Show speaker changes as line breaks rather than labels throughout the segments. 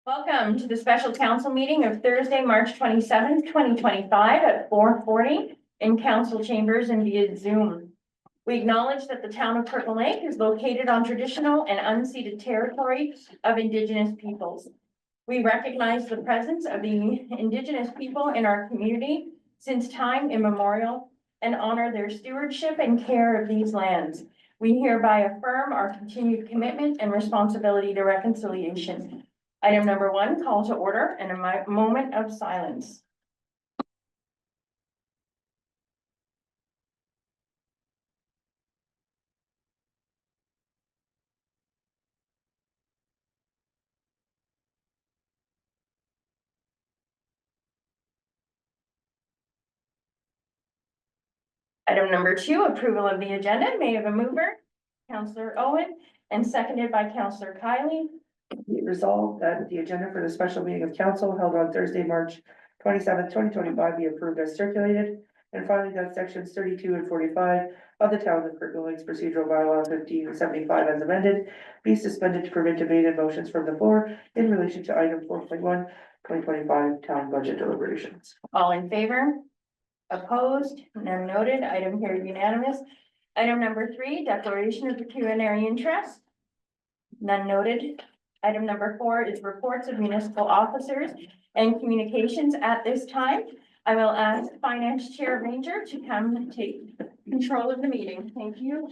Welcome to the special council meeting of Thursday, March 27th, 2025 at 4:40 in council chambers and via Zoom. We acknowledge that the town of Kirkland Lake is located on traditional and unceded territory of Indigenous peoples. We recognize the presence of the Indigenous people in our community since time immemorial and honor their stewardship and care of these lands. We hereby affirm our continued commitment and responsibility to reconciliation. Item number 1, call to order and a moment of silence. Item number 2, approval of the agenda. May I have a mover? Councillor Owen, and seconded by Councillor Kiley.
Be it resolved that the agenda for the special meeting of council held on Thursday, March 27th, 2025 be approved as circulated. And finally, that sections 32 and 45 of the town of Kirkland Lake's procedural bylaw 1575 as amended be suspended to prevent debated motions from the floor in relation to item 4.1, 2025 town budget deliberations.
All in favor? Opposed? None noted. Item carried unanimous. Item number 3, declaration of pecuniary interest. None noted. Item number 4 is reports of municipal officers and communications. At this time, I will ask Finance Chair Ranger to come and take control of the meeting. Thank you.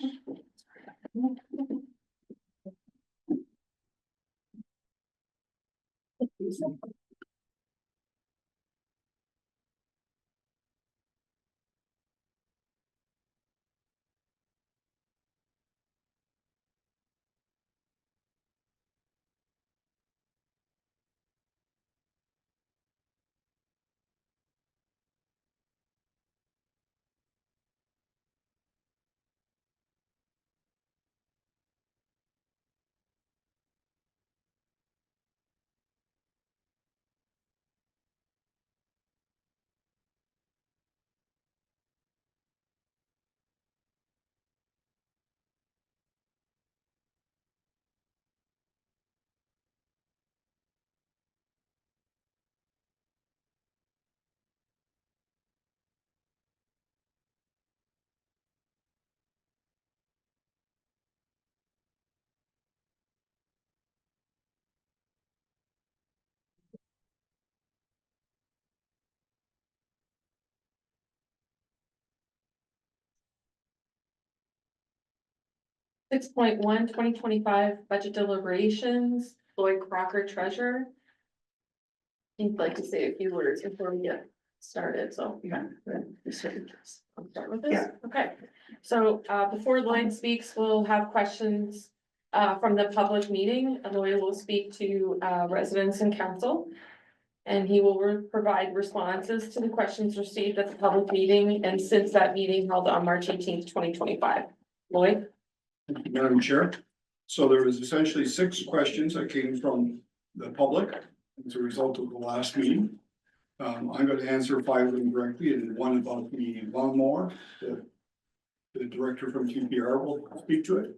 6.1, 2025 budget deliberations, Lloyd Crocker, treasurer. He'd like to say a few words before we get started, so.
Yeah.
I'll start with this.
Yeah.
Okay, so before Lloyd speaks, we'll have questions from the public meeting. Lloyd will speak to residents and council. And he will provide responses to the questions received at the public meeting and since that meeting held on March 18th, 2025. Lloyd?
Thank you, Madam Chair. So there was essentially 6 questions that came from the public as a result of the last meeting. I'm going to answer 5 of them directly and one about the lawnmower. The director from QPR will speak to it.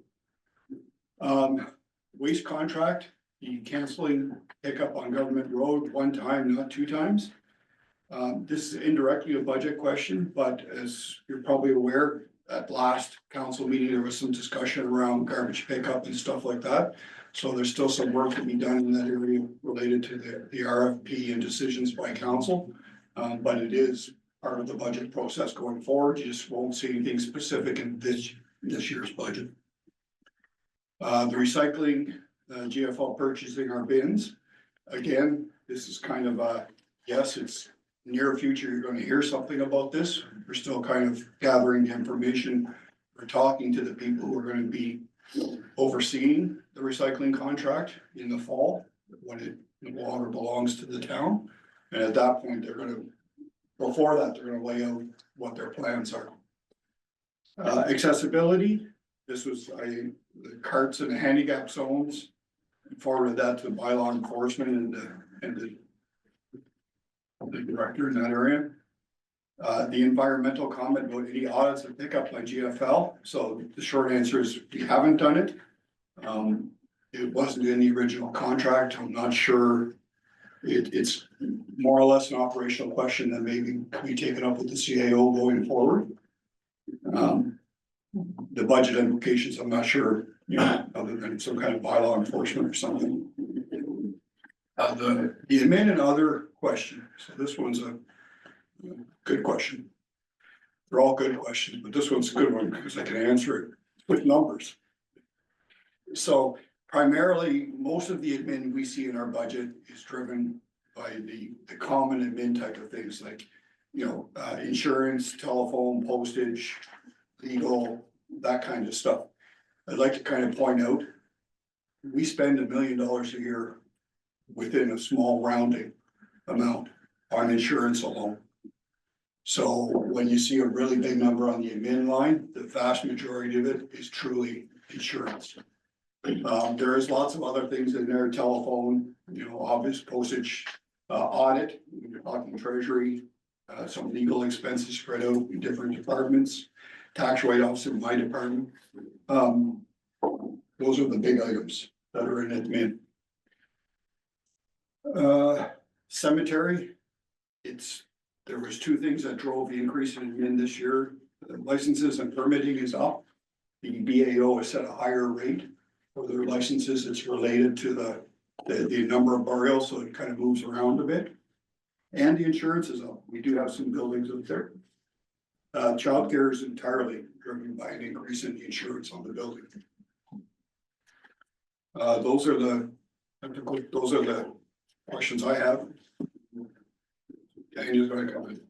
Waste contract, the canceling pickup on government road 1 time, not 2 times. This is indirectly a budget question, but as you're probably aware, at last council meeting, there was some discussion around garbage pickup and stuff like that. So there's still some work to be done in that area related to the RFP and decisions by council. But it is part of the budget process going forward. You just won't see anything specific in this year's budget. The recycling, GFL purchasing our bins. Again, this is kind of a, yes, it's near future, you're going to hear something about this. We're still kind of gathering the information. We're talking to the people who are going to be overseeing the recycling contract in the fall, when it no longer belongs to the town. And at that point, they're going to, before that, they're going to lay out what their plans are. Accessibility, this was the carts and the handicap zones. Forwarded that to bylaw enforcement and the director in that area. The environmental comment about any audits and pickup by GFL. So the short answer is we haven't done it. It wasn't in the original contract. I'm not sure it's more or less an operational question that maybe can be taken up with the CAO going forward. The budget implications, I'm not sure, you know, other than some kind of bylaw enforcement or something. The admin and other question, so this one's a good question. They're all good questions, but this one's a good one because I can answer it with numbers. So primarily, most of the admin we see in our budget is driven by the common admin type of things like, you know, insurance, telephone, postage, legal, that kind of stuff. I'd like to kind of point out, we spend $1 million a year within a small rounding amount on insurance alone. So when you see a really big number on the admin line, the vast majority of it is truly insurance. There is lots of other things in there, telephone, you know, obvious postage, audit, you're talking treasury, some legal expenses spread out in different departments, tax write-offs in my department. Those are the big items that are in admin. Cemetery, there was two things that drove the increase in admin this year. The licenses and permitting is up. The BAO has set a higher rate for their licenses. It's related to the number of burials, so it kind of moves around a bit. And the insurance is up. We do have some buildings up there. Childcare is entirely driven by an increase in the insurance on the building. Those are the questions I have. Daniel's gonna come in.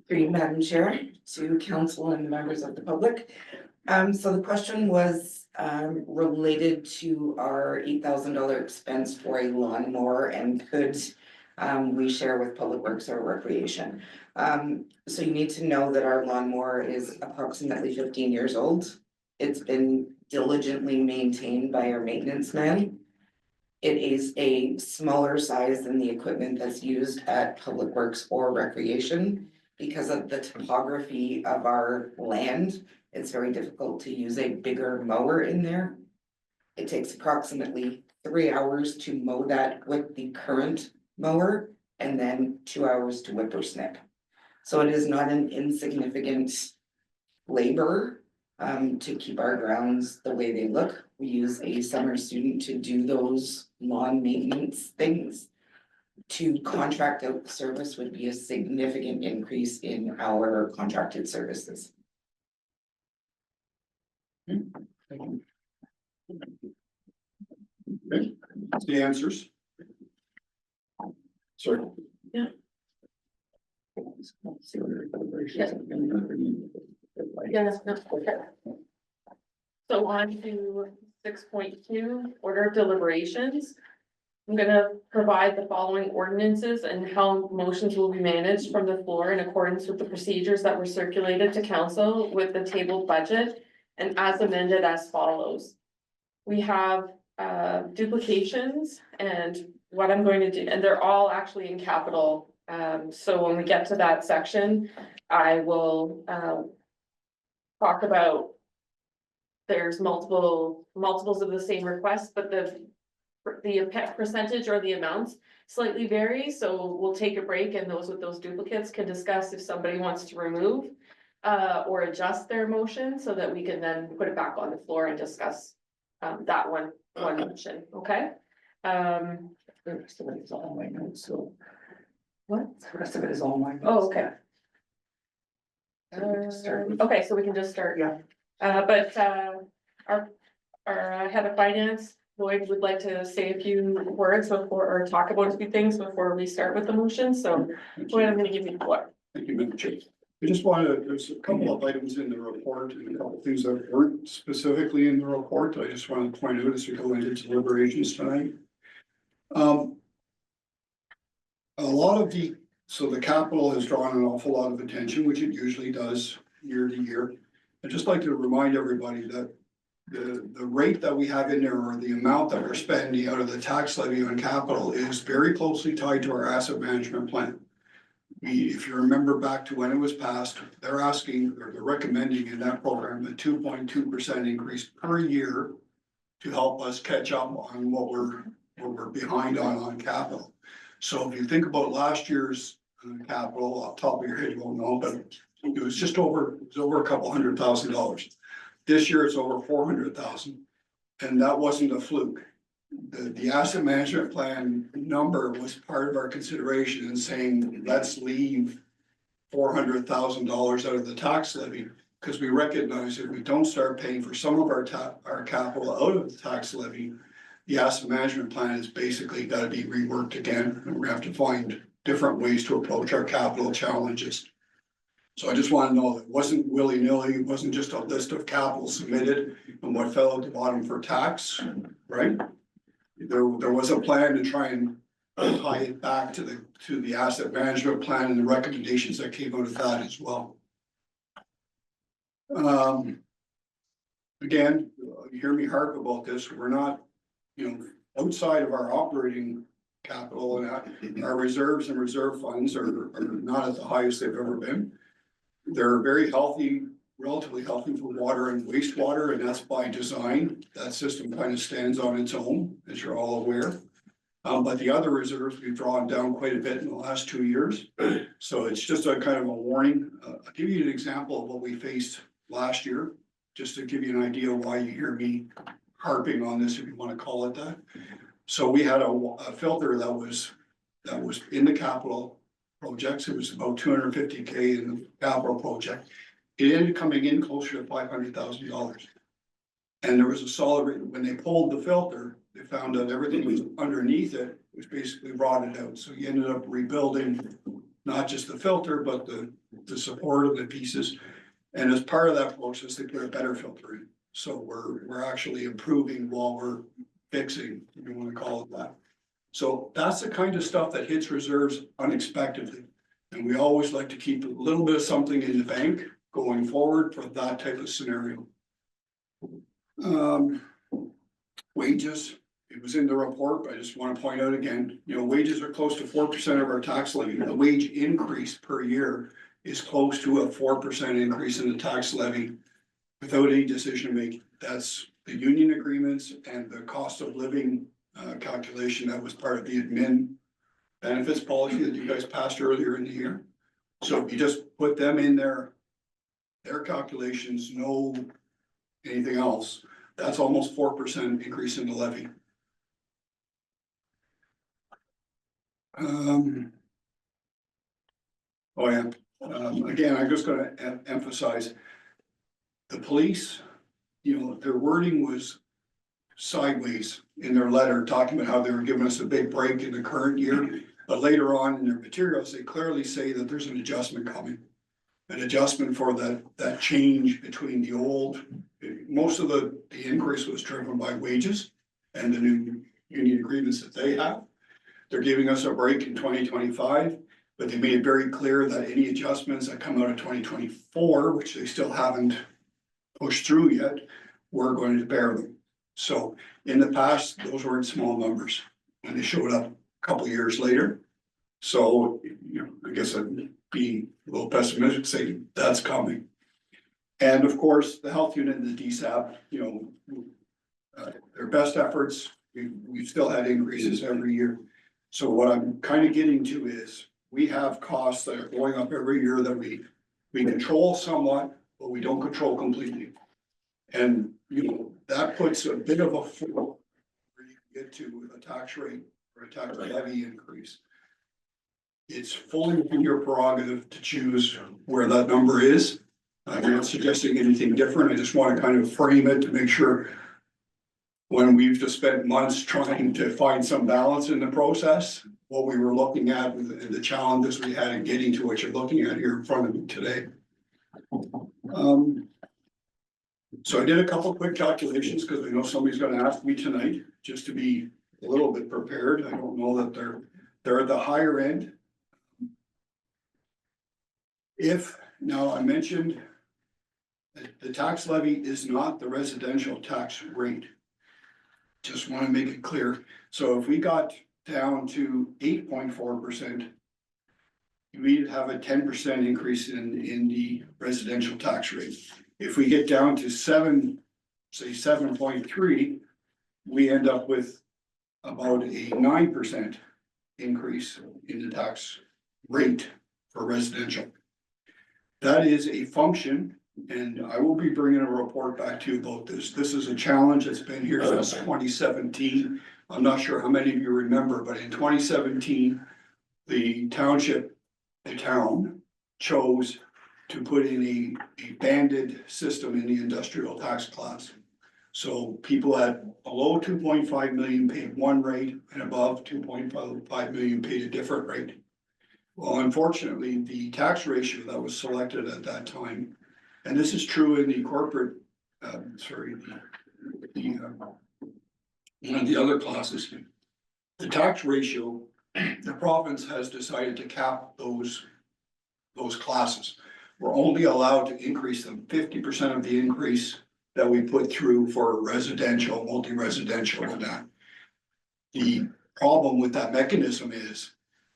Through you, Madam Chair, to council and members of the public. So the question was related to our $8,000 expense for a lawnmower, and could we share with Public Works or Recreation? So you need to know that our lawnmower is approximately 15 years old. It's been diligently maintained by our maintenance man. It is a smaller size than the equipment that's used at Public Works or Recreation. Because of the topography of our land, it's very difficult to use a bigger mower in there. It takes approximately 3 hours to mow that with the current mower, and then 2 hours to whip or snip. So it is not an insignificant labor to keep our grounds the way they look. We use a summer student to do those lawn maintenance things. To contract out the service would be a significant increase in our contracted services.
Okay, that's the answers. Sorry.
Yes, no, okay. So on to 6.2, order of deliberations. I'm gonna provide the following ordinances and how motions will be managed from the floor in accordance with the procedures that were circulated to council with the tabled budget and as amended as follows. We have duplications, and what I'm going to do, and they're all actually in capital. So when we get to that section, I will talk about there's multiples of the same request, but the percentage or the amounts slightly vary, so we'll take a break, and those with those duplicates can discuss if somebody wants to remove or adjust their motion, so that we can then put it back on the floor and discuss that one motion, okay?
The rest of it is all my notes, so.
What?
The rest of it is all my notes.
Oh, okay.
So we can just start.
Okay, so we can just start.
Yeah.
But our head of finance, Lloyd, would like to say a few words before, or talk about a few things before we start with the motion, so Lloyd, I'm gonna give you the floor.
Thank you, Madam Chair. I just wanted, there's a couple of items in the report and a couple of things that weren't specifically in the report. I just wanted to point out as we go into deliberations tonight. A lot of the capital has drawn an awful lot of attention, which it usually does year to year. I'd just like to remind everybody that the rate that we have in there, or the amount that we're spending out of the tax levy on capital, is very closely tied to our asset management plan. If you remember back to when it was passed, they're asking, or they're recommending in that program a 2.2% increase per year to help us catch up on what we're behind on capital. So if you think about last year's capital, off the top of your head, you won't know, but it was over a couple $100,000. This year it's over 400,000, and that wasn't a fluke. The asset management plan number was part of our consideration in saying, let's leave $400,000 out of the tax levy, because we recognize if we don't start paying for some of our capital out of the tax levy, the asset management plan is basically got to be reworked again, and we have to find different ways to approach our capital challenges. So I just want to know that it wasn't willy-nilly, it wasn't just a list of capital submitted and what fell at the bottom for tax, right? There was a plan to try and tie it back to the asset management plan and the recommendations that came out of that as well. Again, you hear me harp about this, we're not, outside of our operating capital, and our reserves and reserve funds are not at the highest they've ever been. They're very healthy, relatively healthy for water and wastewater, and that's by design. That system kind of stands on its own, as you're all aware. But the other reserves we've drawn down quite a bit in the last 2 years. So it's just a kind of a warning. I'll give you an example of what we faced last year, just to give you an idea why you hear me harping on this, if you want to call it that. So we had a filter that was in the capital projects. It was about $250K in the capital project. It ended up coming in closer to $500,000. And there was a solid, when they pulled the filter, they found that everything was underneath it, which basically rotted out. So you ended up rebuilding not just the filter, but the support of the pieces. And as part of that process, they put a better filter in. So we're actually improving while we're fixing, if you want to call it that. So that's the kind of stuff that hits reserves unexpectedly. And we always like to keep a little bit of something in the bank going forward for that type of scenario. Wages, it was in the report, but I just want to point out again, wages are close to 4% of our tax levy. The wage increase per year is close to a 4% increase in the tax levy without any decision making. That's the union agreements and the cost of living calculation that was part of the admin benefits policy that you guys passed earlier in the year. So if you just put them in their calculations, no anything else, that's almost 4% increase in the levy. Again, I'm just gonna emphasize the police, their wording was sideways in their letter, talking about how they were giving us a big break in the current year. But later on in their materials, they clearly say that there's an adjustment coming. An adjustment for that change between the old, most of the increase was driven by wages and the new union agreements that they have. They're giving us a break in 2025, but they made it very clear that any adjustments that come out of 2024, which they still haven't pushed through yet, we're going to bear them. So in the past, those weren't small numbers when they showed up a couple of years later. So, I guess I'd be a little pessimistic saying that's coming. And of course, the health unit and the DSAP, their best efforts, we've still had increases every year. So what I'm kind of getting to is we have costs that are going up every year that we control somewhat, but we don't control completely. And, that puts a bit of a floor where you can get to a tax rate or a tax levy increase. It's fully within your prerogative to choose where that number is. I'm not suggesting anything different. I just want to kind of frame it to make sure when we've just spent months trying to find some balance in the process, what we were looking at and the challenges we had in getting to what you're looking at here in front of me today. So I did a couple quick calculations because I know somebody's going to ask me tonight, just to be a little bit prepared. I don't know that they're at the higher end. Now I mentioned that the tax levy is not the residential tax rate. Just want to make it clear. So if we got down to 8.4%, we'd have a 10% increase in the residential tax rate. If we get down to 7.3, we end up with about a 9% increase in the tax rate for residential. That is a function, and I will be bringing a report back to you about this. This is a challenge that's been here since 2017. I'm not sure how many of you remember, but in 2017, the town chose to put in a banded system in the industrial tax class. So people at below 2.5 million paid one rate and above 2.5 million paid a different rate. Well, unfortunately, the tax ratio that was selected at that time, and this is true in the corporate, one of the other classes, the tax ratio, the province has decided to cap those classes. We're only allowed to increase them 50% of the increase that we put through for residential, multi-residential and that. The problem with that mechanism is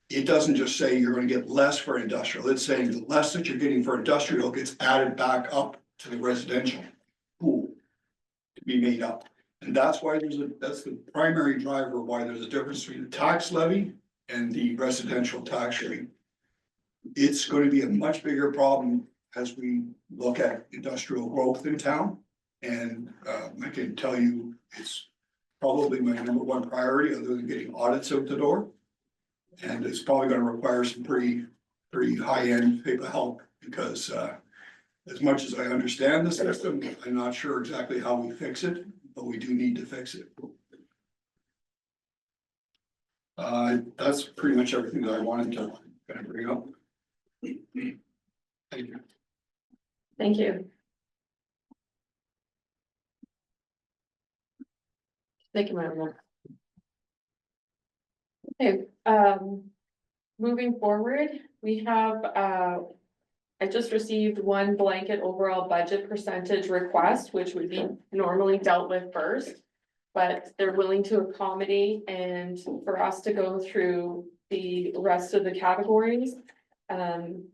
it doesn't just say you're gonna get less for industrial. It's saying the less that you're getting for industrial gets added back up to the residential pool to be made up. And that's why that's the primary driver why there's a difference between the tax levy and the residential tax rate. It's going to be a much bigger problem as we look at industrial growth in town. And I can tell you, it's probably my number one priority other than getting audits out the door. And it's probably gonna require some pretty high-end type of help because as much as I understand the system, I'm not sure exactly how we fix it, but we do need to fix it. That's pretty much everything that I wanted to kind of bring up. Thank you.
Thank you. Thank you, Madam. Okay, moving forward, we have, I just received one blanket overall budget percentage request, which would be normally dealt with first. But they're willing to accommodate and for us to go through the rest of the categories.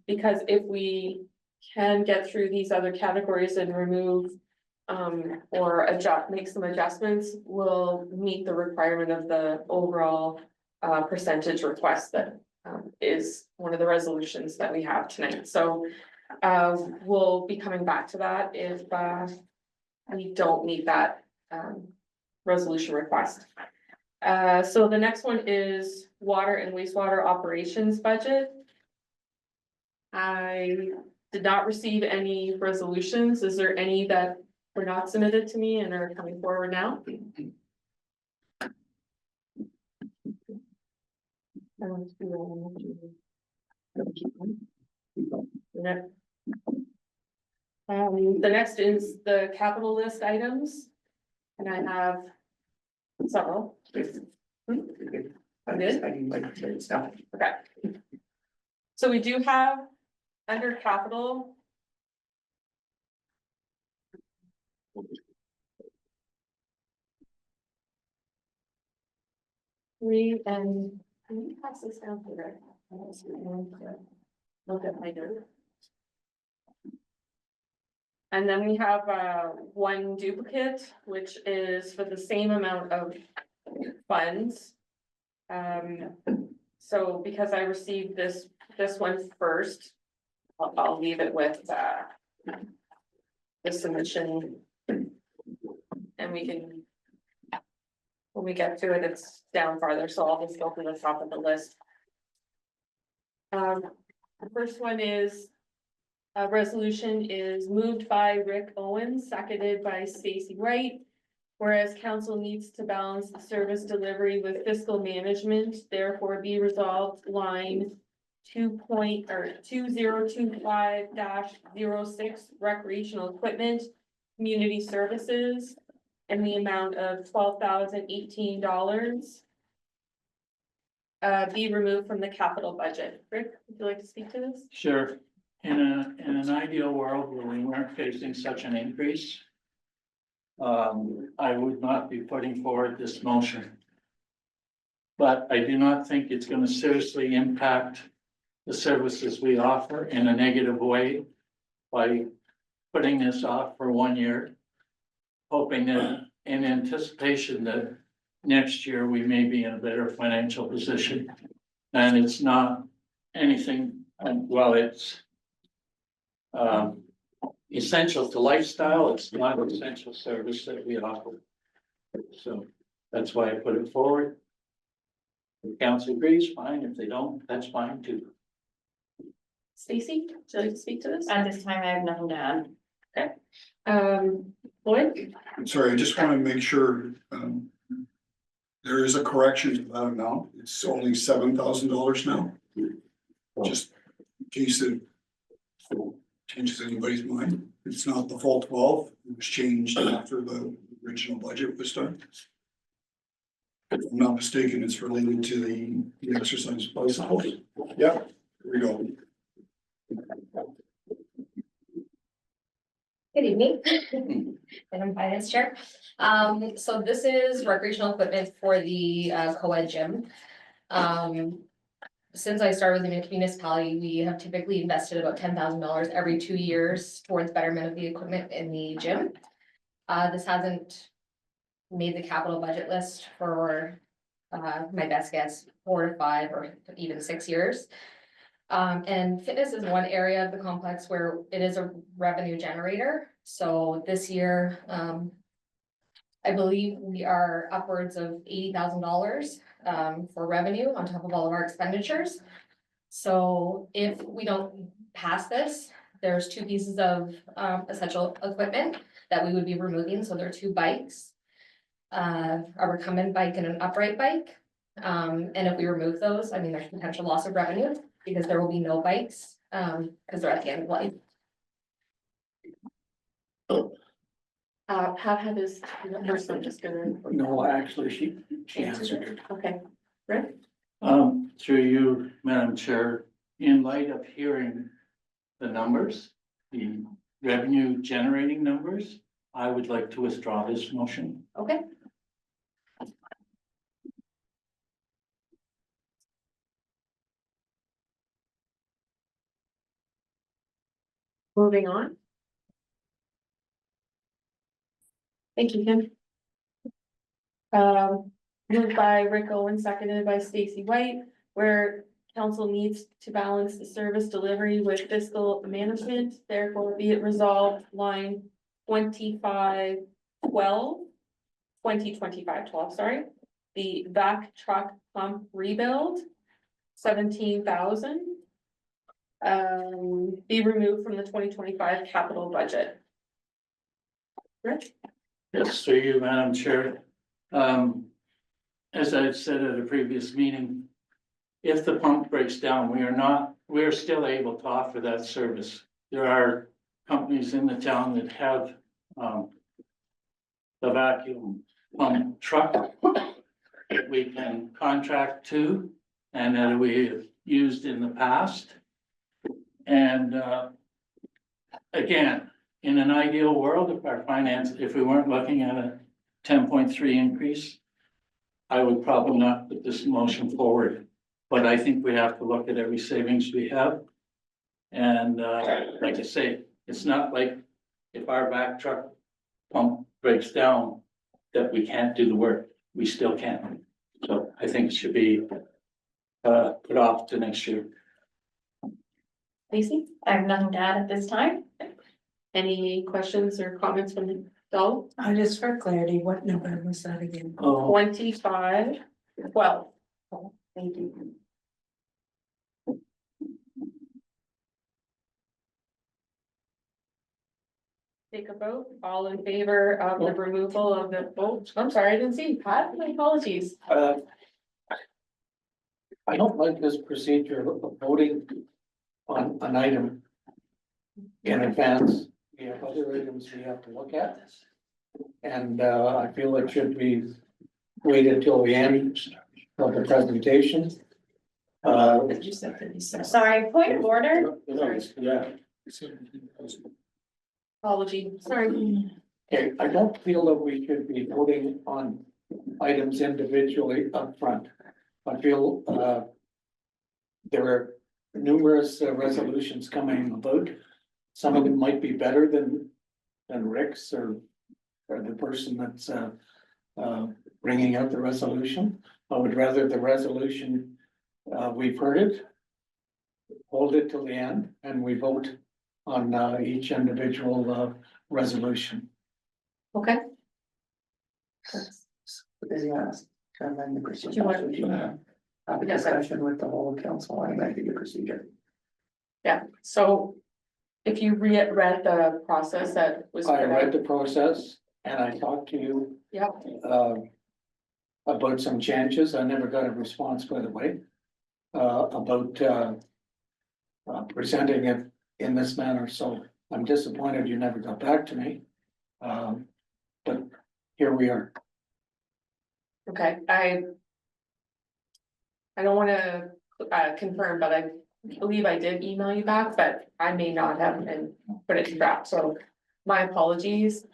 Because if we can get through these other categories and remove or make some adjustments, we'll meet the requirement of the overall percentage request that is one of the resolutions that we have tonight. So we'll be coming back to that if we don't meet that resolution request. So the next one is water and wastewater operations budget. I did not receive any resolutions. Is there any that were not submitted to me and are coming forward now? The next is the capital list items. And I have several. Good. Okay. So we do have under capital. Can you pass this down here? Look at my note. And then we have one duplicate, which is for the same amount of funds. So because I received this one first, I'll leave it with the submission. And we can, when we get to it, it's down farther, so I'll just go to the top of the list. The first one is a resolution is moved by Rick Owens, seconded by Stacy Wright. Whereas council needs to balance the service delivery with fiscal management, therefore be resolved line 2025-06 recreational equipment, community services, and the amount of $12,018. Be removed from the capital budget. Rick, would you like to speak to this?
Sure. In an ideal world where we weren't facing such an increase, I would not be putting forward this motion. But I do not think it's going to seriously impact the services we offer in a negative way by putting this off for 1 year, hoping that in anticipation that next year we may be in a better financial position. And it's not anything, well, it's essential to lifestyle, it's not an essential service that we offer. So that's why I put it forward. If council agrees, fine, if they don't, that's fine too.
Stacy, would you like to speak to this?
At this time, I have nothing to add.
Lloyd?
Sorry, I just want to make sure, there is a correction to that amount. It's only $7,000 now. Just in case it changes anybody's mind. It's not the full 12. It was changed after the original budget was done. If I'm not mistaken, it's related to the exercise bicycles. Yep, here we go.
Good evening, Madam Finance Chair. So this is recreational equipment for the co-ed gym. Since I started with the municipality, we have typically invested about $10,000 every 2 years towards betterment of the equipment in the gym. This hasn't made the capital budget list for my best guess, 4 to 5 or even 6 years. And fitness is one area of the complex where it is a revenue generator. So this year, I believe we are upwards of $80,000 for revenue on top of all of our expenditures. So if we don't pass this, there's 2 pieces of essential equipment that we would be removing. So there are 2 bikes, a recumbent bike and an upright bike. And if we remove those, I mean, there's potential loss of revenue because there will be no bikes, because they're at the end of life.
Pat had his numbers, I'm just gonna.
No, actually, she answered it.
Okay, Rick?
Through you, Madam Chair, in light of hearing the numbers, the revenue generating numbers, I would like to withdraw this motion.
Okay.
Moving on. Thank you, Kim. Moved by Rick Owen, seconded by Stacy White, where council needs to balance the service delivery with fiscal management, therefore be it resolved, line 2512. 2025-12, sorry, the vac truck pump rebuild, 17,000. Be removed from the 2025 capital budget. Rich?
Yes, through you, Madam Chair. As I've said at a previous meeting, if the pump breaks down, we are still able to offer that service. There are companies in the town that have the vacuum pump truck that we can contract to and that we have used in the past. And again, in an ideal world, if we weren't looking at a 10.3 increase, I would probably not put this motion forward. But I think we have to look at every savings we have. And like I say, it's not like if our back truck pump breaks down that we can't do the work. We still can. So I think it should be put off to next year.
Lacey,
I have nothing to add at this time.
any questions or comments from the adult?
Just for clarity, what number was that again?
Oh,
2512.
Thank you.
Take a vote, all in favor of the removal of the, oh, I'm sorry, I didn't see, Pat, my apologies.
I don't like this procedure of voting on an item in advance. We have other items we have to look at. And I feel it should be waited till the end of the presentation.
You said 37.
Sorry, point of order.
Yeah.
Apology, sorry.
Okay, I don't feel that we should be voting on items individually up front. I feel there are numerous resolutions coming about. Some of them might be better than Rick's or or the person that's, bringing out the resolution. I would rather the resolution, we've heard it. Hold it till the end and we vote on, each individual, resolution.
Okay,
Is he asked, to amend the procedure?
Do you want-
So do you wanna have a
Yes, I-
discussion with the whole council on amending the procedure?
yeah, so if you read the process that was.
I
put
read
out-
the process and I talked to you,
Yep,
about some changes. I never got a response, by the way. About, presenting it in this manner, so I'm disappointed you never got back to me. But here we are.
okay, I don't wanna confirm, but I believe I did email you back, but I may not have and put it in draft, so my apologies.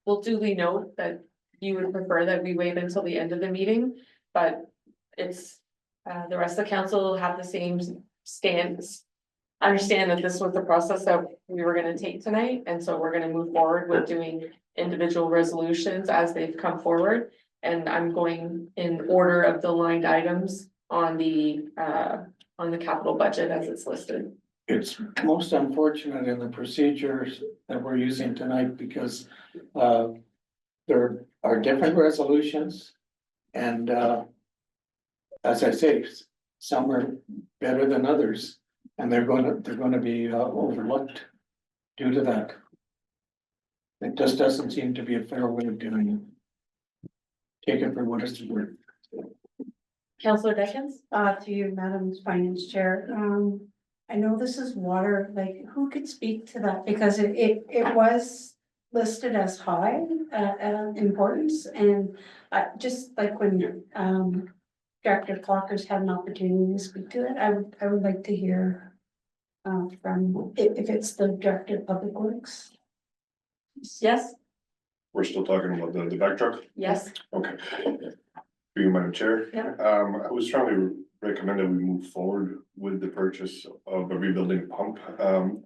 We'll duly note that you would prefer that we wait until the end of the meeting, but it's, the rest of the council have the same stance. Understand that this was the process that we were gonna take tonight, and so we're gonna move forward with doing individual resolutions as they've come forward. And I'm going in order of the lined items on the capital budget as it's listed.
It's most unfortunate in the procedures that we're using tonight because, there are different resolutions. And, as I say, some are better than others, and they're gonna be overlooked due to that. It just doesn't seem to be a fair way of doing it. Take it for what it's worth.
Councillor Dickens?
To you, Madam Finance Chair, I know this is water, like, who could speak to that? Because it was listed as high, importance, and, just like when, Director Clockers had an opportunity to speak to it, I would like to hear, from, if it's the Director of Public Works.
Yes,
We're still talking about the back truck?
yes,
Okay. For you, Madam Chair.
Yeah.
I would strongly recommend that we move forward with the purchase of a rebuilding pump.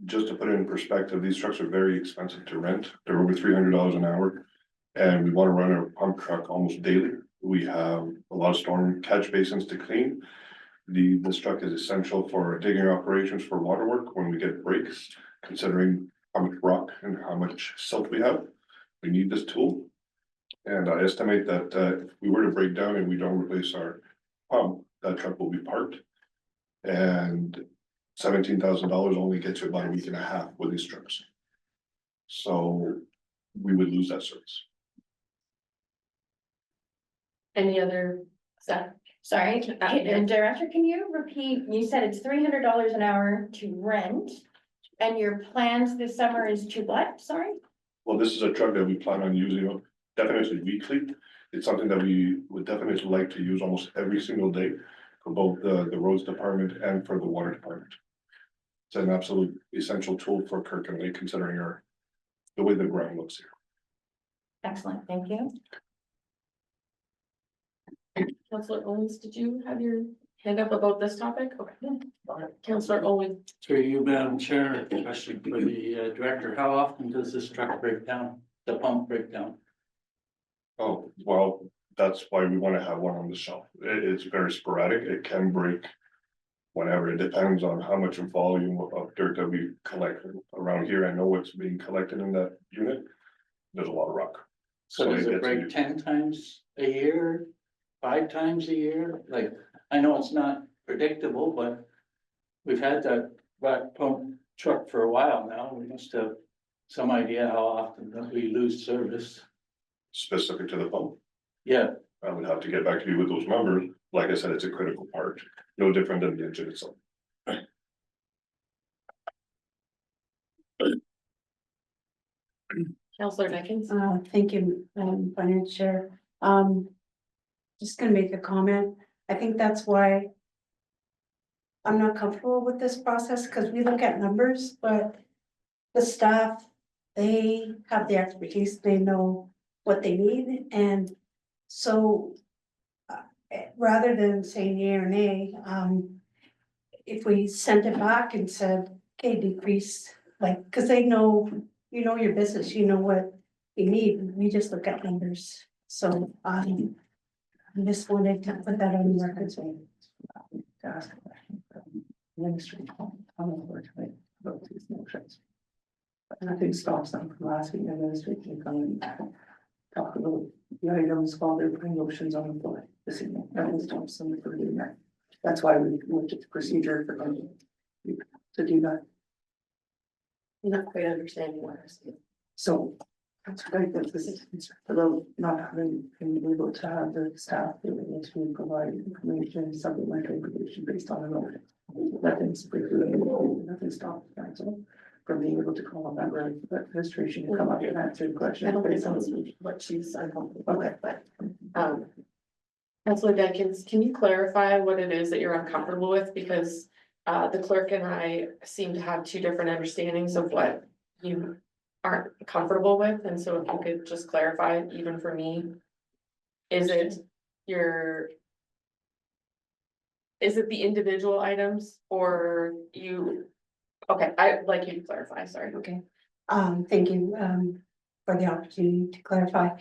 Just to put it in perspective, these trucks are very expensive to rent. They're over $300 an hour. And we want to run our pump truck almost daily. We have a lot of storm catch basins to clean. This truck is essential for digging operations for water work when we get breaks, considering how much rock and how much silt we have. We need this tool. And I estimate that if we were to break down and we don't replace our pump, that truck will be parked. And $17,000 only gets you about a week and a half with these trucks. So we would lose that service.
any other, Seth?
Sorry, and Director, can you repeat, you said it's $300 an hour to rent, and your plans this summer is to what, sorry?
Well, this is a truck that we plan on using definitely weekly. It's something that we would definitely like to use almost every single day for both the roads department and for the water department. It's an absolute essential tool for Kirk and Lake, considering the way the ground looks here.
Excellent, thank you.
Councillor Owens, did you have your hand up about this topic? Okay. Councillor Owen,
Through you, Madam Chair, especially for the director, how often does this truck break down, the pump break down?
Oh, well, that's why we want to have one on the shelf. It's very sporadic. It can break whenever. It depends on how much volume of dirt that we collect around here. I know what's being collected in that unit. There's a lot of rock.
So does
it
it
gets
break
you-
10 times a year, 5 times a year? Like, I know it's not predictable, but we've had that pump truck for a while now. We must have some idea how often that we lose service.
Specific to the pump.
Yeah,
I would have to get back to you with those numbers. Like I said, it's a critical part, no different than the engine itself.
Councillor Dickens?
Thank you, Finance Chair. Just gonna make a comment. I think that's why I'm not comfortable with this process, because we look at numbers, but the staff, they have the expertise, they know what they need, and so rather than saying yea or nay, if we sent it back and said, okay, decrease, like, because they know, you know your business, you know what we need, we just look at numbers, so, I just wanted to put that on the record, so.
To ask a question. Ministry, about these motions. But nothing stops them from asking the administration to come and talk about the items while they're putting motions on the floor this evening. Nothing stops them from doing that. That's why we looked at the procedure for them to do that.
Not quite understanding what I'm saying.
So that's great that this is about not having been able to have the staff be able to provide information, supplementary information based on the motion. Nothing's nothing stops council from being able to call a member of the administration to come up and answer the question.
I don't think
based on
that's
the-
what she's uncomfortable
Okay.
with, but, Councilor Jenkins, can you clarify what it is that you're uncomfortable with? Because, the clerk and I seem to have two different understandings of what you aren't comfortable with, and so if you could just clarify, even for me. Is it your? Is it the individual items or you? Okay, I'd like you to clarify, sorry.
Okay, thank you, for the opportunity to clarify,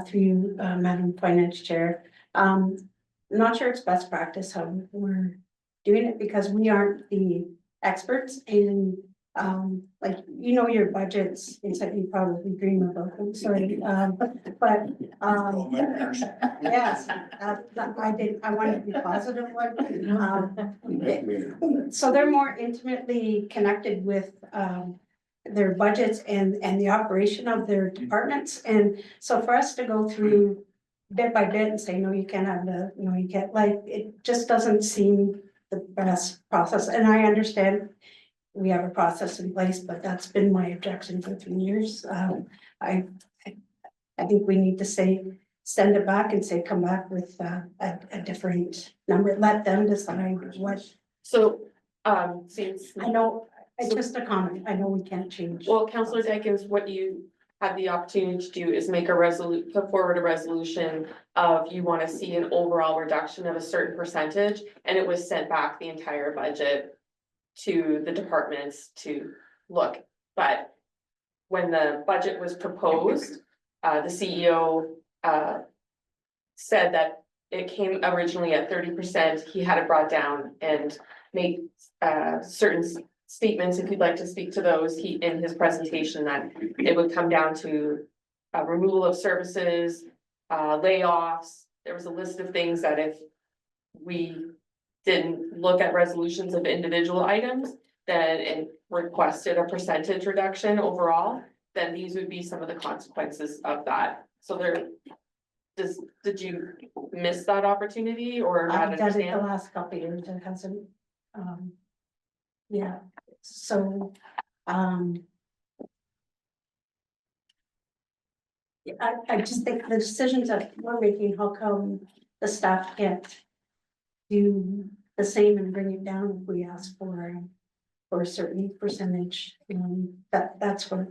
through you, Madam Finance Chair. Not sure it's best practice how we're doing it because we aren't the experts in, like, you know, your budgets, it's like you probably dream about them, sorry, but, yes, I wanted to be positive one. So they're more intimately connected with, their budgets and the operation of their departments. And so for us to go through bit by bit and say, no, you can't have the, no, you can't, like, it just doesn't seem the best process. And I understand we have a process in place, but that's been my objection for 3 years. I think we need to send it back and say, come back with a different number, let them decide what,
So, since.
I know, it's just a comment, I know we can't change.
Well, Councilor Jenkins, what you have the opportunity to do is make a put forward a resolution of you want to see an overall reduction of a certain percentage, and it was sent back the entire budget to the departments to look, but when the budget was proposed, the CEO, said that it came originally at 30%, he had it brought down and made, certain statements, if you'd like to speak to those, he, in his presentation, that it would come down to removal of services, layoffs. There was a list of things that if we didn't look at resolutions of individual items, then it requested a percentage reduction overall, then these would be some of the consequences of that. So there, did you miss that opportunity or not
I've done it the
understand?
last couple of years, it hasn't, yeah, so, yeah, I just think the decisions that we're making, how come the staff can't do the same and bring it down if we ask for a certain percentage, that's what,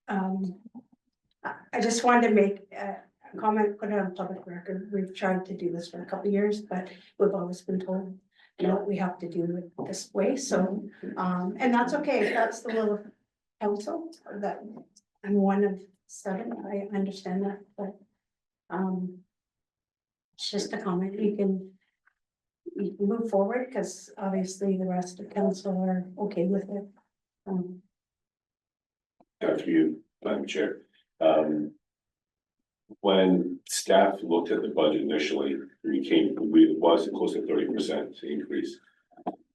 I just wanted to make a comment, put it on public record. We've tried to do this for a couple of years, but we've always been told, you know, we have to do it this way, so, and that's okay, that's the will of council, that I'm one of 7, I understand that, but, it's just a comment, you can move forward, because obviously the rest of council are okay with it.
After you, Madam Chair. When staff looked at the budget initially, it was close to 30% increase.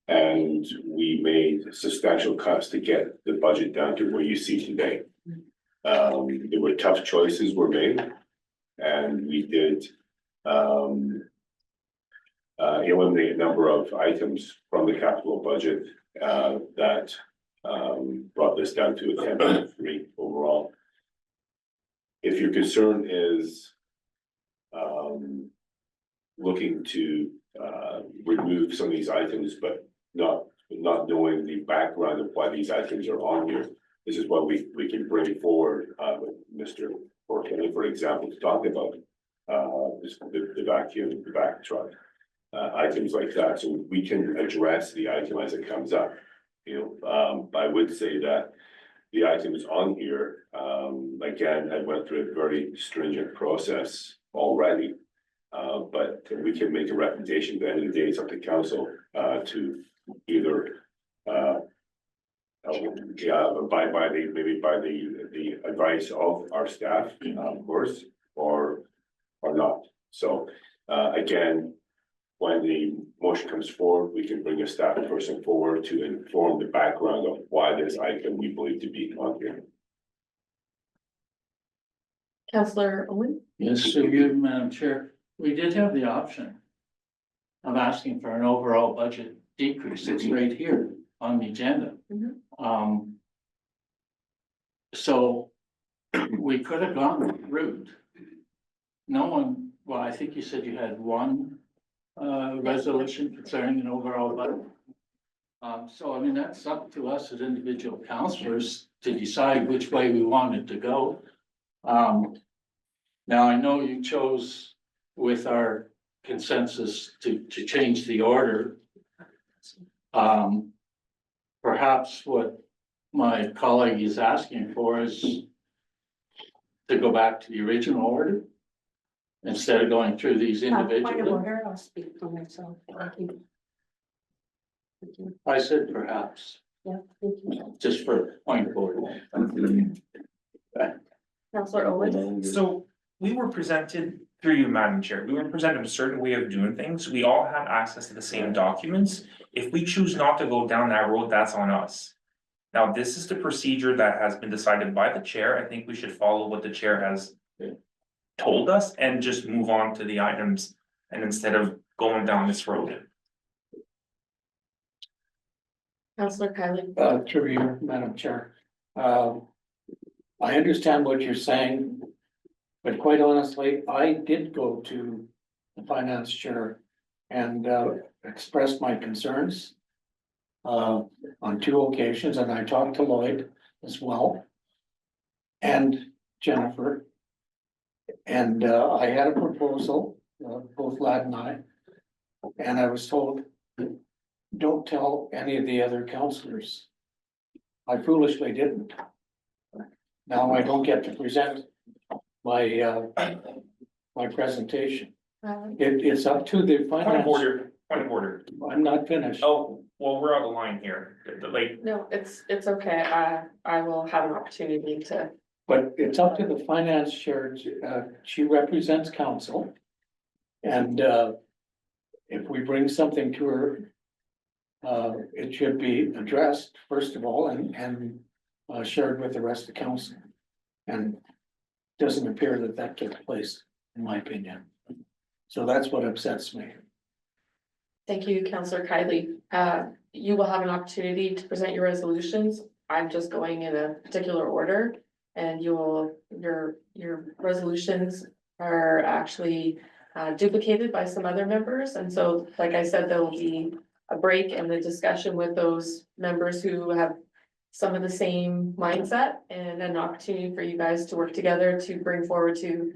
And we made substantial cuts to get the budget down to where you see today. There were tough choices were made. And we did eliminate a number of items from the capital budget that brought this down to a 10.3 overall. If your concern is looking to remove some of these items, but not knowing the background of why these items are on here, this is what we can bring forward with Mr. Orkelly, for example, to talk about the vacuum, the vac truck, items like that, so we can address the item as it comes up. You know, I would say that the items on here, like again, I went through a very stringent process already. But we can make a recommendation, at the end of the day, it's up to council, to either, abide by the advice of our staff, of course, or not. So, again, when the motion comes forward, we can bring a staff person forward to inform the background of why this item we believe to be on here.
Councillor Owen?
Yes, so you, Madam Chair, we did have the option of asking for an overall budget decrease. It's right here on the agenda.
Mhm.
So we could have gone that route. No one, well, I think you said you had one resolution concerning an overall budget. So I mean, that's up to us as individual councillors to decide which way we wanted to go. Now I know you chose with our consensus to change the order. Perhaps what my colleague is asking for is to go back to the original order instead of going through these
Point of
individually.
order, I'll speak for myself. Thank you.
I said perhaps,
Yeah, thank you.
just for point of order.
Councillor Owen?
So we were presented, through you, Madam Chair, we were presented a certain way of doing things. We all had access to the same documents. If we choose not to go down that road, that's on us. Now, this is the procedure that has been decided by the chair. I think we should follow what the chair has told us and just move on to the items, and instead of going down this road.
Councillor Kylie?
Through you, Madam Chair. I understand what you're saying. But quite honestly, I did go to the finance chair and express my concerns. On 2 occasions, and I talked to Lloyd as well. And Jennifer. And I had a proposal, both Lad and I. And I was told, don't tell any of the other councillors. I foolishly didn't. Now I don't get to present my my presentation. It's up to the
Point of
finance.
order, point of order.
I'm not finished.
Oh, well, we're out of line here. Like,
No, it's okay. I will have an opportunity to.
But it's up to the finance chair, she represents council. And if we bring something to her. It should be addressed first of all and shared with the rest of the council. And doesn't appear that that took place, in my opinion. So that's what upsets me.
Thank you, Councillor Kylie. You will have an opportunity to present your resolutions. I'm just going in a particular order. And your resolutions are actually duplicated by some other members. And so, like I said, there will be a break in the discussion with those members who have some of the same mindset, and an opportunity for you guys to work together to bring forward to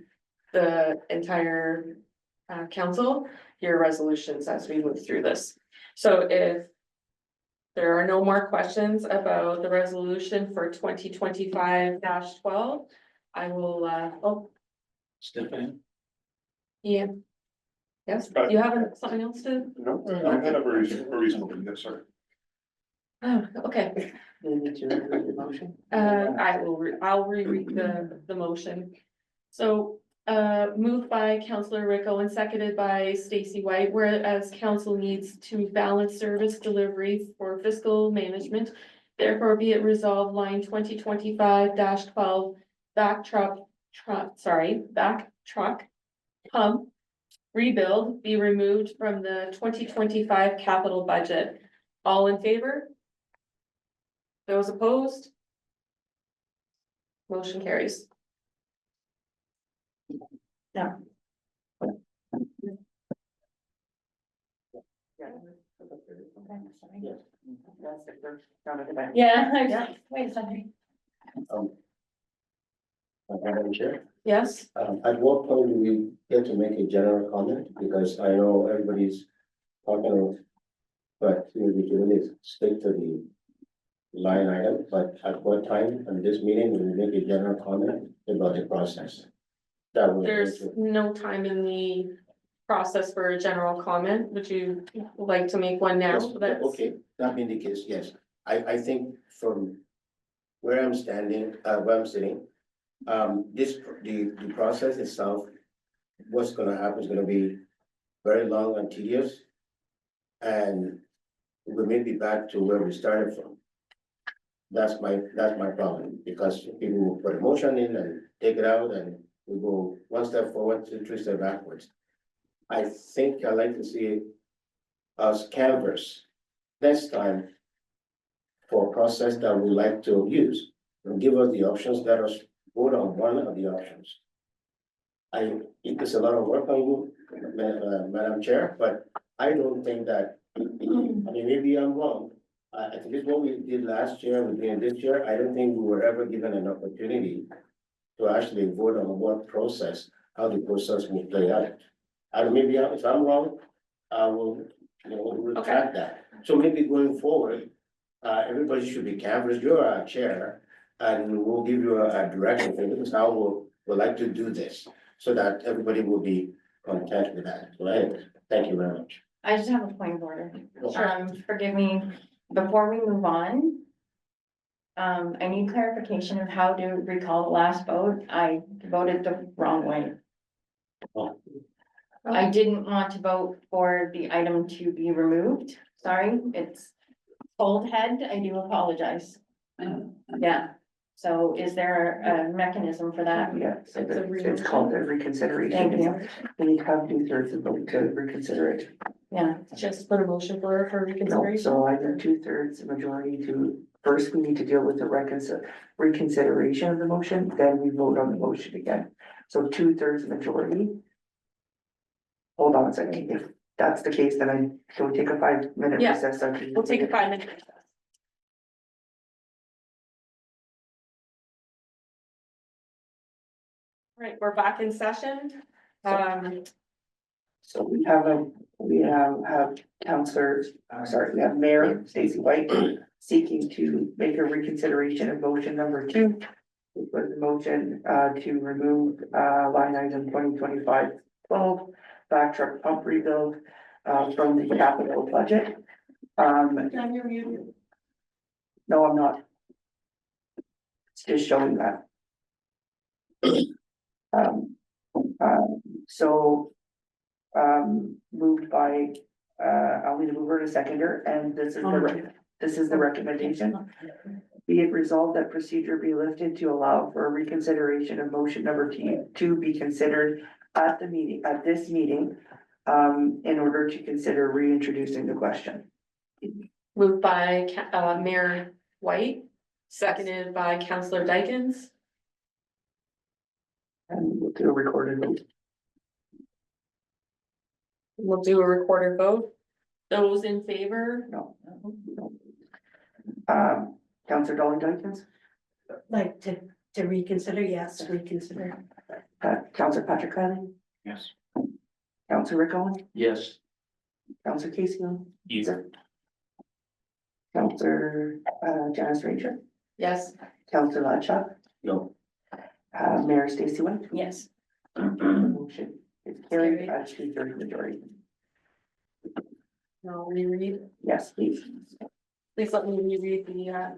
the entire council your resolutions as we move through this. So if there are no more questions about the resolution for 2025-12, I will,
Stephanie?
yeah. Yes, do you have something else to?
No, I had a reasonable, yes, sir.
Oh, okay. I'll reread the motion. So, moved by Councillor Rico and seconded by Stacy White, whereas council needs to balance service delivery for fiscal management. Therefore, be it resolved, line 2025-12, back truck pump rebuild be removed from the 2025 capital budget. All in favor? Those opposed? Motion carries.
Yeah. Yeah, wait a second.
Madam Chair,
Yes,
at what point do we get to make a general comment? Because I know everybody's talking of, but we can really stick to line item, but at what time in this meeting will we make a general comment about the process? That will.
There's no time in the process for a general comment. Would you like to make one now?
Yes,
That's-
okay, that being the case, yes, I think from where I'm standing, where I'm sitting. The process itself, what's gonna happen is gonna be very long and tedious. And we may be back to where we started from. That's my problem, because people will put a motion in and take it out and we go one step forward, 3 steps backwards. I think I'd like to see us canvas next time for a process that we like to use, and give us the options, let us vote on one of the options. It's a lot of work on you, Madam Chair, but I don't think that, I mean, maybe I'm wrong. I think it's what we did last year, we're doing this year, I don't think we were ever given an opportunity to actually vote on what process, how the process will play out. And maybe if I'm wrong, I will, retract that. So maybe going forward, everybody should be canvassed, you're our chair, and we'll give you a direction, this is how we'd like to do this, so that everybody will be content with that, right? Thank you very much.
I just have a point of order. Forgive me, before we move on. I need clarification of how to recall the last vote. I voted the wrong way.
Oh.
I didn't want to vote for the item to be removed. Sorry, it's old head. I do apologize. Yeah, so is there a mechanism for that?
Yeah, so
It's a
it's called a reconsideration.
Thank you.
We need to have 2/3 of vote to reconsider it.
Yeah,
Just put a motion for
No,
reconsideration.
so either 2/3 majority to, first we need to deal with the reconsideration of the motion, then we vote on the motion again. So 2/3 majority. Hold on a second, if that's the case, then can we take a 5-minute
Yeah,
recess?
We'll take a 5-minute recess. Right, we're back in session.
So we have Counselor, we have Mayor Stacy White seeking to make a reconsideration of motion number 2. Which was the motion to remove line item 2025-12 back truck pump rebuild from the capital budget. No, I'm not. It's just showing that. Moved by, I'll need a mover and a seconder, and this is the recommendation. Be it resolved that procedure be lifted to allow for a reconsideration of motion number 2 to be considered at this meeting, in order to consider reintroducing the question.
Moved by Mayor White, seconded by Councillor Dykens.
And we'll do a recorded vote.
We'll do a recorded vote. Those in favor?
No. Counselor Dolly Dykens,
Like to reconsider, yes, reconsider.
Counselor Patrick Kylie,
Yes.
Counselor Rick Owen,
Yes.
Counselor Casey,
Yes.
Counselor Janice Ranger,
Yes.
Counselor Latchuk,
No,
Mayor Stacy White.
yes.
Motion is carried at 2/3 majority.
No, reread.
Yes, please.
Please let me reread the,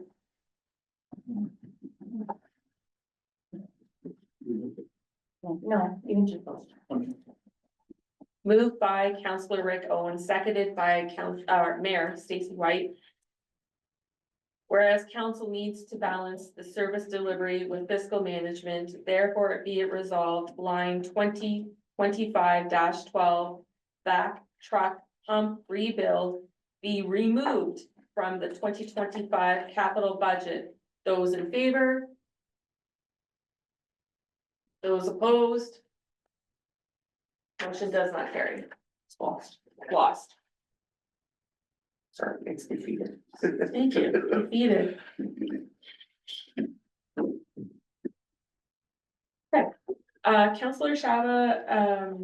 No, you can just vote.
moved by Councillor Rick Owen, seconded by Mayor Stacy White. Whereas council needs to balance the service delivery with fiscal management, therefore be it resolved, line 2025-12 back truck pump rebuild be removed from the 2025 capital budget. Those in favor? Those opposed? Motion does not carry.
It's lost.
Lost.
Sorry, it's defeated.
Thank you. Defeated. Okay, Councillor Shava,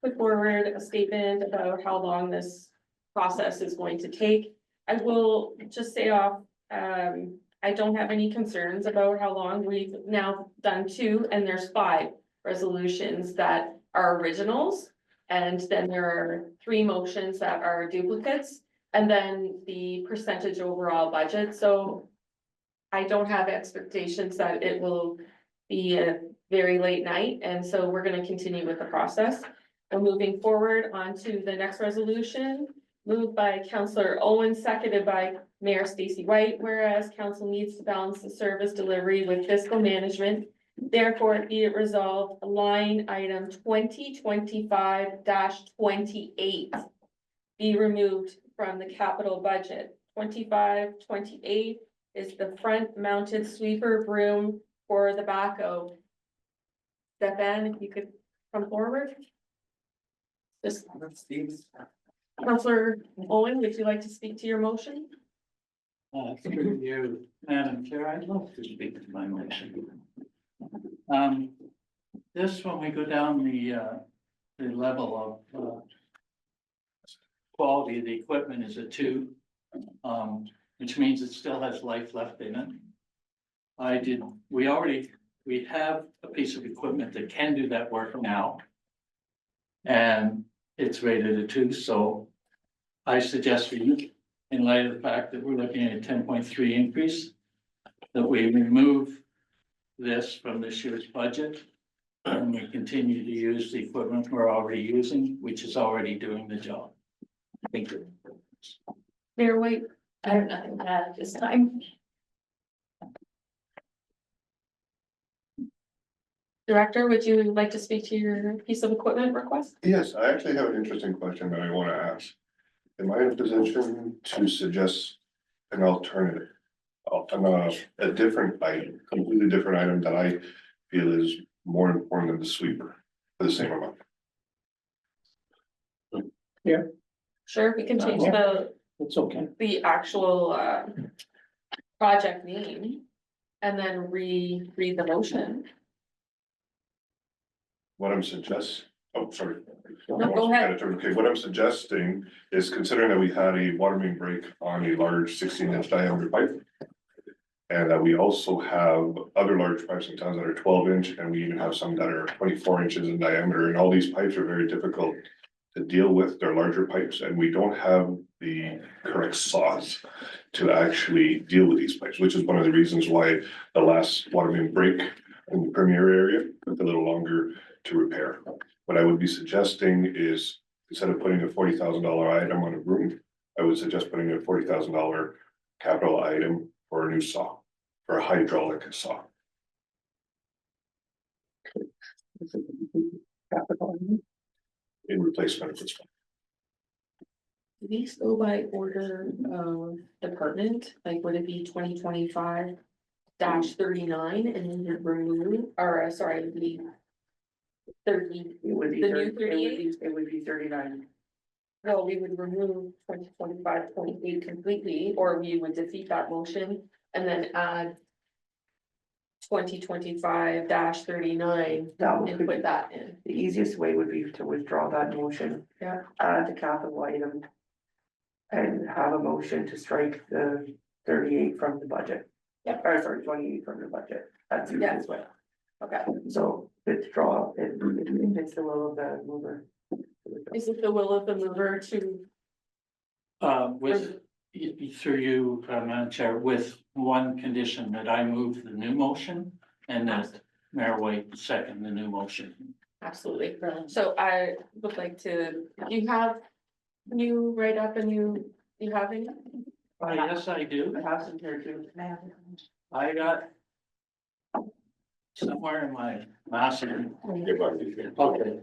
put forward a statement about how long this process is going to take. I will just say off I don't have any concerns about how long we've now done two, and there's 5 resolutions that are originals. And then there are 3 motions that are duplicates, and then the percentage overall budget, so. I don't have expectations that it will be a very late night, and so we're gonna continue with the process. And moving forward on to the next resolution, moved by Councillor Owen, seconded by Mayor Stacy White, whereas council needs to balance the service delivery with fiscal management. Therefore, be it resolved, line item 2025-28 be removed from the capital budget. 25-28 is the front mounted sweeper broom for the backhoe. Stefan, if you could come forward. Just, Councillor Owen, would you like to speak to your motion?
Through you, Madam Chair, I'd love to speak to my motion. This, when we go down the level of quality of the equipment is a 2, which means it still has life left in it. We have a piece of equipment that can do that work now. And it's rated a 2, so I suggest for you, in light of the fact that we're looking at a 10.3 increase, that we remove this from this year's budget. And we continue to use the equipment we're already using, which is already doing the job. Thank you.
Mayor White,
I have nothing to add at this time.
Director, would you like to speak to your piece of equipment request?
Yes, I actually have an interesting question that I wanna ask. Am I in a position to suggest an alternative? A different item, completely different item that I feel is more important than the sweeper for the same amount?
Sure, we can change
It's okay.
the actual project name and then read the motion.
What I'm sorry.
No, go ahead.
Okay, what I'm suggesting is considering that we had a water main break on a large 16-inch diameter pipe. And that we also have other large pipes in towns that are 12-inch, and we even have some that are 24 inches in diameter, and all these pipes are very difficult to deal with. They're larger pipes, and we don't have the correct saws to actually deal with these pipes, which is one of the reasons why the last water main break in the Premier area took a little longer to repair. What I would be suggesting is, instead of putting a $40,000 item on a broom, I would suggest putting a $40,000 capital item for a new saw, for a hydraulic saw. In replacement of this one.
Do these go by order of department? Like, would it be 2025-39 and then you remove, or sorry, it'd be 30,
It would be
The new
38. It would be 39.
well, we would remove 2025-28 completely, or we would defeat that motion and then add 2025-39
That
and
would
put
be,
that in.
the easiest way would be to withdraw that motion.
Yeah.
Add the capital item. And have a motion to strike the 38 from the budget.
Yeah.
Or sorry, 28 from the budget. That's the
Yeah.
easiest way.
Okay,
So withdraw it, it's the will of the mover.
is it the will of the mover to?
With, through you, Madam Chair, with one condition that I move the new motion and that Mayor White second the new motion.
Absolutely, so I would like to, can you write up and you have any?
Yes, I do.
I have some here too.
I got somewhere in my master. Okay,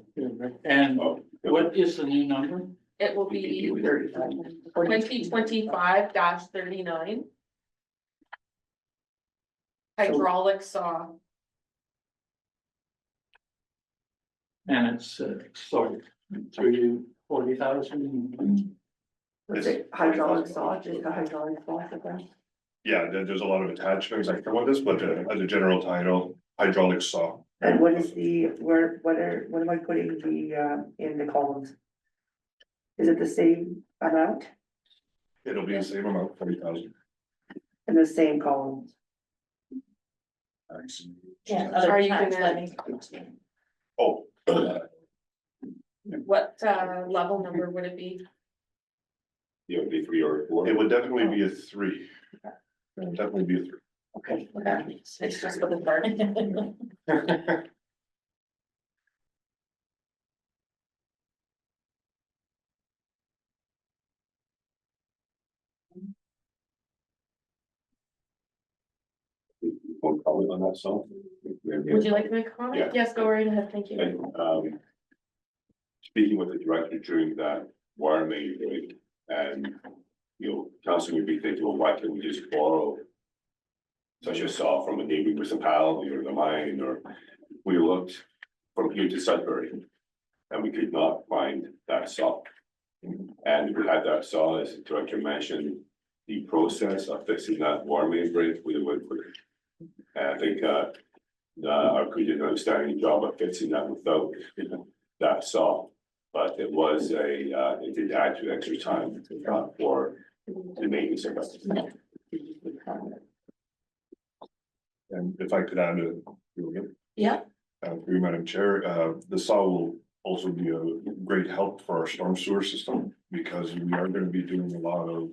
and what is the new number?
It will be
35.
2025-39. Hydraulic saw,
And it's, sorry, through you, 40,000.
Is it hydraulic saw, just a hydraulic saw for them?
Yeah, there's a lot of attachments like from this, but as a general title, hydraulic saw.
And what is the, what am I putting in the columns? Is it the same amount?
It'll be the same amount, 40,000.
in the same column.
Yeah,
Are
other
you
tax
gonna-
levy.
Oh,
What level number would it be?
You know, be 3 or 4.
it would definitely be a 3. Definitely be a 3.
Okay, it's just for the part.
One comment on that song.
Would you like to make a comment?
Yeah.
Yes, go right ahead, thank you.
And, speaking with the director during that wire main break, and, you know, council would be thinking, well, why can't we just borrow such a saw from a neighboring municipality or the mine, or we looked from here to Sudbury, and we could not find that saw. And if we had that saw, as the director mentioned, the process of fixing that wire main break, we would quicker. And I think, our crew did an outstanding job of fixing that without, that saw. But it was it did add to extra time, for the maintenance of that.
And if I could add
Yeah.
through Madam Chair, the saw will also be a great help for our storm sewer system, because we are gonna be doing a lot of,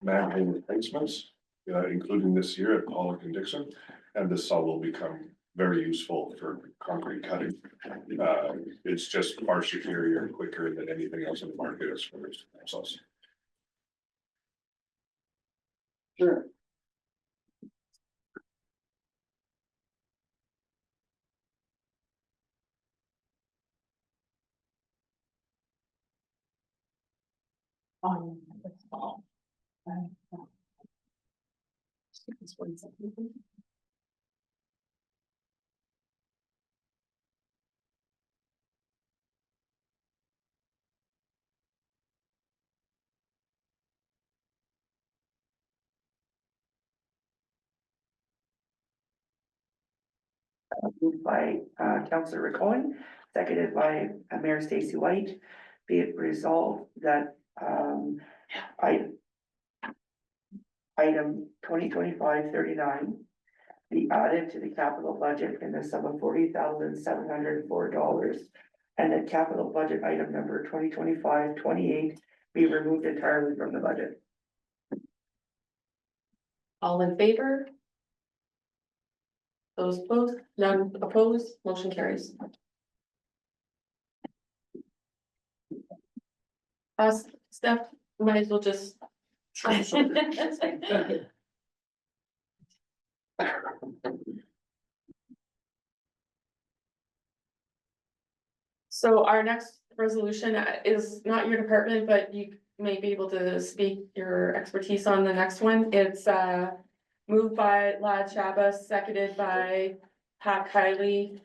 manhole replacements, including this year at Pollock and Dixon, and this saw will become very useful for concrete cutting. It's just far superior and quicker than anything else in the market as far as saws.
Sure.
Moved by Councillor Cohen, seconded by Mayor Stacy White. Be it resolved that item 2025-39 be added to the capital budget in the sum of $40,704, and that capital budget item number 2025-28 be removed entirely from the budget.
All in favor? Those opposed, none opposed, motion carries. Steph, might as well just. So our next resolution is not your department, but you may be able to speak your expertise on the next one. It's moved by Lad Shabba, seconded by Pat Kiley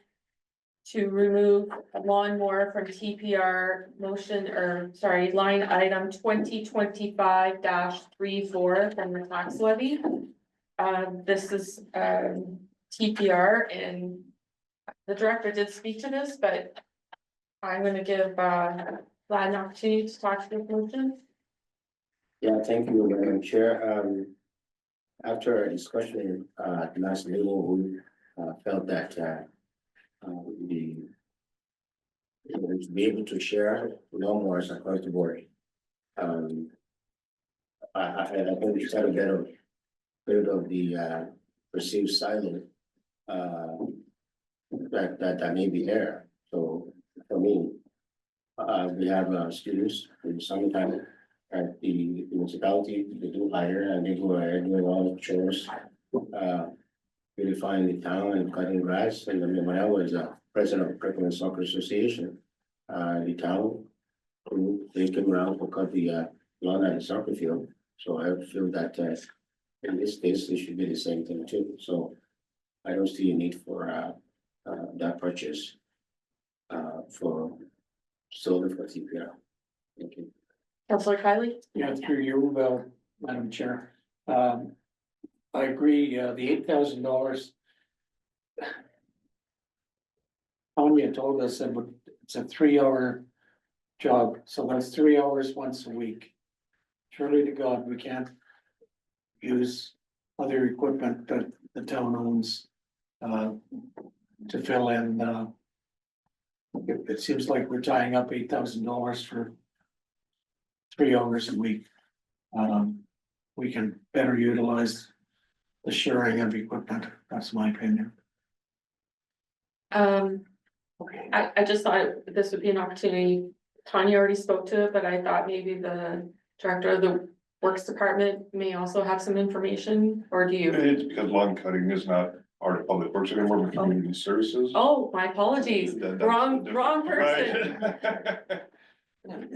to remove a lawnmower from TPR motion, or sorry, line item 2025-34 from the tax levy. This is TPR, and the director did speak to this, but I'm gonna give Lad an opportunity to talk to the motion.
Yeah, thank you, Madam Chair. After a discussion, last meeting, we felt that to be able to share lawnmowers across the board. I think we try to get rid of the perceived silo that may be there. So for me, we have students in the summertime at the municipality, they do hire and they go ahead doing all the chores. Beautifying the town and cutting grass, and then when I was president of Kirkland Soccer Association, the town, they came around to cut the lawn at the soccer field. So I feel that in this case, it should be the same thing too, so I don't see a need for that purchase for solely for TPR. Thank you.
Councillor Kiley?
Yeah, through you, Madam Chair. I agree, the $8,000. Tanya told us that it's a 3-hour job, so that's 3 hours once a week. Surely to God, we can't use other equipment that the town owns. To fill in, it seems like we're tying up $8,000 for 3 hours a week. We can better utilize the sharing of equipment, that's my opinion.
I just thought this would be an opportunity. Tanya already spoke to it, but I thought maybe the director of the Works Department may also have some information, or do you?
It's because lawn cutting is not part of public works anymore, but community services.
Oh, my apologies.
That's
Wrong
different.
person.
Right.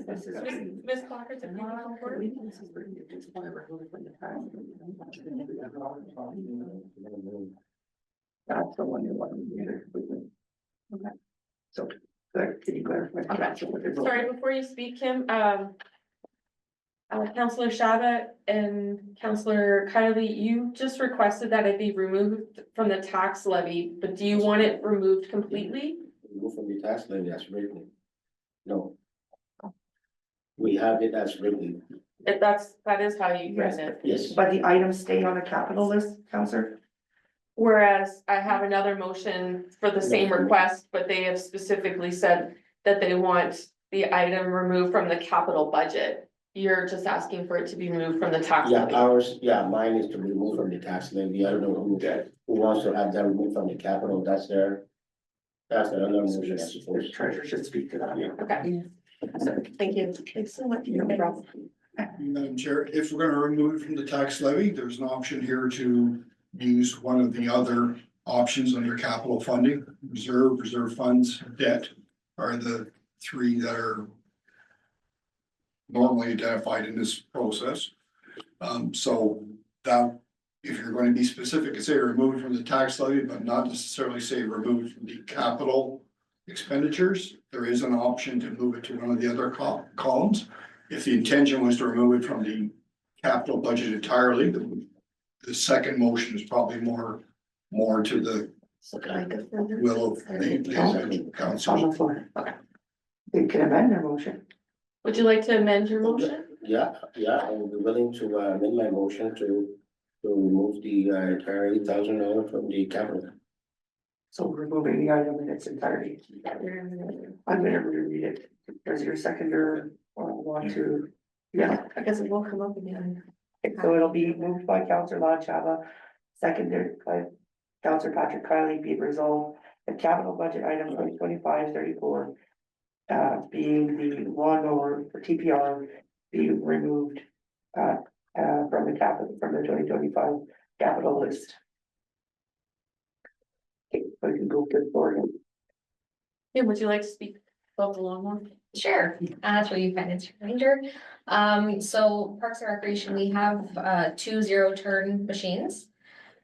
This is.
Miss Clockers, if you want to come forward.
That's the one you want to do. Okay. So, can you clarify?
Sorry, before you speak, Kim, Counselor Shabbat and Counselor Kylie, you just requested that it be removed from the tax levy, but do you want it removed completely?
Remove from the tax levy as written. No. We have it as written,
If that is how you written it.
yes.
But the items stay on the capital list, Counselor?
Whereas I have another motion for the same request, but they have specifically said that they want the item removed from the capital budget. You're just asking for it to be removed from the tax
Yeah,
levy.
ours, yeah, mine is to be removed from the tax levy. I don't know who wants to have that removed from the capital, that's another motion, I suppose.
The treasurer should speak to that.
Okay. Thank you. Thanks so much.
No problem.
Madam Chair, if we're gonna remove it from the tax levy, there's an option here to use one of the other options under capital funding. Reserve funds, debt are the 3 that are normally identified in this process. So that, if you're going to be specific and say remove from the tax levy, but not necessarily say remove from the capital expenditures, there is an option to move it to one of the other columns. If the intention was to remove it from the capital budget entirely, the second motion is probably more to the will of the council.
On the floor.
Okay.
They can amend their motion.
Would you like to amend your motion?
Yeah, I will be willing to amend my motion to remove the entire $8,000 from the capital.
So removing the item in its entirety. I'm gonna reread it. Does your seconder want to? Yeah,
I guess it will come up again.
so it'll be moved by Counselor La Chava, seconded by Counselor Patrick Kiley, be it resolved. The capital budget item 2025-34, being the lawnmower for TPR, be removed from the 2025 capital list. Okay, so we can go to the board.
Yeah, would you like to speak about the lawnmower?
Sure, through you, Finance Ranger. So Parks and Recreation, we have 2 zero-turn machines.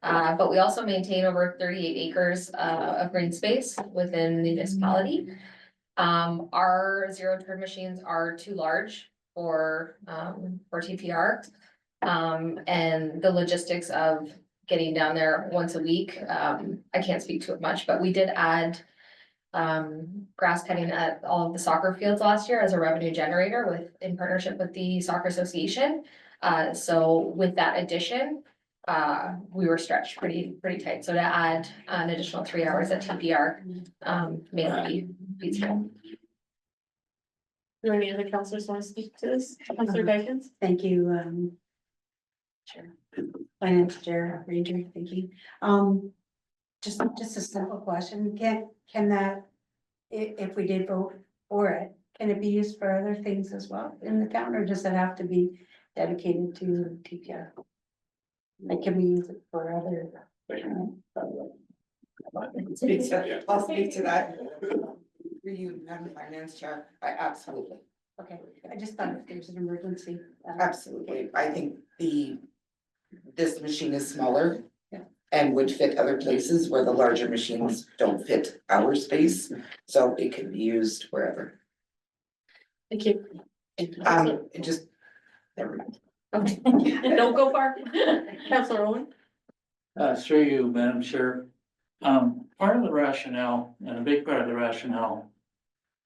But we also maintain over 38 acres of green space within the municipality. Our zero-turn machines are too large for TPR. And the logistics of getting down there once a week, I can't speak to it much, but we did add grass cutting at all of the soccer fields last year as a revenue generator in partnership with the Soccer Association. So with that addition, we were stretched pretty tight. So to add an additional 3 hours at TPR, may not be feasible.
Do any other councilors want to speak to this? Councilor Dykens?
Thank you, Chair. Finance Chair, Ranger, thank you. Just a simple question, can that, if we did vote for it, can it be used for other things as well in the town, or does it have to be dedicated to TPR? Like, can we use it for other?
I'll speak to that. For you, Madam Finance Chair, absolutely,
Okay, I just thought if there's an emergency.
absolutely. I think this machine is smaller.
Yeah.
And would fit other places where the larger machines don't fit our space, so it can be used wherever.
Thank you.
It just, never mind.
Okay, don't go far. Councilor Owen?
Through you, Madam Chair. Part of the rationale, and a big part of the rationale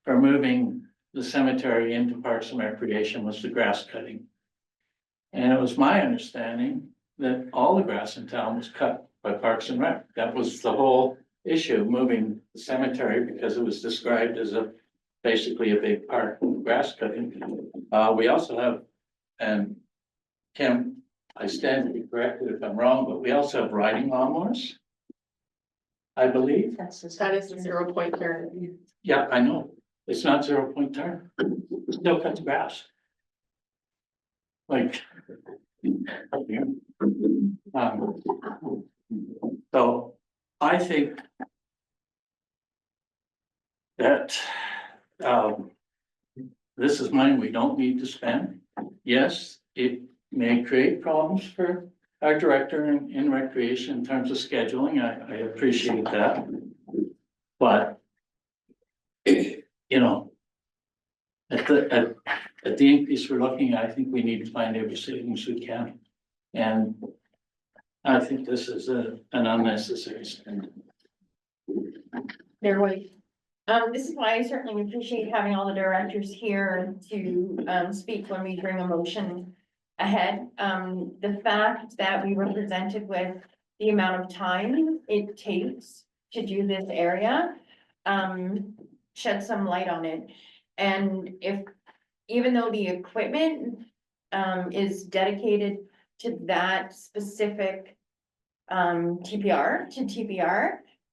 for moving the cemetery into Parks and Recreation was the grass cutting. And it was my understanding that all the grass in town was cut by Parks and Rec. That was the whole issue, moving the cemetery because it was described as basically a big park grass cutting. We also have, and Kim, I stand to be corrected if I'm wrong, but we also have riding lawnmowers. I believe.
That is the 0 point turn.
Yeah, I know. It's not 0 point turn. Still cut the grass. Like. So I think that, this is money we don't need to spend. Yes, it may create problems for our director in recreation in terms of scheduling. I appreciate that. But, you know, at the increase we're looking at, I think we need to find every savings we can. And I think this is an unnecessary spend.
Their way.
This is why I certainly appreciate having all the directors here to, speak when we bring a motion ahead. The fact that we were presented with the amount of time it takes to do this area, shed some light on it. And even though the equipment, is dedicated to that specific, TPR,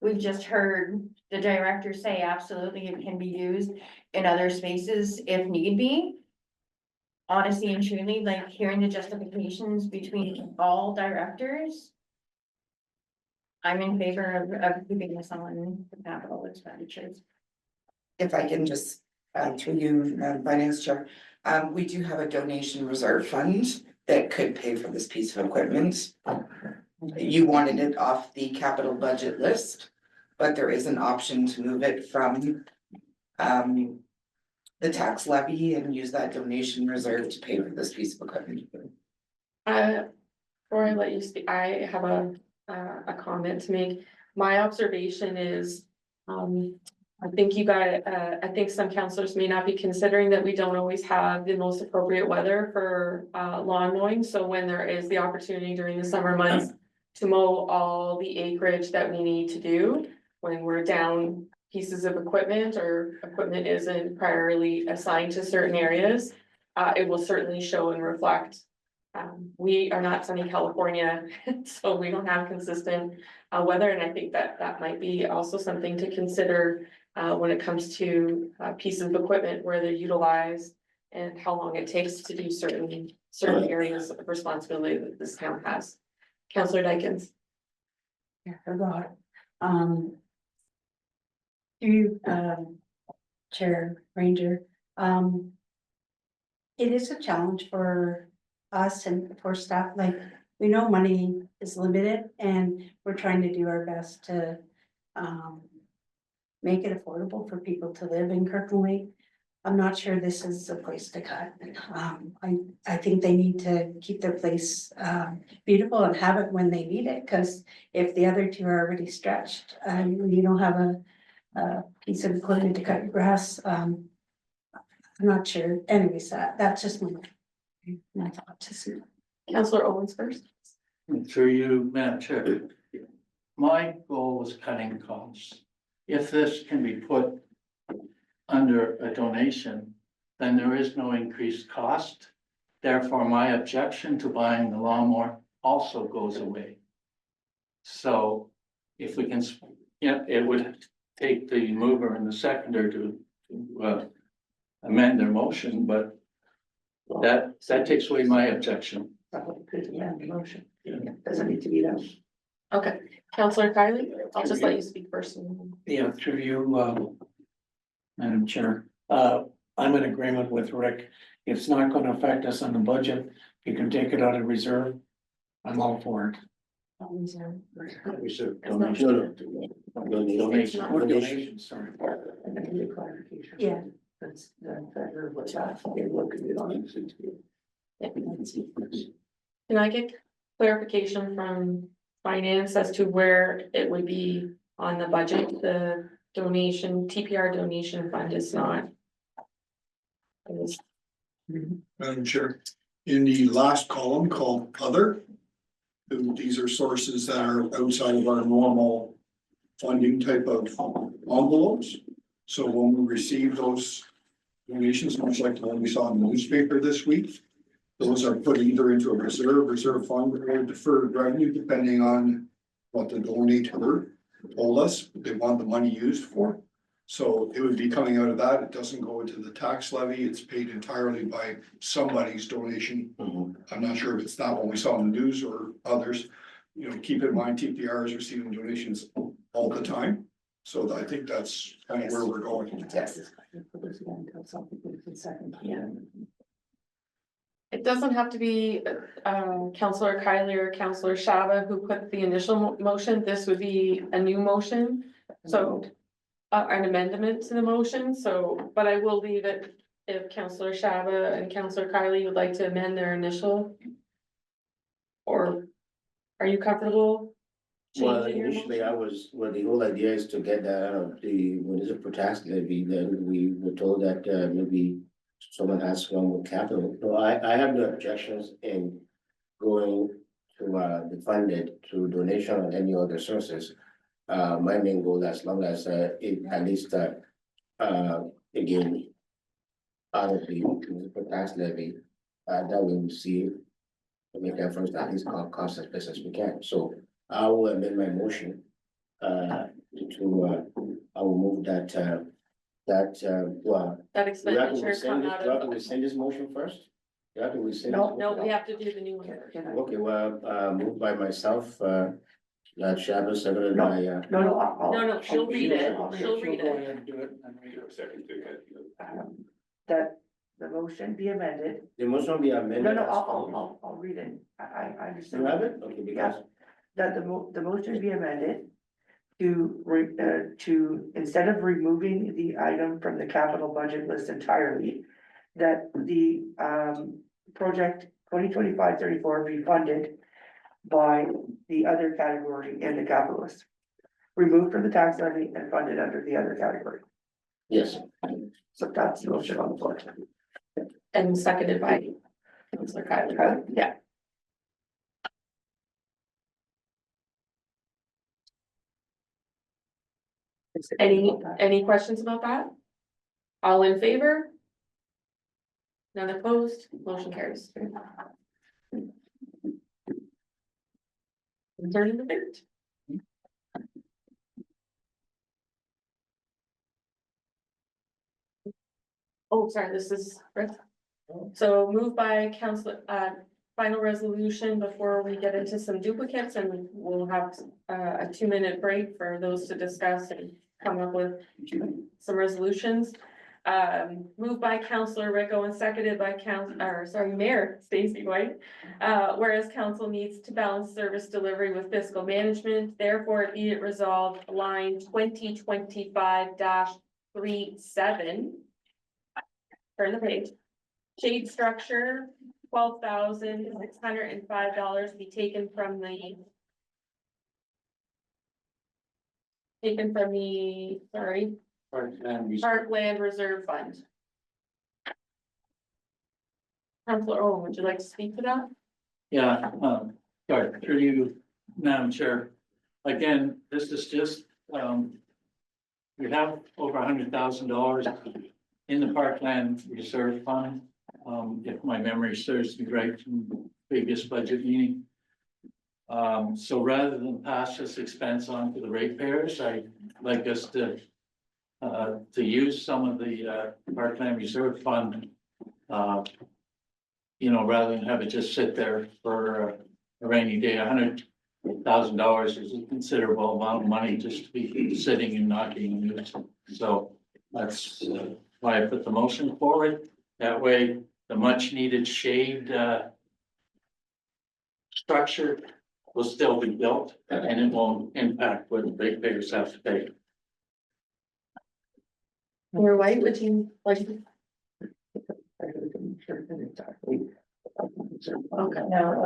we've just heard the director say absolutely it can be used in other spaces if need be. Honestly and truly, like hearing the justifications between all directors, I'm in favor of keeping this on the capital expenditures.
If I can just, through you, Finance Chair, we do have a donation reserve fund that could pay for this piece of equipment. You wanted it off the capital budget list, but there is an option to move it from the tax levy and use that donation reserve to pay for this piece of equipment.
Before I let you speak, I have a comment to make. My observation is, I think I think some councilors may not be considering that we don't always have the most appropriate weather for lawn mowing. So when there is the opportunity during the summer months to mow all the acreage that we need to do, when we're down pieces of equipment or equipment isn't priorily assigned to certain areas, it will certainly show and reflect. We are not sunny California, so we don't have consistent weather, and I think that might be also something to consider when it comes to pieces of equipment where they're utilized and how long it takes to do certain areas of responsibility that this town has. Councillor Dykens.
Yeah, I forgot. You, Chair Ranger, it is a challenge for us and for staff, like, we know money is limited and we're trying to do our best to, make it affordable for people to live in Kirkland Lake. I'm not sure this is a place to cut. I think they need to keep their place, beautiful and have it when they need it, because if the other two are already stretched, you don't have a piece of equipment to cut your grass, I'm not sure. Anyways, that's just my thought to see.
Councillor Owens first.
Through you, Madam Chair. My goal was cutting costs. If this can be put under a donation, then there is no increased cost. Therefore, my objection to buying the lawnmower also goes away. So if we can, it would take the mover and the seconder to amend their motion, but that takes away my objection.
Yeah, motion, doesn't need to be done.
Okay, Councillor Kylie, I'll just let you speak first.
Yeah, through you, Madam Chair, I'm in agreement with Rick. It's not gonna affect us on the budget. You can take it out of reserve. I'm all for it.
Reserve
Donation.
donation.
Or donation, sorry.
Yeah.
That's what's happening. They're looking on it.
Can I get clarification from finance as to where it would be on the budget? The donation, TPR donation fund is not.
Madam Chair, in the last column called other, These are sources that are outside of our normal funding type of envelopes. So when we receive those donations, much like the one we saw in the newspaper this week, those are put either into a reserve fund, or deferred revenue, depending on what the donator told us they want the money used for. So it would be coming out of that. It doesn't go into the tax levy. It's paid entirely by somebody's donation. I'm not sure if it's that one we saw in the news or others. You know, keep in mind, TPR is receiving donations all the time. So I think that's kind of where we're going.
Yes.
It doesn't have to be, Counselor Kylie or Counselor Shava who put the initial motion. This would be a new motion. So, an amendment to the motion, so, but I will leave it if Counselor Shava and Counselor Kylie would like to amend their initial. Or are you comfortable?
Well,
changing your
initially
motion?
well, the whole idea is to get that out of the municipal tax levy, then we were told that, maybe someone has one with capital. No, I have no objections in going to, the funded through donation or any other sources. My main goal, as long as, it at least, again, out of the municipal tax levy, that we will see. Make efforts to at least cost as best as we can, so I will amend my motion. I will move that, well.
That
Do you have to
expenditure
rescind
come
this,
out
do you have to
of,
rescind this motion first? You have to rescind.
No,
this
no,
motion?
we have to do the new one.
Okay, well, moved by myself, that Shabba, seconded by,
No, she'll read it, she'll read
Go
it.
ahead and do it, and read it.
Second,
That the motion be amended.
the motion will be amended.
No,
as follows.
I'll read it. I
You
understand.
have it? Okay, because,
That the motion be amended to, instead of removing the item from the capital budget list entirely, that the, project 2025-34 be funded by the other category in the capital list. Removed from the tax levy and funded under the other category.
yes,
So that's the motion on the floor.
And seconded by Counselor Kylie. Yeah. Any questions about that? All in favor? None opposed, motion carries. Turn the vote. Oh, sorry, this is, so moved by Counselor, final resolution before we get into some duplicates, and we'll have a 2-minute break for those to discuss and come up with some resolutions. Moved by Counselor Rico and seconded by Mayor Stacy White. Whereas council needs to balance service delivery with fiscal management, therefore be it resolved, line 2025-37. Turn the page. Shade structure, $12,605 be taken from the. Parkland Reserve Fund. Councilor Owen, would you like to speak to that?
Yeah, sorry, through you, Madam Chair. Again, this is just, we have over $100,000 in the Parkland Reserve Fund. If my memory serves me right from the previous budget meeting. So rather than pass this expense on to the ratepayers, I'd like us to use some of the Parkland Reserve Fund. You know, rather than have it just sit there for a rainy day. $100,000 is a considerable amount of money just to be sitting and not being used. So that's why I put the motion forward. That way, the much needed shade structure will still be built and it won't impact what the ratepayers have to pay.
Mayor White, would you like to? Okay, now,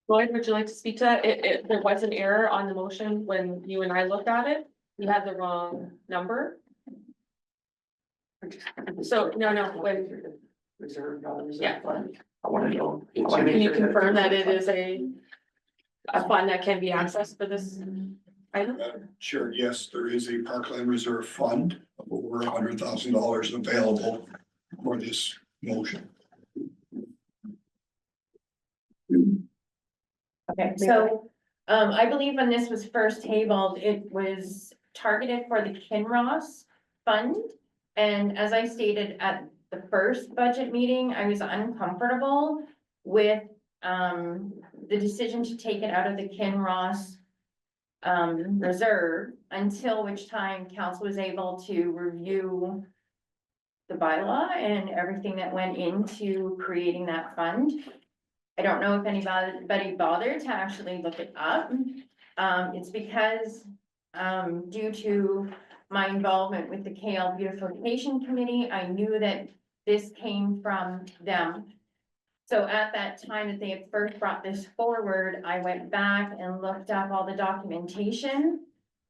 Lloyd, would you like to speak to that? There was an error on the motion when you and I looked at it. You had the wrong number. So, no, when,
Reserve dollars.
Yeah.
I wanna know.
can you confirm that it is a fund that can be accessed for this item?
Sure, yes, there is a Parkland Reserve Fund of over $100,000 available for this motion.
Okay, so, I believe when this was first tabled, it was targeted for the Kinross Fund. And as I stated at the first budget meeting, I was uncomfortable with, the decision to take it out of the Kinross reserve, until which time council was able to review the bylaw and everything that went into creating that fund. I don't know if anybody bothered to actually look it up. It's because, due to my involvement with the KL Beautification Committee, I knew that this came from them. So at that time that they had first brought this forward, I went back and looked up all the documentation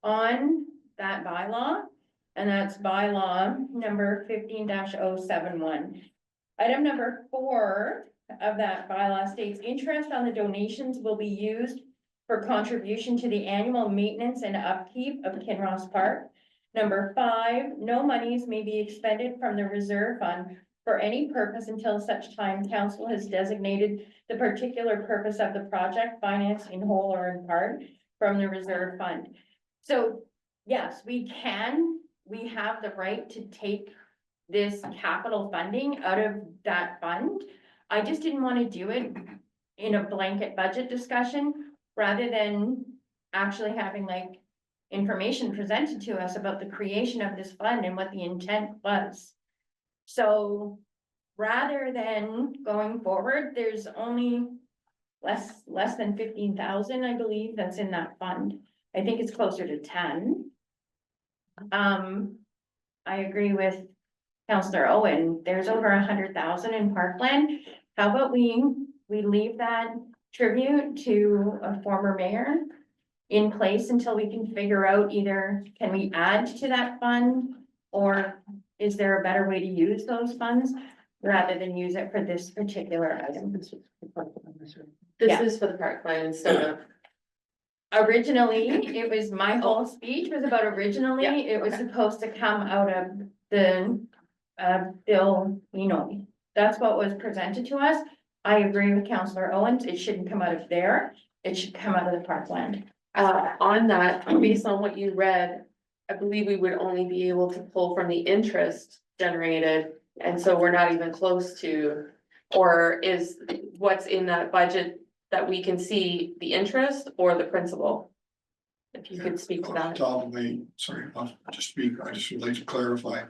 on that bylaw. And that's bylaw number 15-071. Item number 4 of that bylaw states interest on the donations will be used for contribution to the annual maintenance and upkeep of Kinross Park. Number 5, no monies may be expended from the reserve fund for any purpose until such time council has designated the particular purpose of the project financed in whole or in part from the reserve fund. So yes, we have the right to take this capital funding out of that fund. I just didn't want to do it in a blanket budget discussion, rather than actually having like information presented to us about the creation of this fund and what the intent was. So rather than going forward, there's only less than 15,000, I believe, that's in that fund. I think it's closer to 10. I agree with Councillor Owen, there's over 100,000 in Parkland. How about we leave that tribute to a former mayor in place until we can figure out either can we add to that fund, or is there a better way to use those funds rather than use it for this particular item?
This
Yeah.
is for the parkland instead of,
Originally, it was, my whole speech was about originally,
Yeah,
it was
okay.
supposed to come out of the bill, that's what was presented to us. I agree with Councillor Owens, it shouldn't come out of there, it should come out of the parkland.
on that, based on what you read, I believe we would only be able to pull from the interest generated. And so we're not even close to, or is what's in that budget that we can see the interest or the principal? If you could speak to
Off the
that.
top of me, sorry, I'll just speak, I just would like to clarify.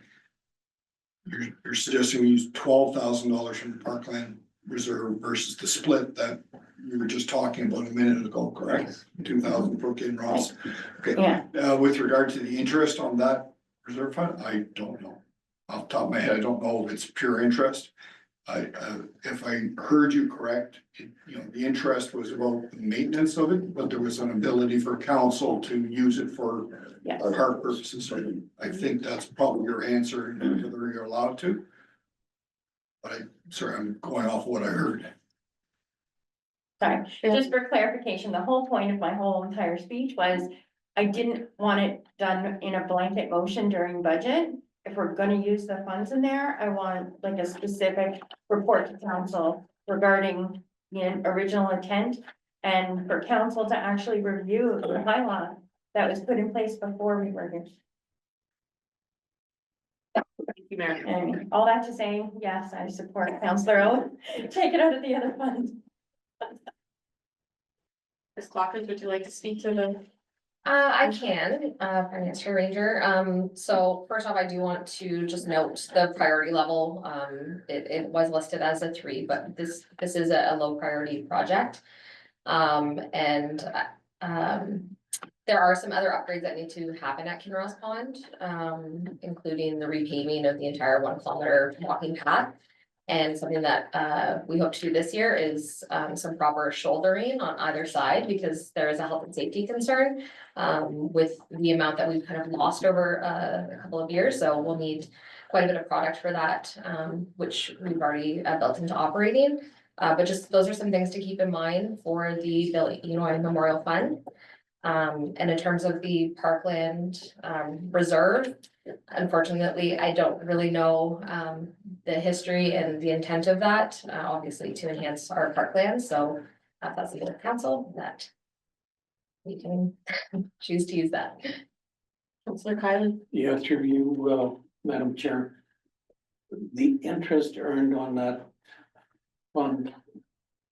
You're suggesting we use $12,000 from the Parkland Reserve versus the split that we were just talking about a minute ago, correct? 2,000 for Kinross. Okay,
Yeah,
with regard to the interest on that reserve fund, I don't know. Off the top of my head, I don't know if it's pure interest. If I heard you correct, the interest was about the maintenance of it, but there was an ability for council to use it for
yes.
park purposes. So I think that's probably your answer, whether you're allowed to. But I'm going off what I heard.
Sorry, just for clarification, the whole point of my whole entire speech was I didn't want it done in a blanket motion during budget. If we're gonna use the funds in there, I want like a specific report to council regarding the original intent, and for council to actually review the bylaw that was put in place before we were here.
Thank you, Mayor.
And all that to say, yes, I support Councillor Owen, take it out of the other funds.
Ms. Clockers, would you like to speak to the?
I can, Finance Chair Ranger. So first off, I do want to just note the priority level. It was listed as a 3, but this is a low priority project. There are some other upgrades that need to happen at Kinross Pond, including the repaving of the entire 1 kilometer walking path. And something that we hope to do this year is some proper shouldering on either side, because there is a health and safety concern. With the amount that we've kind of lost over a couple of years, so we'll need quite a bit of product for that, which we've already built into operating. But just those are some things to keep in mind for the Illinois Memorial Fund. And in terms of the Parkland Reserve, unfortunately, I don't really know the history and the intent of that, obviously to enhance our parkland, so that's the council that we can choose to use that.
Councillor Kylan?
Yeah, through you, Madam Chair. The interest earned on that fund,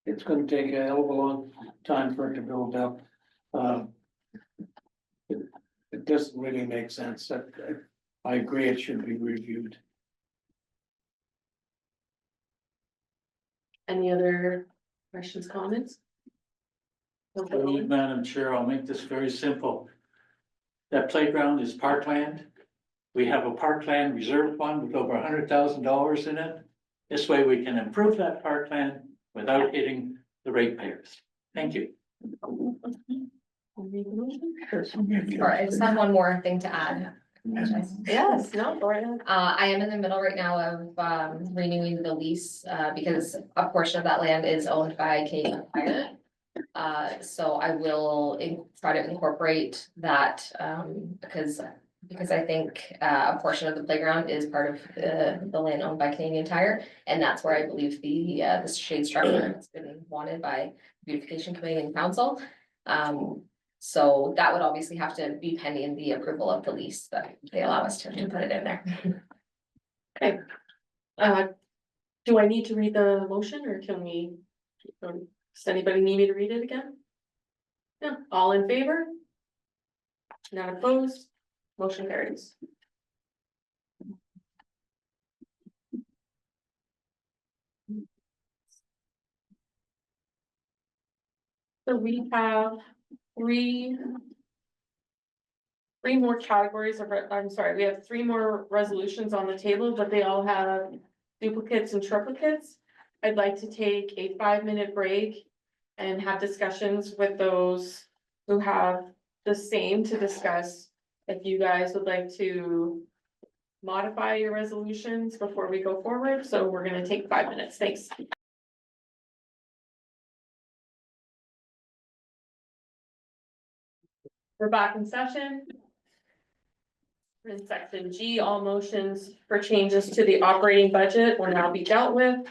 it's gonna take a hell of a long time for it to build up. It doesn't really make sense. I agree it should be reviewed.
Any other questions, comments? Councillor Owens?
Madam Chair, I'll make this very simple. That playground is parkland. We have a parkland reserve fund with over $100,000 in it. This way we can improve that parkland without hitting the ratepayers. Thank you.
All right, I just have one more thing to add.
Yes, no, go ahead.
I am in the middle right now of renewing the lease, because a portion of that land is owned by Canadian Tire. So I will try to incorporate that, because I think a portion of the playground is part of the land owned by Canadian Tire. And that's where I believe the shade structure has been wanted by Beautification Committee and Council. So that would obviously have to be pending the approval of the lease, but they allow us to put it in there.
Okay. Do I need to read the motion or can we? Does anybody need me to read it again? No, all in favor? Not opposed, motion carries. So we have three more categories of, I'm sorry, we have three more resolutions on the table, but they all have duplicates and triplicates. I'd like to take a 5-minute break and have discussions with those who have the same to discuss. If you guys would like to modify your resolutions before we go forward, so we're gonna take 5 minutes, thanks. We're back in session. In section G, all motions for changes to the operating budget will now be dealt with.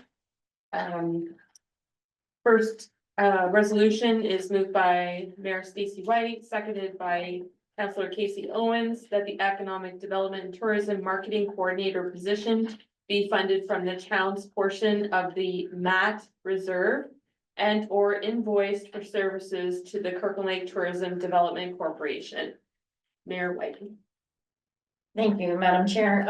First, resolution is moved by Mayor Stacy White, seconded by Councillor Casey Owens, that the Economic Development and Tourism Marketing Coordinator position be funded from the town's portion of the MAT Reserve and or invoiced for services to the Kirkland Lake Tourism Development Corporation. Mayor White.
Thank you, Madam Chair.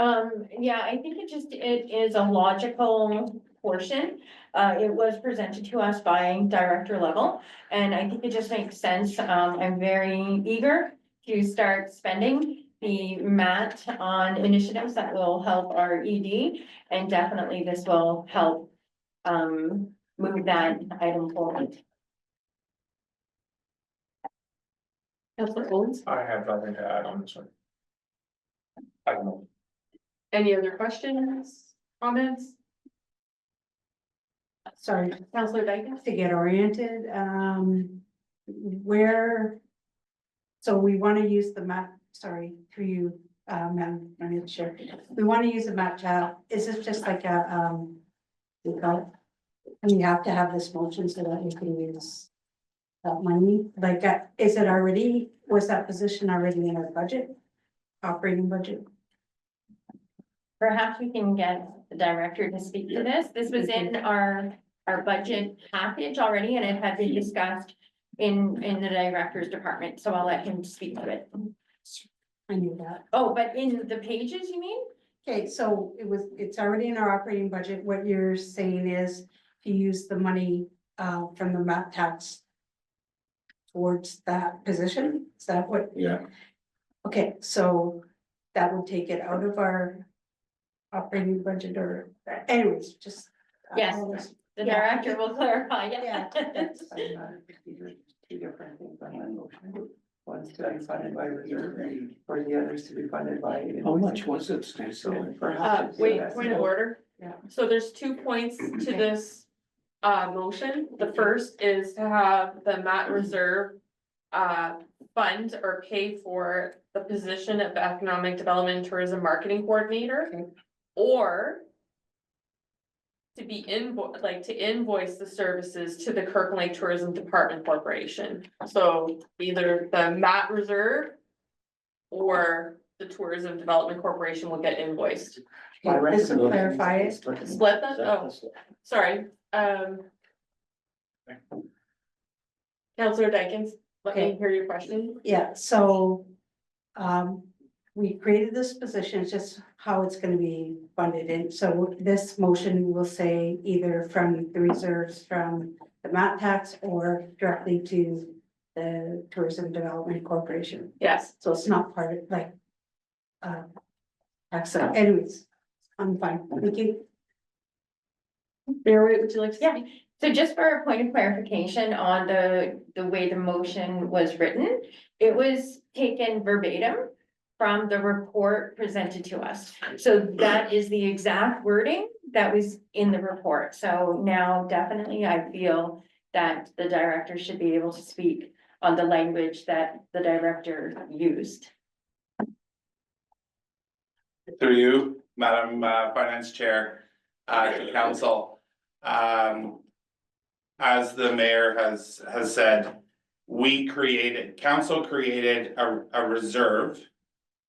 Yeah, I think it is a logical portion. It was presented to us by Director Level, and I think it just makes sense. I'm very eager to start spending the MAT on initiatives that will help our ED, and definitely this will help move that item forward.
Councillor Owens,
I have nothing to add on this one. I don't know.
any other questions, comments?
Sorry,
Councillor Dyken?
to get oriented, where. So we want to use the map, sorry, through you, Madam Chair. We want to use the map tab. Is this just like a, we call it? And you have to have this motion so that you can use that money, like, is it already, was that position already in our budget? Operating budget?
Perhaps we can get the director to speak to this. This was in our budget package already, and it had been discussed in the director's department, so I'll let him speak to it.
I knew that.
Oh, but in the pages, you mean?
Okay, so it's already in our operating budget. What you're saying is to use the money from the map tax towards that position? Is that what?
Yeah.
Okay, so that would take it out of our operating budget, or anyways, just
Yes, the director will clarify,
Yeah.
That's, these are two different things on my motion. One's to be funded by reserve and for the others to be funded by.
How much was it, Stacy?
So perhaps.
Wait, point of order.
Yeah.
So there's 2 points to this motion. The first is to have the Mat Reserve fund or pay for the position of Economic Development and Tourism Marketing Coordinator. Or to be invoice the services to the Kirkland Lake Tourism Department Corporation. So either the Mat Reserve or the Tourism Development Corporation will get invoiced.
Just to clarify it,
Split that? Oh, sorry, Counselor Dykens, let me
Okay.
hear your question.
yeah, so, we created this position, it's just how it's gonna be funded, and so this motion will say either from the reserves from the MAT tax or directly to the Tourism Development Corporation,
Yes,
so it's not part of, like, tax, anyways, I'm fine, thank you.
Mary, would you like to
Yeah.
speak?
So just for a point of clarification on the way the motion was written, it was taken verbatim from the report presented to us. So that is the exact wording that was in the report. So now definitely I feel that the director should be able to speak on the language that the director used.
Through you, Madam Finance Chair, to council. As the mayor has said, council created a reserve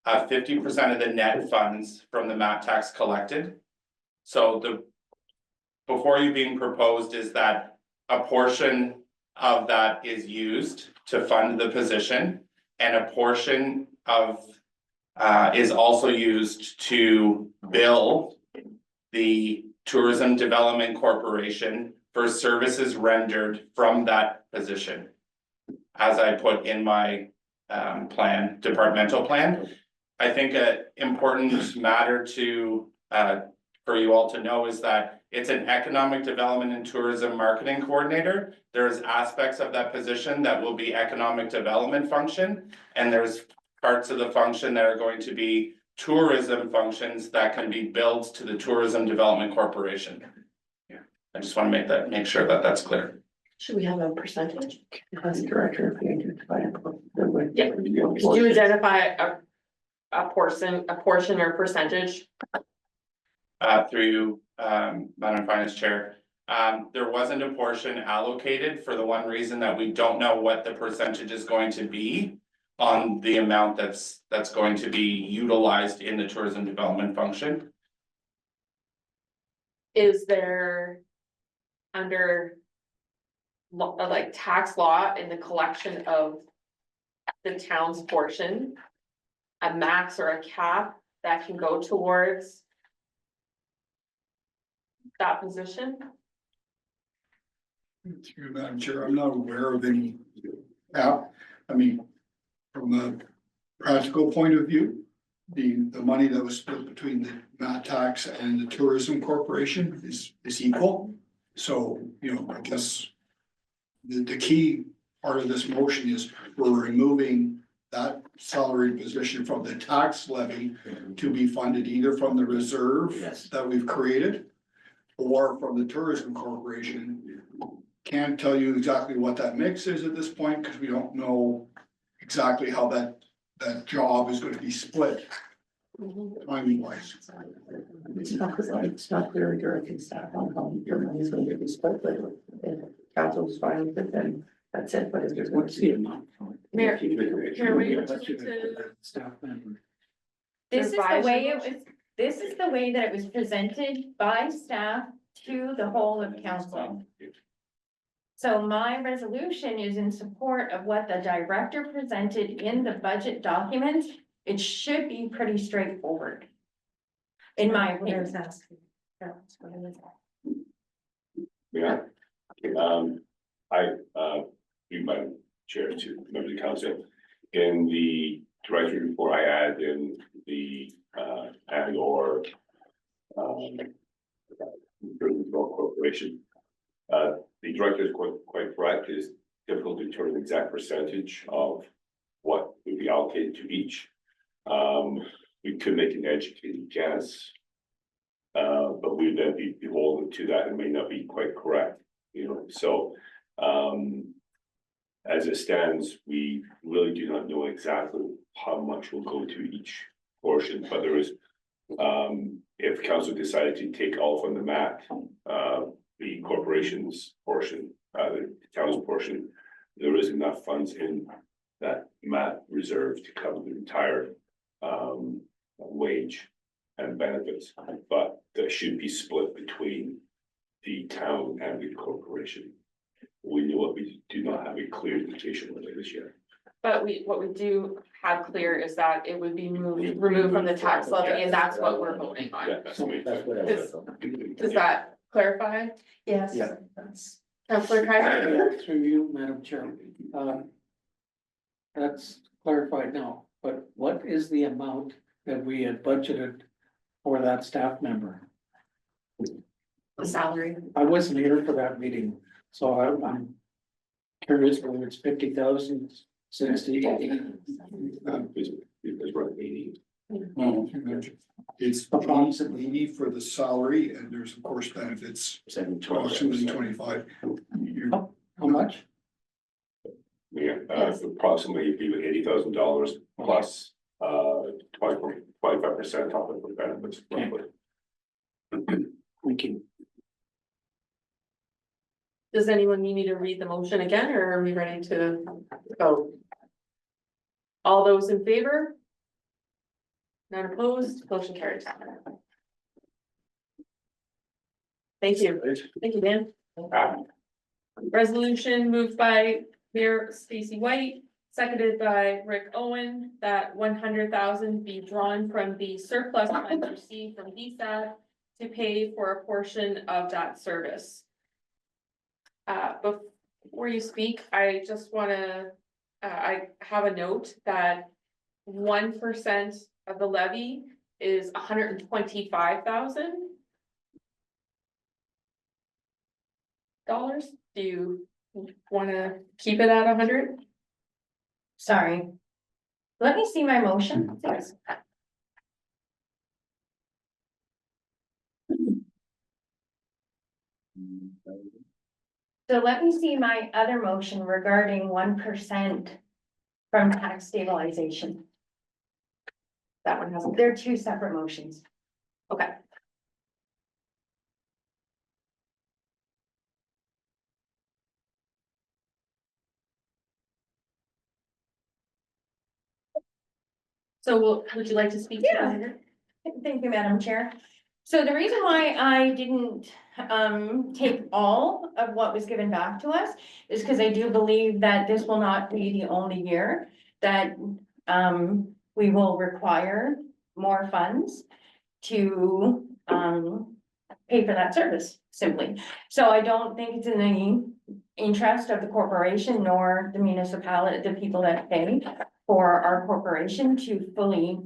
of 50% of the net funds from the MAT tax collected. So before you being proposed is that a portion of that is used to fund the position, and a portion of is also used to bill the Tourism Development Corporation for services rendered from that position. As I put in my departmental plan, I think an important matter to for you all to know is that it's an economic development and tourism marketing coordinator. There's aspects of that position that will be economic development function, and there's parts of the function that are going to be tourism functions that can be billed to the Tourism Development Corporation. Yeah, I just want to make sure that that's clear.
Should we have a percentage?
As director, if you identify.
Yeah. Could you identify a portion or percentage?
Through you, Madam Finance Chair. There wasn't a portion allocated for the one reason that we don't know what the percentage is going to be on the amount that's going to be utilized in the tourism development function.
Is there under like tax law in the collection of the town's portion, a max or a cap that can go towards that position?
Through Madam Chair, I'm not aware of any cap. I mean, from a practical point of view, the money that was split between the MAT tax and the Tourism Corporation is equal. So, you know, I guess the key part of this motion is we're removing that salaried position from the tax levy to be funded either from the reserve that we've created or from the Tourism Corporation. Can't tell you exactly what that mix is at this point because we don't know exactly how that job is going to be split timing wise.
It's not clear directing staff on how your money is going to be split, but if council's fine with it, then that's it, but if there's one seat.
Mayor, would you like to
Staff member.
This is the
Revise
way
your
it was, this is the way that it was presented by staff to the whole of council. So my resolution is in support of what the director presented in the budget document. It should be pretty straightforward. In my
What I was
opinion.
asking. That's what I was
Yeah. You might chair to members of council. In the directory report, I add in and or Corporation determine the exact percentage of what would be allocated to each. We could make an educated guess. But we'd then be beholden to that and may not be quite correct, you know, so, as it stands, we really do not know exactly how much will go to each portion, but there is, if council decided to take all from the MAT, the corporation's portion, the town's portion, there is enough funds in that MAT reserve to cover the entire, wage and benefits, but that should be split between the town and the corporation. We know what we do not have a clear indication of it this year.
But what we do have clear is that it would be removed from the tax levy, and that's what we're voting
Yeah,
on.
that's what
That's what I
Does-
was.
Does that clarify?
Yes.
Yeah.
Councillor Kaiser?
Through you, Madam Chair. That's clarified now, but what is the amount that we had budgeted for that staff member?
The salary.
I wasn't here for that meeting, so I'm curious whether it's 50,000, 60.
It's right, 80.
It's approximately 80 for the salary, and there's of course benefits, approximately 25.
How much?
Yeah, approximately it'd be $80,000 plus, 25% off of the benefits. roughly.
Thank you.
Does anyone need me to read the motion again, or are we ready to vote? All those in favor? None opposed, motion carries. Thank you. Thank you, Dan. Resolution moved by Mayor Stacy White, seconded by Rick Owen, that 100,000 be drawn from the surplus funds received from DSAD to pay for a portion of that service. Before you speak, I just wanna, I have a note that 1% of the levy is $125,000. Do you wanna keep it at 100?
Sorry. Let me see my motion. Yes. So let me see my other motion regarding 1% from tax stabilization.
That one hasn't.
They're two separate motions.
Okay. So would you like to speak to
Yeah.
that?
Thank you, Madam Chair. So the reason why I didn't take all of what was given back to us is because I do believe that this will not be the only year that we will require more funds to pay for that service simply. So I don't think it's in the interest of the corporation nor the municipality, the people that pay for our corporation to fully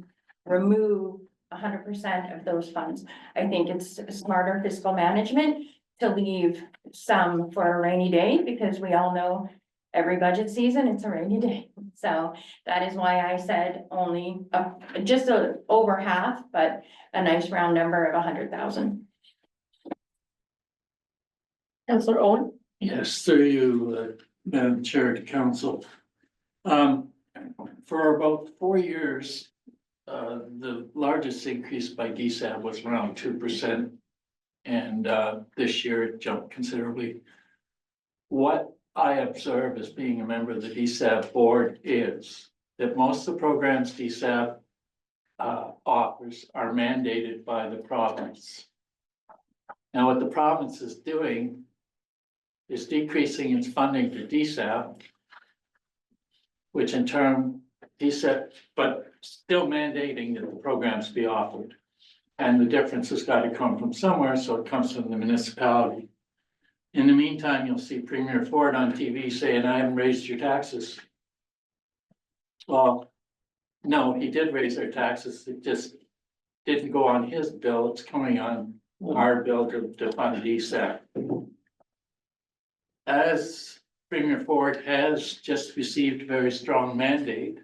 remove 100% of those funds. I think it's smarter fiscal management to leave some for a rainy day, because we all know every budget season, it's a rainy day. So that is why I said only just over half, but a nice round number of 100,000.
Councillor Owen?
Yes, through you, Madam Chair to Council. For about 4 years, the largest increase by DSAB was around 2%. And this year it jumped considerably. What I observe as being a member of the DSAB board is that most of the programs DSAB offers are mandated by the province. Now, what the province is doing is decreasing its funding to DSAB, which in turn DSAB, but still mandating that the programs be offered. And the difference has got to come from somewhere, so it comes from the municipality. In the meantime, you'll see Premier Ford on TV saying, I haven't raised your taxes. Well, no, he did raise our taxes, it just didn't go on his bill, it's coming on our bill to fund DSAP. As Premier Ford has just received a very strong mandate.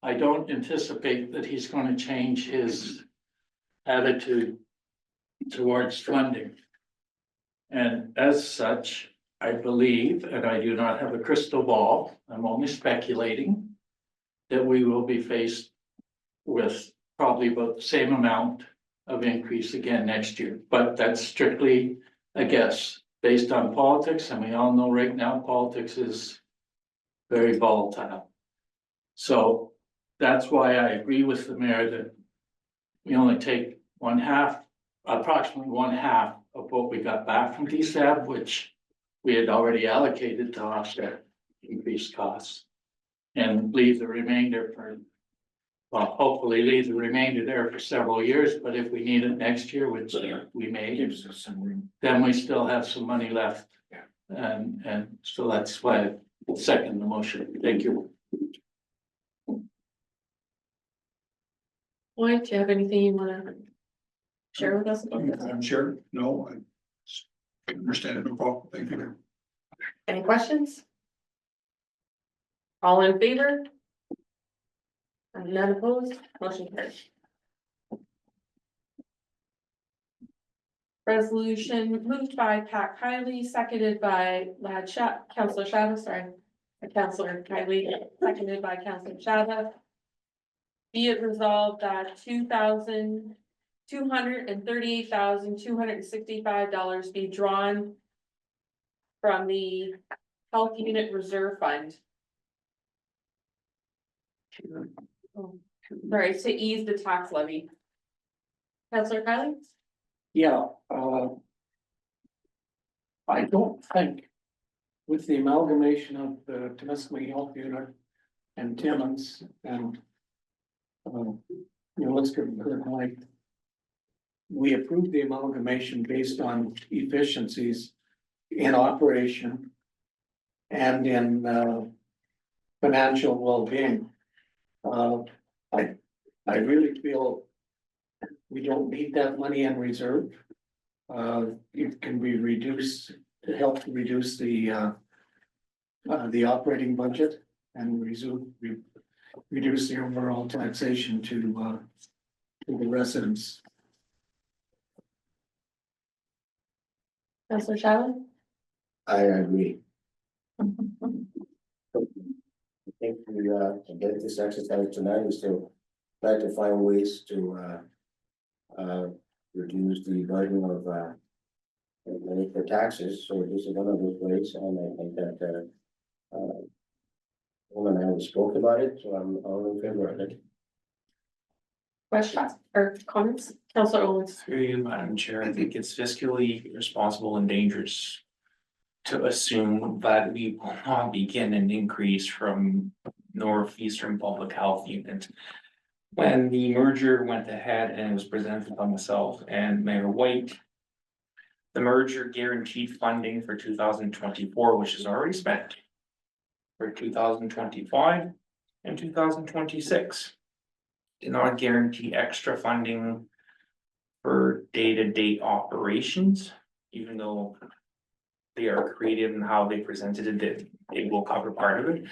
I don't anticipate that he's going to change his attitude towards funding. And as such, I believe, and I do not have a crystal ball, I'm only speculating, that we will be faced with probably about the same amount of increase again next year. But that's strictly a guess based on politics, and we all know right now politics is very volatile. So that's why I agree with the mayor that we only take approximately one half of what we got back from DSAB, which we had already allocated to offset increased costs. And leave the remainder hopefully leave the remainder there for several years, but if we need it next year, which we may,
Gives us some room.
then we still have some money left.
Yeah.
And so that's why I second the motion. Thank you.
Lloyd, do you have anything you wanna share with us about this?
Madam Chair, no, I understand it, no problem, thank you.
Any questions? All in favor? And none opposed, motion carries. Resolution moved by Pat Kiley, seconded by Councillor Shabba, sorry. Councillor Kiley, seconded by Councillor Shabba. Be it resolved that $238,265 be drawn from the health unit reserve fund. Right, to ease the tax levy. Councillor Kiley?
Yeah, I don't think with the amalgamation of the Temiskaming Health Unit and Timmins and let's give it like we approved the amalgamation based on efficiencies in operation and in financial well-being. I really feel we don't need that money in reserve. It can be reduced to help reduce the operating budget and reduce the overall taxation to the residents.
Councillor Shabba?
I agree. I think we get this exercise tonight, we still try to find ways to reduce the burden of money for taxes, so this is one of those ways, and I think that woman and I spoke about it, so I'm all in favor of it.
Questions or comments? Councillor Owens?
Through you, Madam Chair, I think it's fiscally responsible and dangerous to assume that we will not begin an increase from Northeastern Public Health Unit. When the merger went ahead and it was presented by myself and Mayor White, the merger guaranteed funding for 2024, which is already spent, for 2025 and 2026. Did not guarantee extra funding for day-to-day operations, even though they are creative in how they presented it, that it will cover part of it.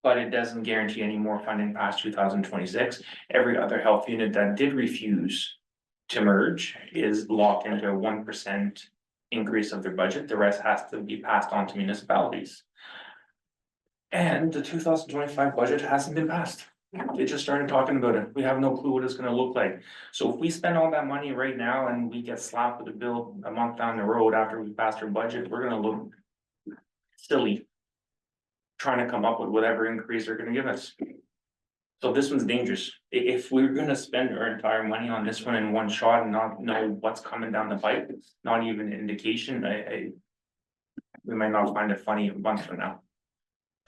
But it doesn't guarantee any more funding past 2026. Every other health unit that did refuse to merge is locked into a 1% increase of their budget. The rest has to be passed on to municipalities. And the 2025 budget hasn't been passed. They just started talking about it. We have no clue what it's gonna look like. So if we spend all that money right now and we get slapped with a bill a month down the road after we passed our budget, we're gonna look silly trying to come up with whatever increase they're gonna give us. So this one's dangerous. If we're gonna spend our entire money on this one in one shot and not know what's coming down the pipe, not even an indication, we might not find it funny a month from now.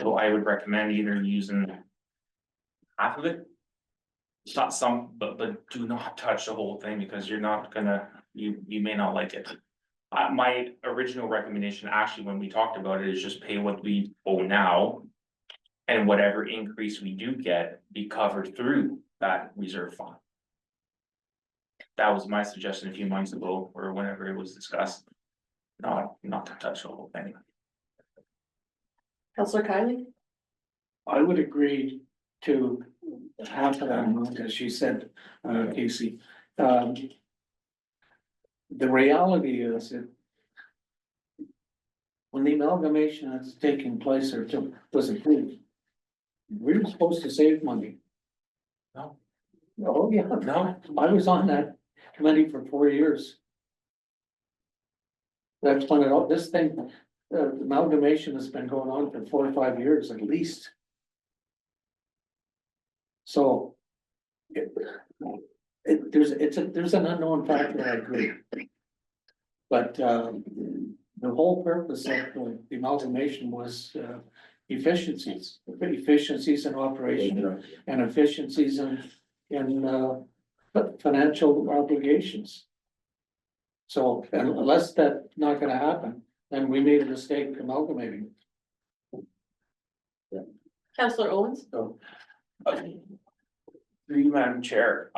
So I would recommend either using half of it. It's not some, but do not touch the whole thing because you're not gonna, you may not like it. My original recommendation, actually, when we talked about it, is just pay what we owe now. And whatever increase we do get be covered through that reserve fund. That was my suggestion a few months ago, or whenever it was discussed. not to touch the whole thing.
Counselor Kylie?
I would agree to half of that amount, as you said, Casey. The reality is that when the amalgamation is taking place or was approved, we were supposed to save money.
No.
Oh, yeah,
No,
I was on that committee for 4 years. That's when it all, this thing, amalgamation has been going on for 4 or 5 years at least. So. There's an unknown factor, I agree. But, the whole purpose of the amalgamation was, efficiencies in operation and efficiencies in financial obligations. So unless that's not gonna happen, then we made a mistake amalgamating.
Counselor Owens?
through you, Madam Chair,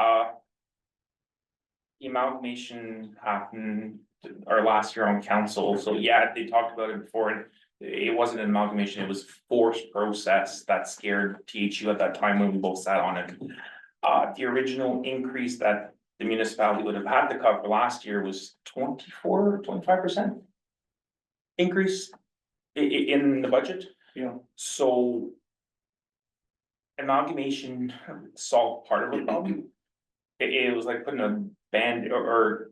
the amalgamation happened our last year on council, so yeah, they talked about it before, and it wasn't an amalgamation, it was forced process that scared THU at that time when we both sat on it. The original increase that the municipality would have had to cover last year was 25% increase in the budget.
Yeah.
So amalgamation solved part of the problem. It was like putting a band or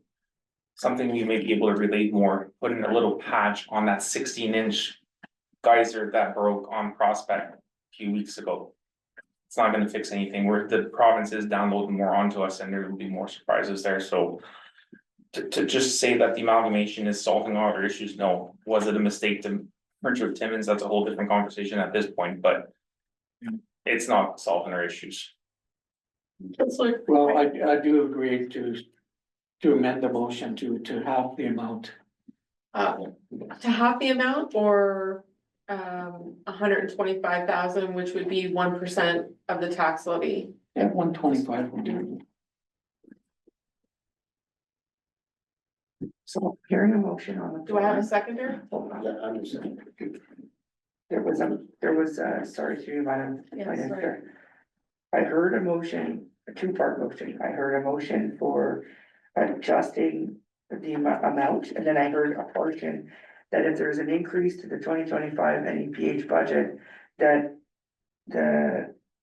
something we may be able to relate more, putting a little patch on that 16-inch geyser that broke on Prospect a few weeks ago. It's not gonna fix anything, where the province is downloading more onto us and there will be more surprises there, so. To just say that the amalgamation is solving all our issues, no, was it a mistake to merge with Timmins? That's a whole different conversation at this point, but. It's not solving our issues.
Counselor?
Well, I do agree to amend the motion to half the amount.
To half the amount or 125,000, which would be 1% of the tax levy.
Yeah, 125 would do.
So hearing a motion on the.
Do I have a seconder?
Hold on.
Yeah, I understand.
There was, sorry to you, Madam.
Yes,
Finance
sorry.
Chair. I heard a motion, a two-part motion. I heard a motion for adjusting the amount, and then I heard a portion that if there's an increase to the 2025 NEPH budget, that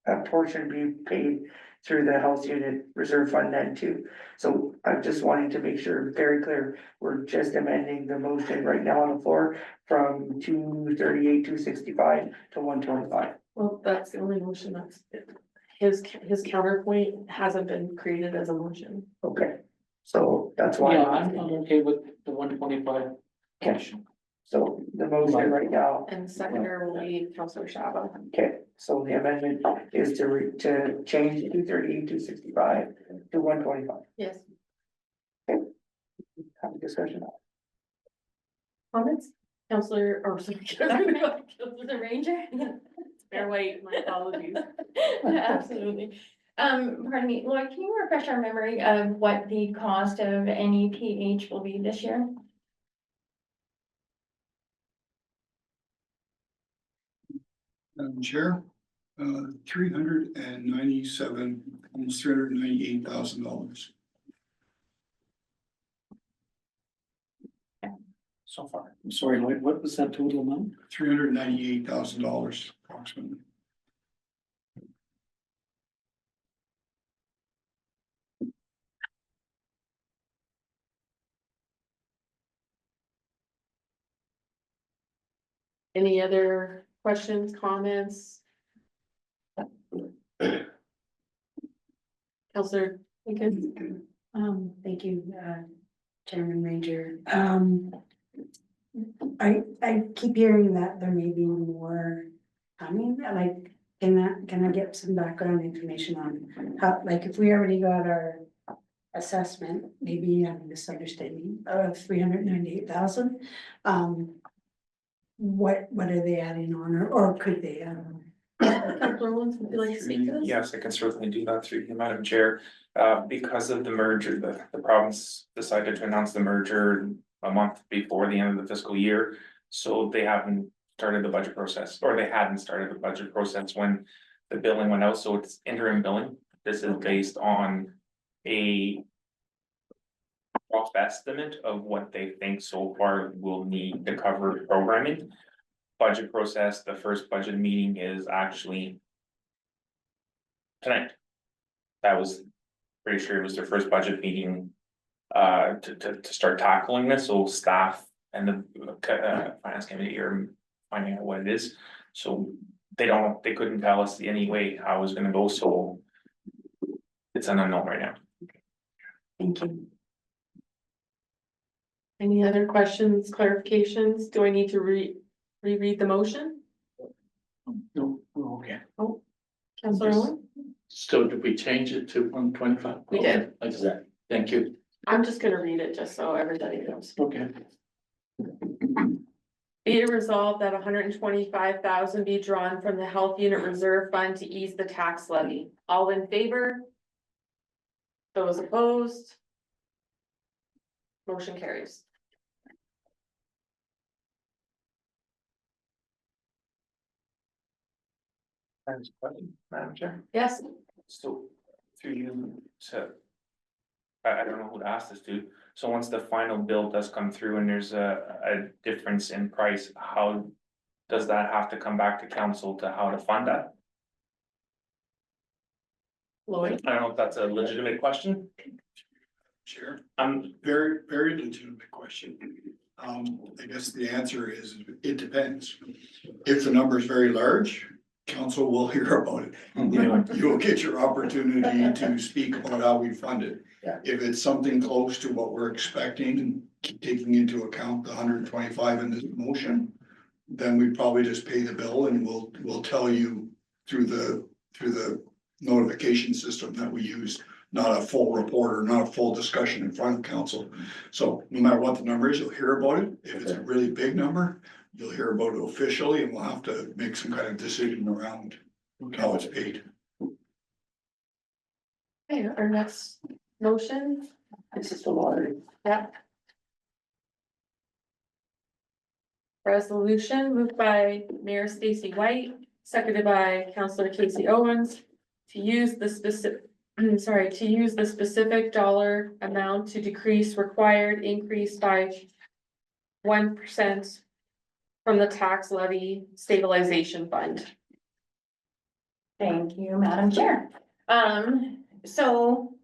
a portion be paid through the health unit reserve fund then too. So I'm just wanting to make sure, very clear, we're just amending the motion right now on the floor from 238, 265 to 125.
Well, that's the only motion that's, his counterpoint hasn't been created as a motion.
Okay, so that's why.
Yeah, I'm okay with the 125.
Okay, so the motion right now,
And seconder will be Counselor Shaba.
okay, so the amendment is to change 238, 265 to 125.
Yes.
Have a discussion.
Comments? Counselor, or sorry.
The Ranger?
Fair White, my apologies.
Absolutely. Pardon me, Lloyd, can you refresh our memory of what the cost of NEPH will be this year?
Madam Chair, $397, almost $398,000
So far.
I'm sorry, what was that total amount?
$398,000 approximately.
Any other questions, comments? Counselor Lincoln?
Thank you, Chairman Ranger. I keep hearing that there may be more coming, like, can I get some background information on how, like, if we already got our assessment, maybe I'm misunderstanding, of 398,000, what are they adding on, or could they add on?
Counselor Owens, would you like to speak to this?
Yes, I can certainly do that through you, Madam Chair. Because of the merger, the province decided to announce the merger a month before the end of the fiscal year. So they haven't started the budget process, or they hadn't started the budget process when the billing went out, so it's interim billing. This is based on a rough estimate of what they think so far will need to cover programming. Budget process, the first budget meeting is actually tonight. That was pretty sure it was their first budget meeting to start tackling this, so staff and the finance committee are finding out what it is. So they couldn't tell us anyway how it was gonna go, so it's an unknown right now.
Thank you. Any other questions, clarifications? Do I need to reread the motion?
No, okay.
Councillor Owen?
So did we change it to 125?
We did.
Okay, thank you.
I'm just gonna read it just so everybody knows.
Okay.
Be it resolved that 125,000 be drawn from the health unit reserve fund to ease the tax levy. All in favor? Those opposed? Motion carries.
Madam Chair,
Yes,
so through you, so. I don't know who to ask this to, so once the final bill does come through and there's a difference in price, how? Does that have to come back to council to how to fund that?
Lloyd?
I don't know if that's a legitimate question.
Chair,
I'm
very, very legitimate question. I guess the answer is, it depends. If the number is very large, council will hear about it. You will get your opportunity to speak about how we fund it.
Yeah.
If it's something close to what we're expecting, taking into account the 125 in this motion, then we probably just pay the bill and we'll tell you through the notification system that we use, not a full report or not a full discussion in front of council. So no matter what the number is, you'll hear about it. If it's a really big number, you'll hear about it officially and we'll have to make some kind of decision around how it's paid.
Okay, our next motion,
This is the lottery.
yeah. Resolution moved by Mayor Stacy White, seconded by Councillor Casey Owens. To use the specific dollar amount to decrease required increase by 1% from the tax levy stabilization fund.
Thank you, Madam Chair. So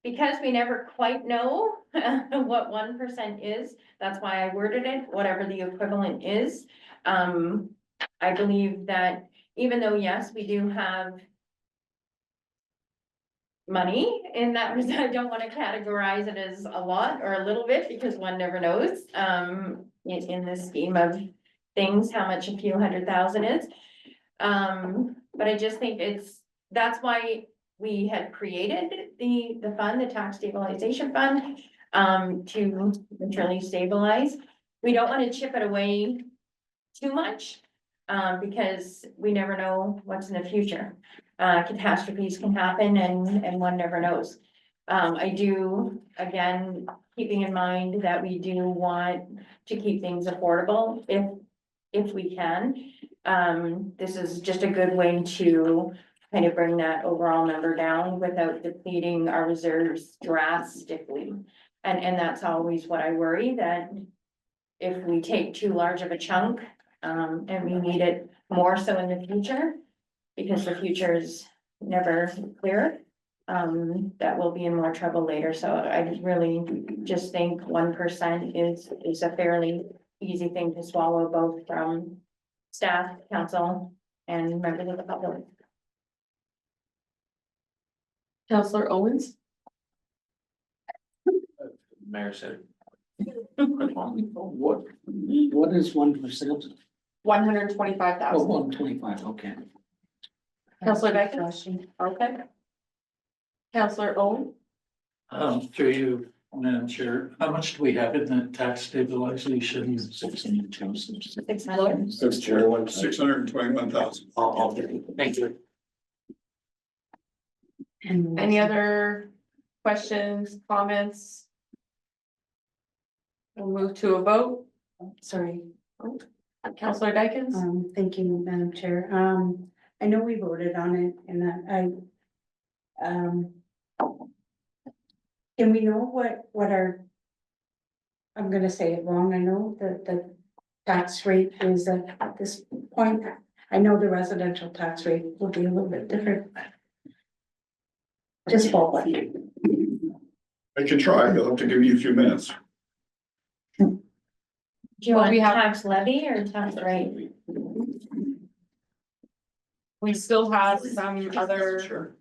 because we never quite know what 1% is, that's why I worded it, whatever the equivalent is. I believe that even though, yes, we do have money in that, I don't want to categorize it as a lot or a little bit because one never knows, in the scheme of things, how much a few $100,000 is. But I just think that's why we had created the fund, the tax stabilization fund, to really stabilize. We don't want to chip it away too much, because we never know what's in the future. Catastrophes can happen and one never knows. I do, again, keeping in mind that we do want to keep things affordable if we can. This is just a good way to kind of bring that overall number down without depleting our reserves drastically. And that's always what I worry, that if we take too large of a chunk, and we need it more so in the future, because the future is never clear, that we'll be in more trouble later. So I really just think 1% is a fairly easy thing to swallow, both from staff, council, and members of the public.
Councillor Owens?
Mayor said.
What is 1%?
125,000.
125, okay.
Councillor Becker? Okay. Councillor Owen?
Through you, Madam Chair, how much do we have in the tax stabilization?
600.
621,000.
Thank you.
Any other questions, comments? We'll move to a vote.
Sorry.
Counselor Dykens?
Thank you, Madam Chair. I know we voted on it and that can we know what our, I'm gonna say it wrong, I know that the tax rate is at this point. I know the residential tax rate will be a little bit different. Just ballpark.
I can try, they'll have to give me a few minutes.
Do you
Well,
want
we have-
tax levy or tax rate?
We still have some other,
Sure.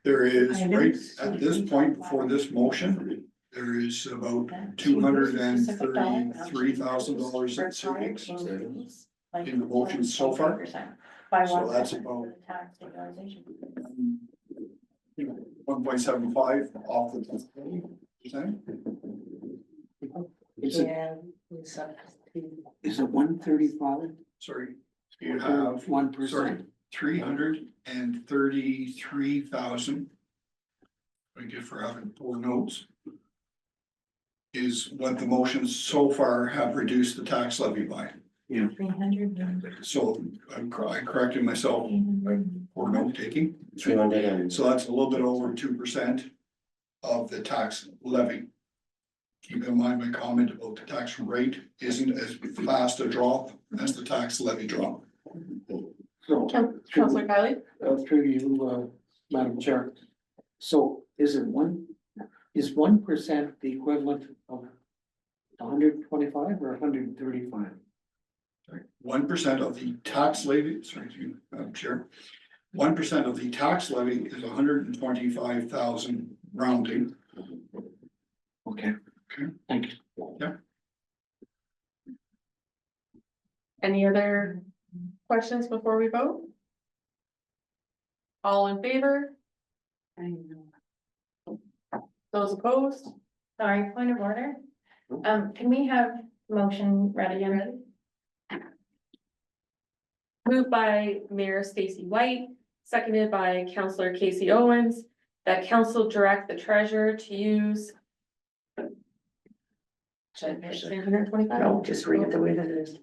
There is,
I
right
don't
at this point before this motion, there is about $233,000 in savings in the motion so far.
By
So
1%
that's
for
about-
the tax stabilization.
1.75 off the 10%.
Is it, is it 135?
Sorry, you have,
1%.
sorry, 333,000. I get for having poor notes. Is what the motions so far have reduced the tax levy by.
300.
So I corrected myself, for note taking.
300 and.
So that's a little bit over 2% of the tax levy. Keep in mind my comment about the tax rate isn't as fast a drop as the tax levy drop.
So,
Counselor Kylie?
through you, Madam Chair. So is 1% the equivalent of 125 or 135?
1% of the tax levy, sorry, Chair. 1% of the tax levy is 125,000 rounding.
Okay.
Okay.
Thank you.
Any other questions before we vote? All in favor?
I know.
Those opposed?
Sorry, point of order. Can we have motion ready and ready?
Moved by Mayor Stacy White, seconded by Counselor Casey Owens, that council direct the treasurer to use. Should I say 125?
No, just read it the way that it is.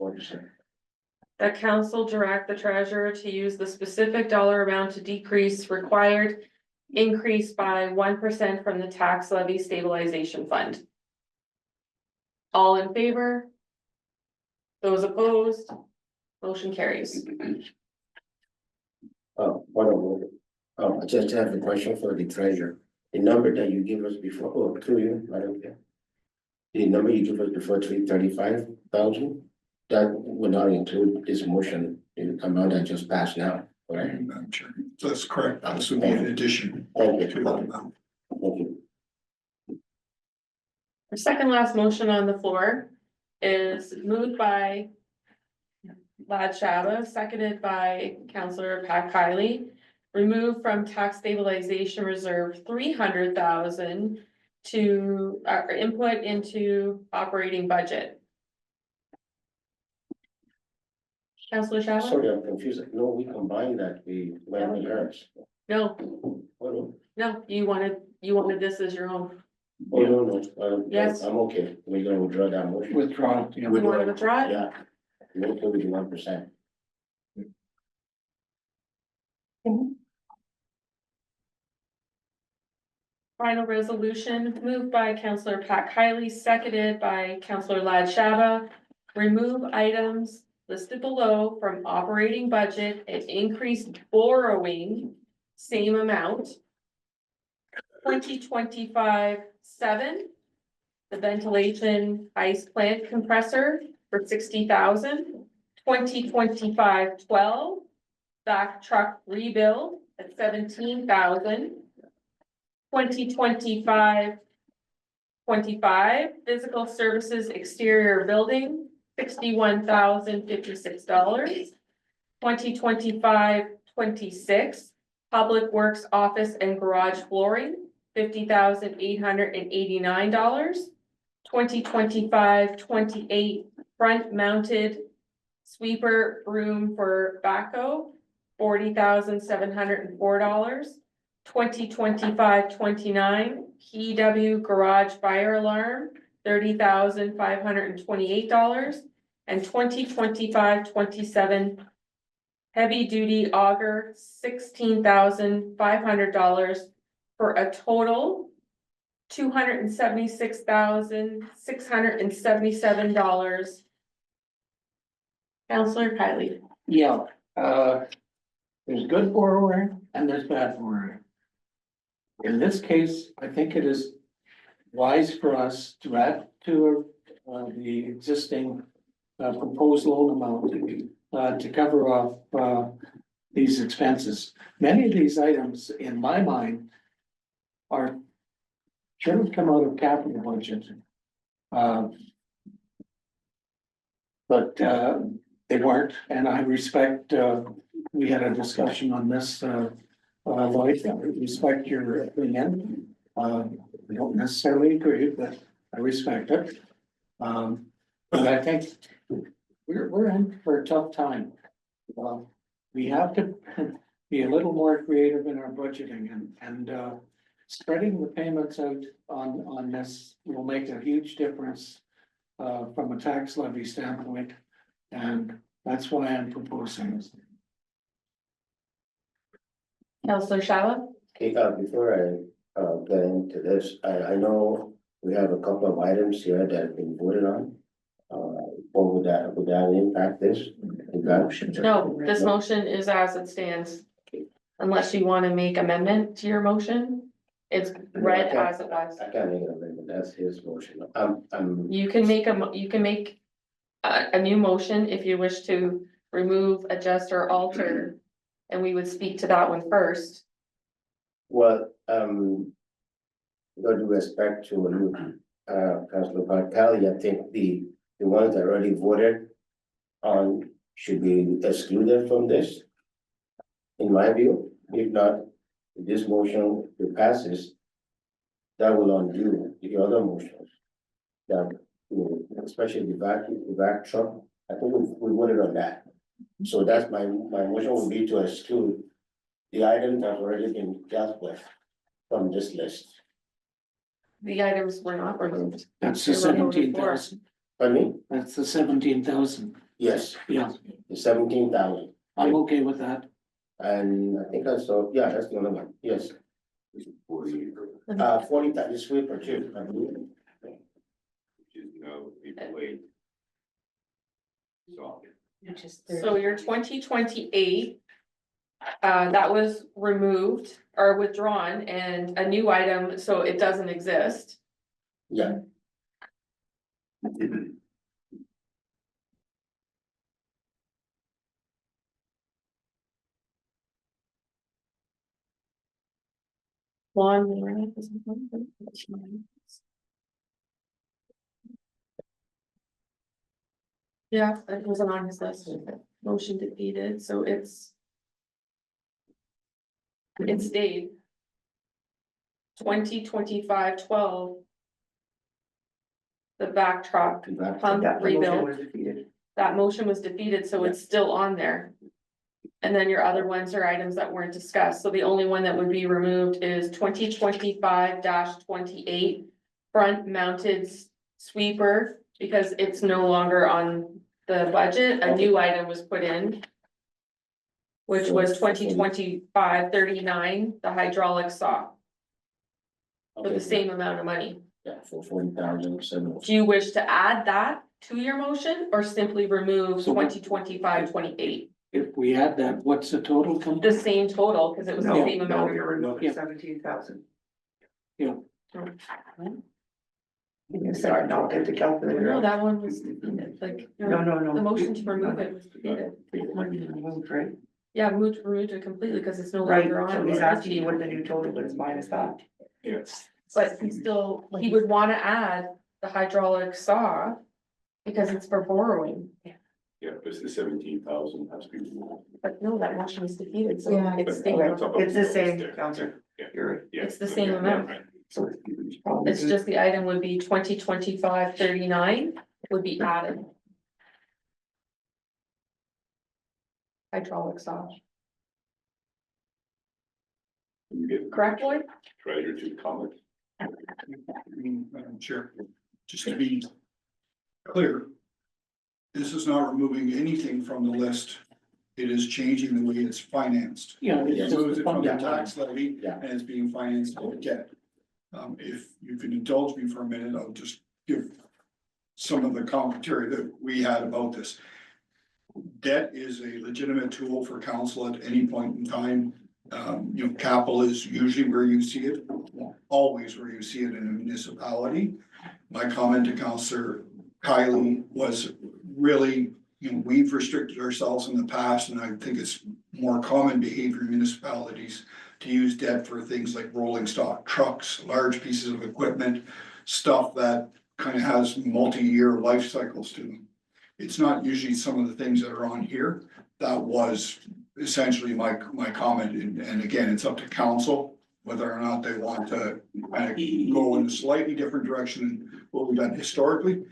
That council direct the treasurer to use the specific dollar amount to decrease required increase by 1% from the tax levy stabilization fund. All in favor? Those opposed? Motion carries.
Oh, I just have a question for the treasurer. The number that you gave us before, through you, Madam Chair. The number you gave us before, 335,000, that would not include this motion, the amount that just passed now, right?
Madam Chair. So that's correct. This would be an addition
Thank
to
you.
that amount.
Thank you.
The second last motion on the floor is moved by Lad Shaba, seconded by Counselor Pat Kiley. Remove from tax stabilization reserve 300,000 to input into operating budget. Counselor Shaba?
Sorry, I'm confused. No, we combined that, we went with hers.
No,
Oh,
no, you wanted this as your own.
no,
Yes.
I'm okay. We're gonna withdraw that motion.
Withdraw.
You want to withdraw it?
Yeah. We're okay with the 1%.
Final resolution moved by Counselor Pat Kiley, seconded by Counselor Lad Shaba. Remove items listed below from operating budget and increase borrowing same amount. 2025-7, the ventilation ice plant compressor for 60,000. 2025-12, back truck rebuild at 17,000. 2025-25, physical services exterior building, $61,056. 2025-26, public works office and garage flooring, $50,889. 2025-28, front mounted sweeper broom for backhoe, $40,704. 2025-29, PW garage fire alarm $30,528, and 2025-27 heavy duty auger, $16,500, for a total $276,677. Counselor Kylie.
Yeah, there's good borrowing and there's bad borrowing. In this case, I think it is wise for us to add to the existing proposed loan amount to cover off these expenses. Many of these items, in my mind, should have come out of capital budget. But they weren't, and I respect, we had a discussion on this, Lloyd, I respect your opinion. I don't necessarily agree, but I respect it. But I think we're in for a tough time. We have to be a little more creative in our budgeting and spreading the payments out on this will make a huge difference from a tax levy standpoint, and that's why I'm proposing this.
Counselor Shallow.
Okay, before I get into this, I know we have a couple of items here that have been voted on. Or would that impact this?
No, this motion is as it stands. Unless you want to make amendment to your motion, it's read as it was.
I can't make an amendment, that's his motion.
You can make a new motion if you wish to remove, adjust, or alter. And we would speak to that one first.
Well, with respect to Councilor Kelly, I think the ones that already voted on should be excluded from this. In my view, if not, if this motion passes, that will undo the other motions. That, especially the vac truck, I think we voted on that. So that's my motion would be to exclude the item that's already been dealt with from this list.
The items were not removed.
That's the
They were voted
17,000.
Pardon me?
That's the 17,000.
Yes,
Yeah,
the 17,000.
I'm okay with that.
And I think I saw, yeah, that's the other one, yes. 40, that is sweeper too, I believe.
Which is now people wait. So.
So your 2028. That was removed or withdrawn and a new item, so it doesn't exist.
Yeah.
One. Yeah, it wasn't on his list. Motion defeated, so it stayed. 2025-12. The back truck pump
That motion
rebuild,
was defeated.
that motion was defeated, so it's still on there. And then your other ones are items that weren't discussed, so the only one that would be removed is 2025-28. Front mounted sweeper, because it's no longer on the budget, a new item was put in. Which was 2025-39, the hydraulic saw, for the same amount of money.
Yeah, for 40,000,
Do you wish to add that to your motion or simply remove
So what-
2025-28?
If we add that, what's the total come?
The same total, because it was the
No,
same
no,
amount.
you're removing
Yeah.
17,000.
Yeah,
You said not get the calculator.
No, that one was defeated, like,
No, no.
the motion to remove it was defeated.
Removed, right?
Yeah, removed it completely because it's no
Right,
longer on.
so he's asking you what the new total is minus that.
Yes.
But he would wanna add the hydraulic saw because it's for borrowing.
Yeah, but the 17,000 has to be removed.
But no, that motion is defeated, so
Yeah.
it's
But
staying.
on top of
It's the
those
same,
there.
Counselor.
Yeah,
You're right.
yeah.
It's the same
Yeah,
amount.
right.
So
It's just the item would be 2025-39 would be added. Hydraulic saw,
You get
correct, Lloyd?
treasurer to comment.
Madam Chair, just to be clear, this is not removing anything from the list. It is changing the way it's financed.
Yeah.
It
it's
moves
just
it from the
funding line.
tax levy
Yeah.
and it's being financed with debt. If you can indulge me for a minute, I'll just give some of the commentary that we had about this. Debt is a legitimate tool for council at any point in time. Capital is usually where you see it, always where you see it in a municipality. My comment to Councillor Kylie was really, we've restricted ourselves in the past, and I think it's more common behavior in municipalities to use debt for things like rolling stock trucks, large pieces of equipment, stuff that kind of has multi-year life cycles to them. It's not usually some of the things that are on here. That was essentially my comment, and again, it's up to council whether or not they want to kind of go in a slightly different direction than what we've done historically.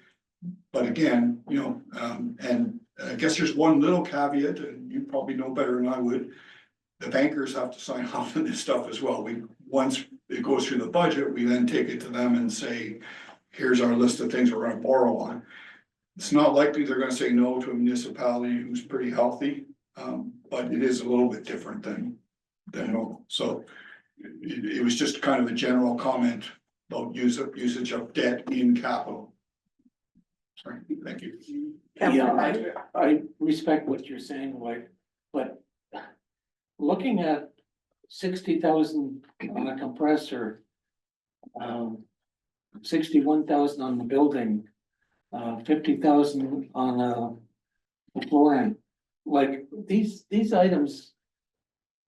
But again, and I guess there's one little caveat, and you probably know better than I would. The bankers have to sign off on this stuff as well. Once it goes through the budget, we then take it to them and say, here's our list of things we're gonna borrow on. It's not likely they're gonna say no to a municipality who's pretty healthy, but it is a little bit different than normal. So it was just kind of a general comment about usage of debt in capital. Sorry, thank you.
Yeah, I respect what you're saying, Lloyd, but looking at 60,000 on a compressor, 61,000 on the building, 50,000 on the flooring, like these items,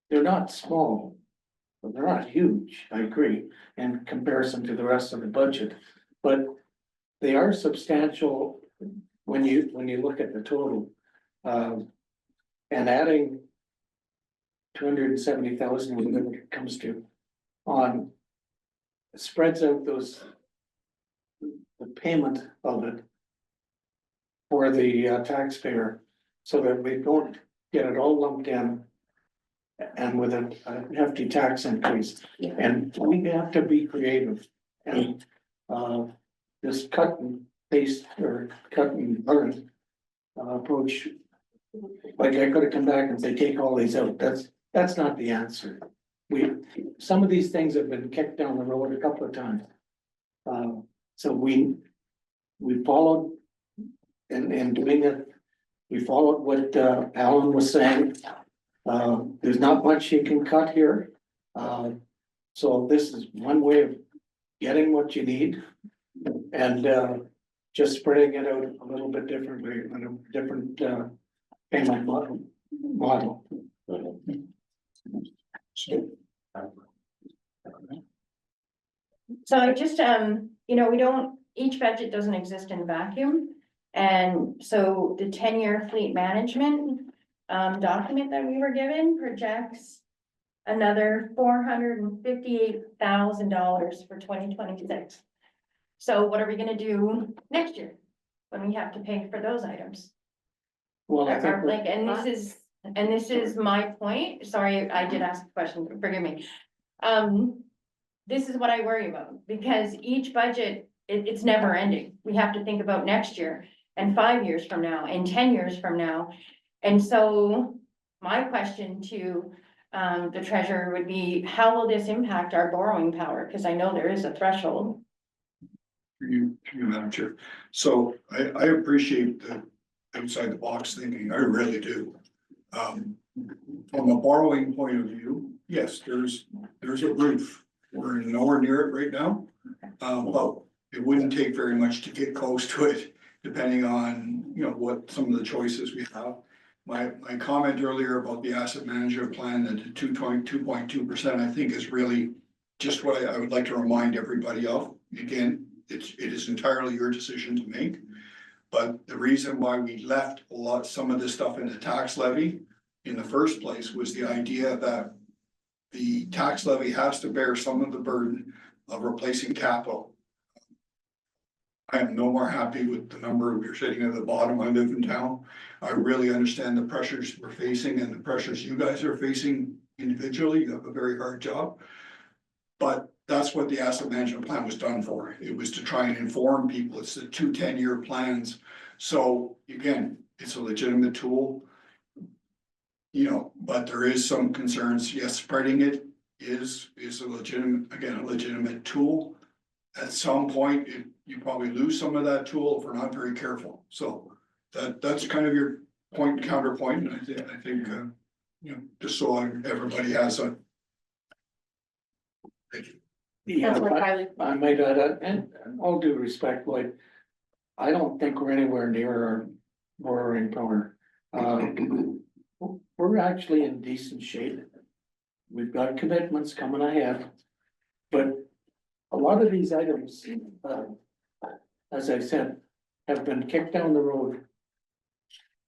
they're not small, but they're not huge, I agree, in comparison to the rest of the budget, but they are substantial when you look at the total. And adding 270,000, whatever it comes to, on spreads out the payment of it for the taxpayer, so that we don't get it all lumped in and with a hefty tax increase. And we have to be creative and this cut and paste or cut and burn approach. Like I could have come back and say, take all these out. That's not the answer. Some of these things have been kicked down the road a couple of times. So we followed in doing it. We followed what Alan was saying. There's not much you can cut here. So this is one way of getting what you need. And just spreading it out a little bit differently on a different payment model.
So I just, each budget doesn't exist in a vacuum. And so the 10-year fleet management document that we were given projects another $458,000 for 2026. So what are we gonna do next year when we have to pay for those items?
Well, I think
Like, and this is my point. Sorry, I did ask a question, forgive me. This is what I worry about, because each budget, it's never ending. We have to think about next year and 5 years from now and 10 years from now. And so my question to the treasurer would be, how will this impact our borrowing power? Because I know there is a threshold.
Through you, Madam Chair. So I appreciate the outside the box thinking, I really do. From a borrowing point of view, yes, there's a roof. We're nowhere near it right now. But it wouldn't take very much to get close to it, depending on, what some of the choices we have. My comment earlier about the asset management plan and the 2.2%, I think is really just what I would like to remind everybody of. Again, it is entirely your decision to make. But the reason why we left some of this stuff in the tax levy in the first place was the idea that the tax levy has to bear some of the burden of replacing capital. I am no more happy with the number we're sitting at the bottom. I live in town. I really understand the pressures we're facing and the pressures you guys are facing individually. You have a very hard job. But that's what the asset management plan was done for. It was to try and inform people. It's the 2 10-year plans. So again, it's a legitimate tool. You know, but there is some concerns. Yes, spreading it is a legitimate tool. At some point, you probably lose some of that tool if we're not very careful. So that's kind of your point and counterpoint. And I think, you know, just so everybody has a. Thank you.
Yeah,
Councilor
but
Kylie.
I might add, and all due respect, Lloyd, I don't think we're anywhere near our borrowing power. We're actually in decent shape. We've got commitments coming ahead. But a lot of these items, as I said, have been kicked down the road.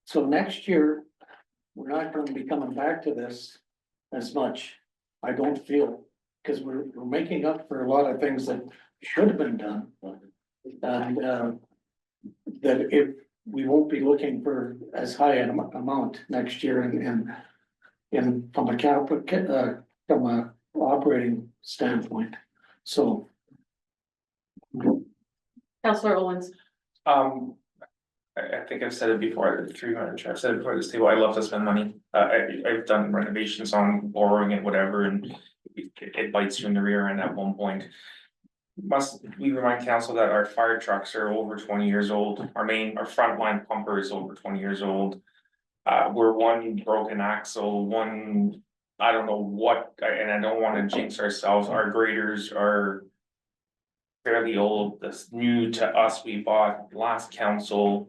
So next year, we're not gonna be coming back to this as much, I don't feel, because we're making up for a lot of things that should have been done. And that if we won't be looking for as high an amount next year in from a capital, from a operating standpoint, so.
Councilor Owens.
I think I've said it before, through Madam Chair, I've said it before this table, I love to spend money. I've done renovations on borrowing and whatever, and it bites you in the rear end at one point. Must we remind council that our fire trucks are over 20 years old, our frontline pumper is over 20 years old. We're one broken axle, one, I don't know what, and I don't wanna jinx ourselves, our graders are. Fairly old, this new to us, we bought last council.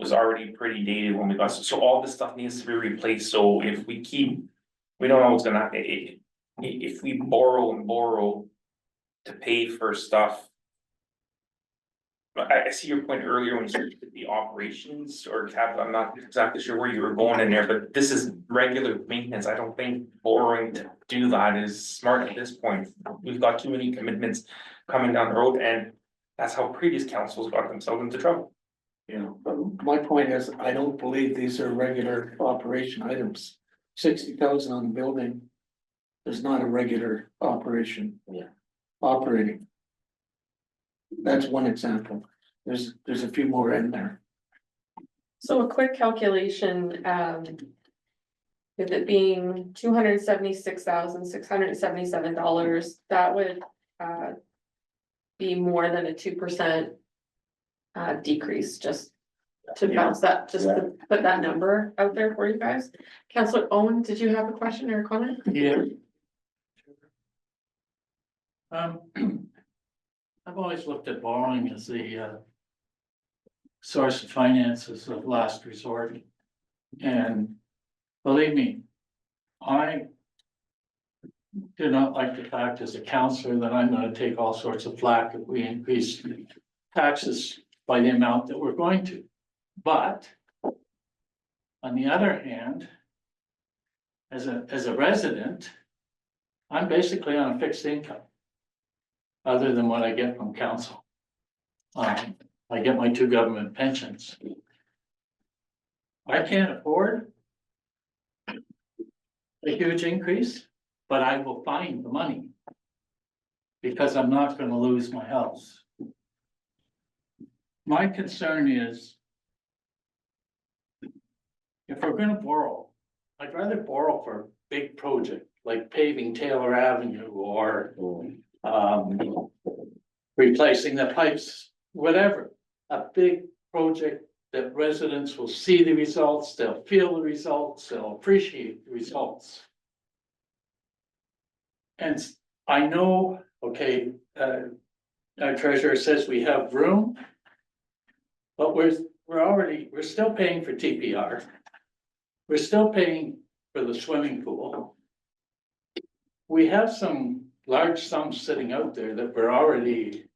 Was already pretty dated when we got, so all this stuff needs to be replaced, so if we don't know what's gonna happen. If we borrow to pay for stuff. But I see your point earlier when you said the operations or capital, I'm not exactly sure where you were going in there, but this is regular maintenance, I don't think borrowing to do that is smart at this point. We've got too many commitments coming down the road, and that's how previous councils got themselves into trouble.
You know, but my point is, I don't believe these are regular operation items. 60,000 on the building is not a regular operation.
Yeah.
Operating. That's one example. There's a few more in there.
So a quick calculation, with it being $276,677, that would, be more than a 2%. Decrease, just to bounce that, just to put that number out there for you guys. Councilor Owen, did you have a question or a comment?
Yeah. I've always looked at borrowing as the source of finances of last resort. And believe me, I do not like the fact as a counselor that I'm gonna take all sorts of flack if we increase taxes by the amount that we're going to. But on the other hand, as a resident, I'm basically on a fixed income. Other than what I get from council. I get my 2 government pensions. I can't afford a huge increase, but I will find the money. Because I'm not gonna lose my house. My concern is, if we're gonna borrow, I'd rather borrow for a big project, like paving Taylor Avenue or replacing the pipes, whatever. A big project that residents will see the results, they'll feel the results, they'll appreciate the results. And I know, okay, our treasurer says we have room. But we're still paying for TPR. We're still paying for the swimming pool. We have some large sums sitting out there that we're already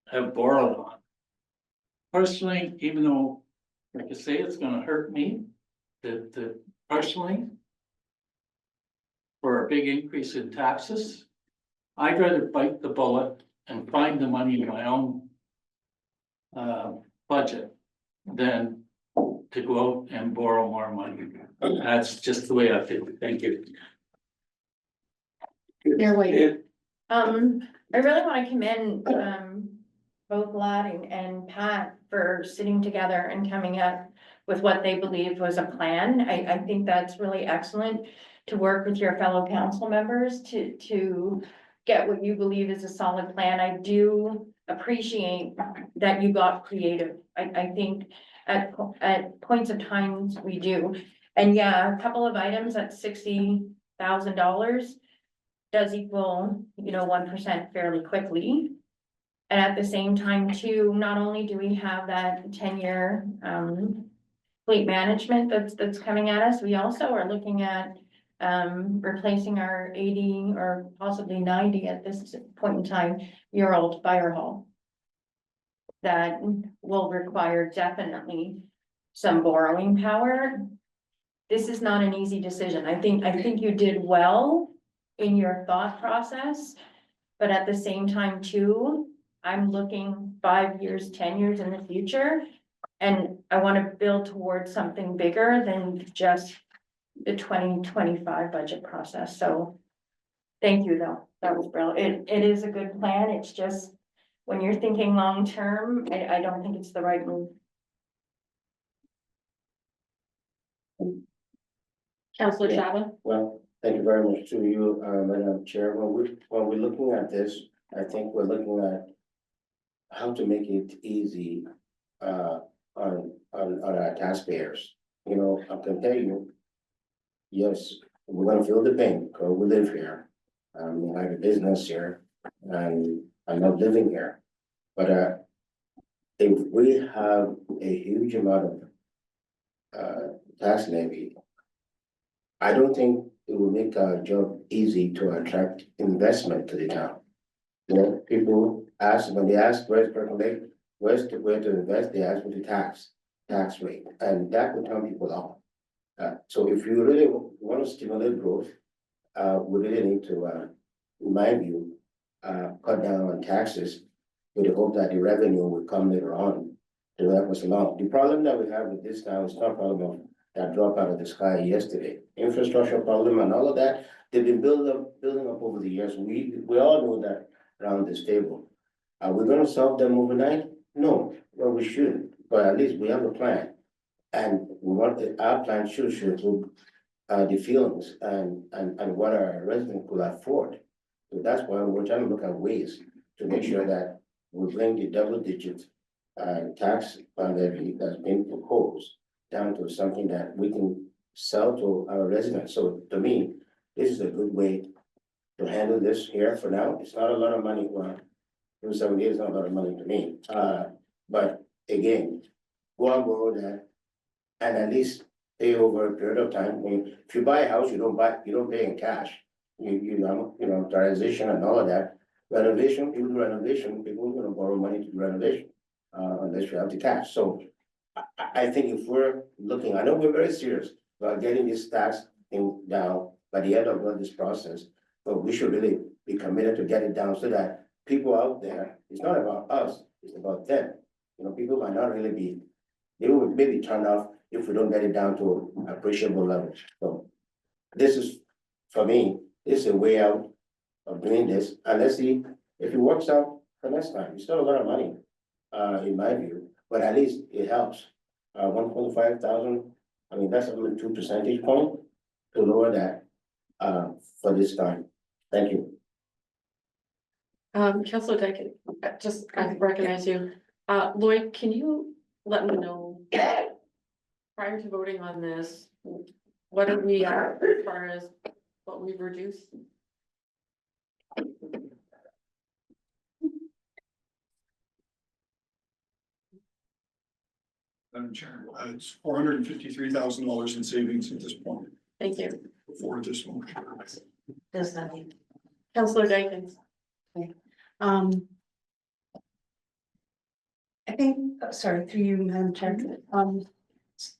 have borrowed on. Personally, even though, like I say, it's gonna hurt me, that personally, for a big increase in taxes, I'd rather bite the bullet and find the money in my own budget than to go out and borrow more money. That's just the way I feel. Thank you.
You're waiting.
I really wanna commend, both Lad and Pat for sitting together and coming up with what they believed was a plan. I think that's really excellent to work with your fellow council members to get what you believe is a solid plan. I do appreciate that you got creative. I think at points of times we do. And yeah, a couple of items at $60,000 does equal, 1% fairly quickly. And at the same time too, not only do we have that 10-year fleet management that's coming at us, we also are looking at replacing our 80 or possibly 90 at this point in time year old fire hall. That will require definitely some borrowing power. This is not an easy decision. I think you did well in your thought process. But at the same time too, I'm looking 5 years, 10 years in the future. And I want to build towards something bigger than just the 2025 budget process. So thank you though. That was brilliant. It is a good plan. It's just when you're thinking long-term, I don't think it's the right move.
Councillor Chava?
Well, thank you very much to you, Madam Chair. When we're looking at this, I think we're looking at how to make it easy, on our taxpayers. You know, I can tell you, yes, we're gonna feel the pain, because we live here. I have a business here, and I love living here. But, if we have a huge amount of, tax levy, I don't think it will make our job easy to attract investment to the town. You know, people ask, when they ask where's Kirkland Lake, where to invest, they ask for the tax rate, and that will turn people off. So if you really want to stimulate growth, we really need to, in my view, cut down on taxes with the hope that the revenue will come later on to help us along. The problem that we have with this now is not a problem of that drop out of the sky yesterday. Infrastructure problem and all of that, they've been building up over the years. We all know that around this table. Are we gonna solve them overnight? No, well, we shouldn't, but at least we have a plan. And we want, our plan should include the feelings and what our residents could afford. So that's why we're trying to look at ways to make sure that we bring the double digit tax levy that's been proposed down to something that we can sell to our residents. So to me, this is a good way to handle this here for now. It's not a lot of money. Well, 278 is not a lot of money to me. But again, go on borrow that and at least pay over a period of time. I mean, if you buy a house, you don't pay in cash. You know, transition and all of that. Renovation, people do renovation, people are gonna borrow money to do renovation, unless you have the cash. So I think if we're looking, I know we're very serious about getting this tax thing down by the end of this process, but we should really be committed to get it down so that people out there, it's not about us, it's about them. You know, people might not really be, they will maybe turn off if we don't get it down to appreciable levels. So this is, for me, this is a way out of doing this, and let's see if it works out for next time. It's not a lot of money, in my view, but at least it helps. 125,000, I mean, that's only 2 percentage point to lower that, for this time. Thank you.
Councillor Dyke, I recognize you. Lloyd, can you let me know, prior to voting on this, what are we at as far as what we've reduced?
Madam Chair, it's $453,000 in savings at this point
Thank you.
for this motion.
Does that mean?
Councillor Dykens.
I think, sorry, through you, Madam Chair,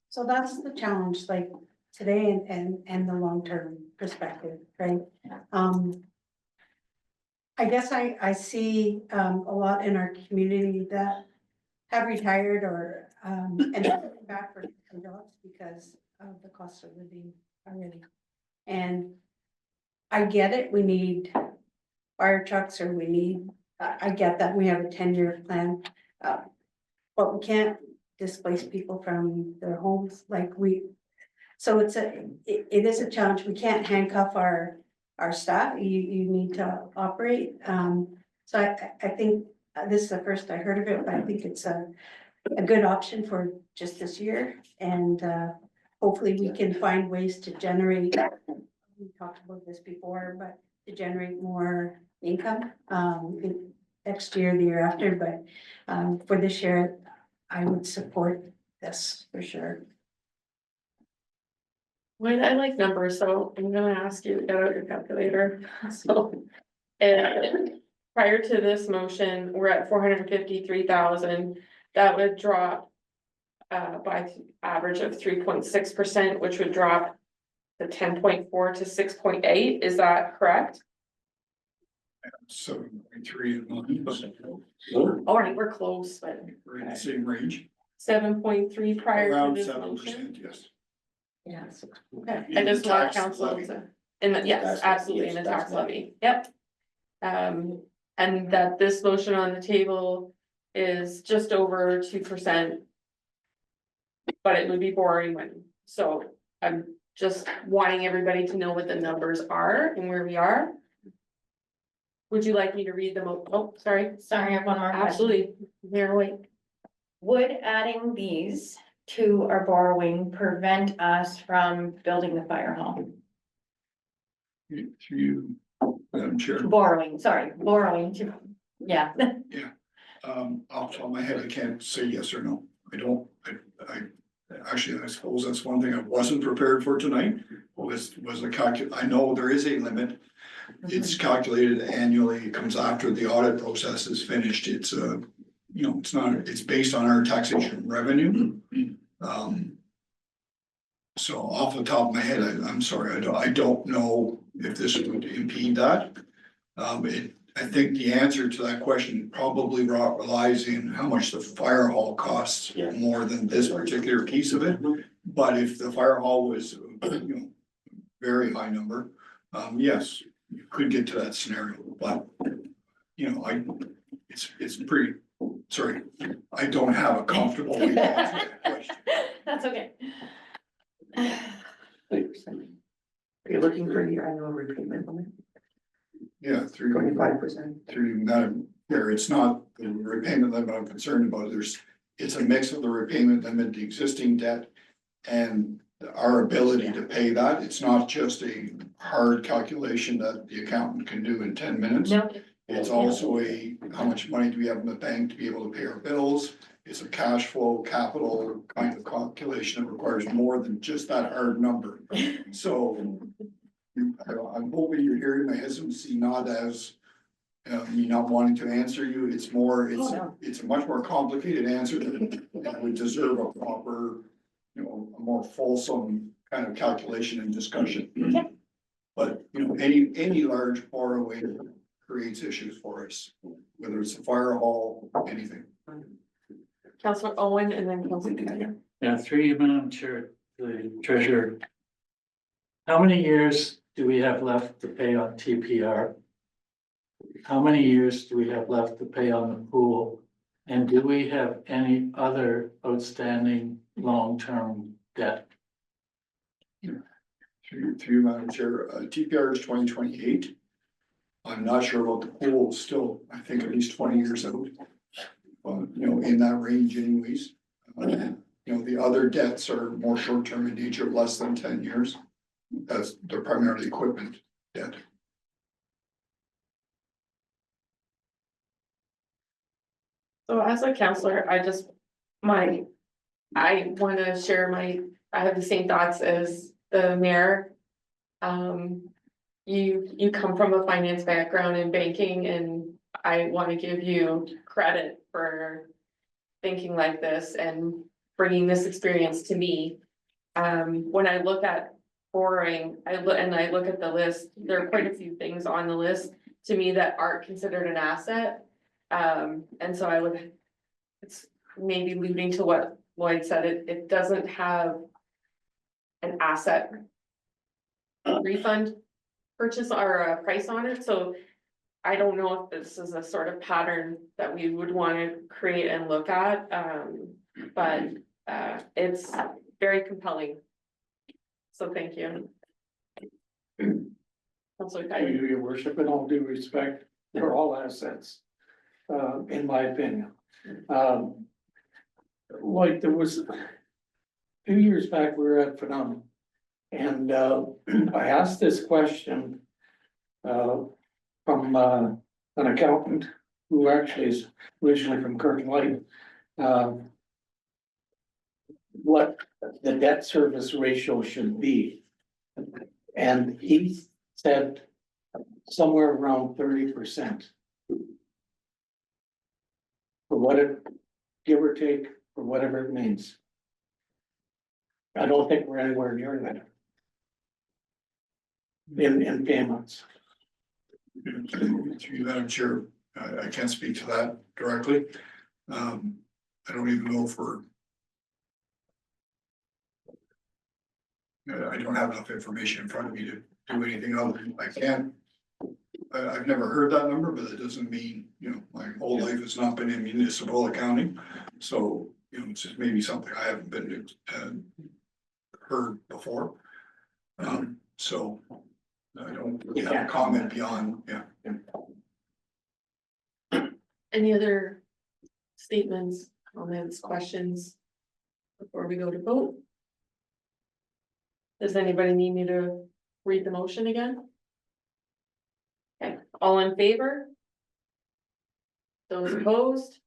so that's the challenge, like today and the long-term perspective, right? I guess I see a lot in our community that have retired or and are back for some jobs because of the cost of living already. And I get it, we need fire trucks or we need, I get that we have a 10-year plan. But we can't displace people from their homes so it is a challenge. We can't handcuff our staff. You need to operate. So I think this is the first I heard of it, but I think it's a good option for just this year. And hopefully we can find ways to generate, we talked about this before, but to generate more income next year, the year after. But for this year, I would support this for sure.
Well, I like numbers, so I'm gonna ask you to get out your calculator, so. Prior to this motion, we're at 453,000, that would drop. By average of 3.6%, which would drop the 10.4 to 6.8, is that correct?
7.3 and 9, but
All right, we're close, but
we're in the same range,
7.3 prior to
around
this
7%,
motion.
yes.
Yes. Okay, I just want
Tax
council
levy.
to, yes,
Tax-
absolutely, in the
yes,
tax
tax
levy, yep. And that this motion on the table is just over 2%. But it would be borrowing money, so I'm just wanting everybody to know what the numbers are and where we are. Would you like me to read them? Oh, sorry.
Sorry, I have one more question.
Absolutely, they're away.
Would adding these to our borrowing prevent us from building the fire hall?
Through Madam Chair,
Borrowing to, yeah.
off the top of my head, I can't say yes or no. I don't, actually, I suppose that's one thing I wasn't prepared for tonight, was a I know there is a limit. It's calculated annually, it comes after the audit process is finished, it's it's not, it's based on our taxation revenue. So off the top of my head, I'm sorry, I don't know if this would impede that. I think the answer to that question probably relies in how much the fire hall costs more than this particular piece of it. But if the fire hall was, very high number, yes, you could get to that scenario, but it's pretty, sorry, I don't have a comfortable way to answer that question.
That's okay.
Are you looking for your annual repayment limit?
Yeah, through
25%.
through Madam Chair, it's not the repayment limit I'm concerned about. It's a mix of the repayment limit, the existing debt, and our ability to pay that. It's not just a hard calculation that the accountant can do in 10 minutes.
No.
It's also how much money do we have in the bank to be able to pay our bills? It's a cash flow capital kind of calculation that requires more than just that hard number. So I'm hoping you're hearing my hesitancy not as me not wanting to answer you. It's more, it's a much more complicated answer that would deserve a proper, a more fulsome kind of calculation and discussion.
Okay.
But, any large borrowing creates issues for us, whether it's a fire hall, anything.
Councilor Owen and then Councilor Pinion.
Yeah, through you, Madam Chair, the treasurer. How many years do we have left to pay on TPR? How many years do we have left to pay on the pool? And do we have any other outstanding long-term debt?
Through you, Madam Chair, TPR is 2028. I'm not sure about the pool, still, I think at least 20 years out. In that range anyways. The other debts are more short-term in nature, less than 10 years. They're primarily equipment debt.
So as a counselor, I wanna share I have the same thoughts as the mayor. You come from a finance background in banking, and I wanna give you credit for thinking like this and bringing this experience to me. When I look at borrowing, I look at the list, there are quite a few things on the list to me that aren't considered an asset. And so it's maybe alluding to what Lloyd said, it doesn't have an asset refund purchase or a price on it, so I don't know if this is a sort of pattern that we would wanna create and look at, but, it's very compelling. So thank you. Councilor Coyote.
Your worship, in all due respect, they're all assets, in my opinion. Like there was, a few years back, we were at Phenomenal. And, I asked this question, from, an accountant who actually is originally from Kirkland Lake. What the debt service ratio should be. And he said somewhere around 30%. For what it, give or take, for whatever it means. I don't think we're anywhere near that. In payments.
Through you, Madam Chair, I can't speak to that directly. I don't even know if we're. I don't have enough information in front of me to do anything other than I can. I've never heard that number, but it doesn't mean, you know, my whole life has not been in municipal accounting. So, you know, it's just maybe something I haven't been heard before. So I don't really have a comment beyond, yeah.
Any other statements, comments, questions before we go to vote? Does anybody need me to read the motion again? Okay, all in favor? Those opposed?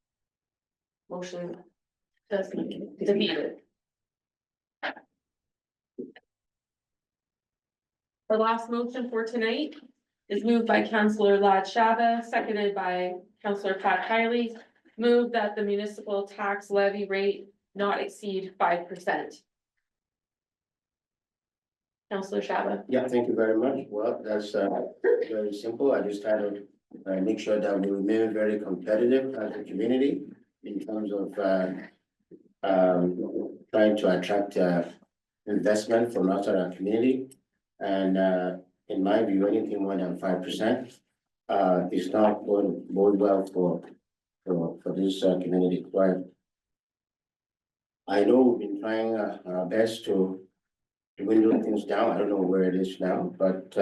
Motion doesn't defeated. The last motion for tonight is moved by Councillor Lad Shaba, seconded by Councillor Pat Kiley. Move that the municipal tax levy rate not exceed 5%. Councillor Shaba.
Yeah, thank you very much. Well, that's very simple. I just had to make sure that we remain very competitive as a community in terms of trying to attract investment from outside our community. And in my view, anything more than 5% is not going to bode well for this community. But I know we've been trying our best to dwindle things down. I don't know where it is now, but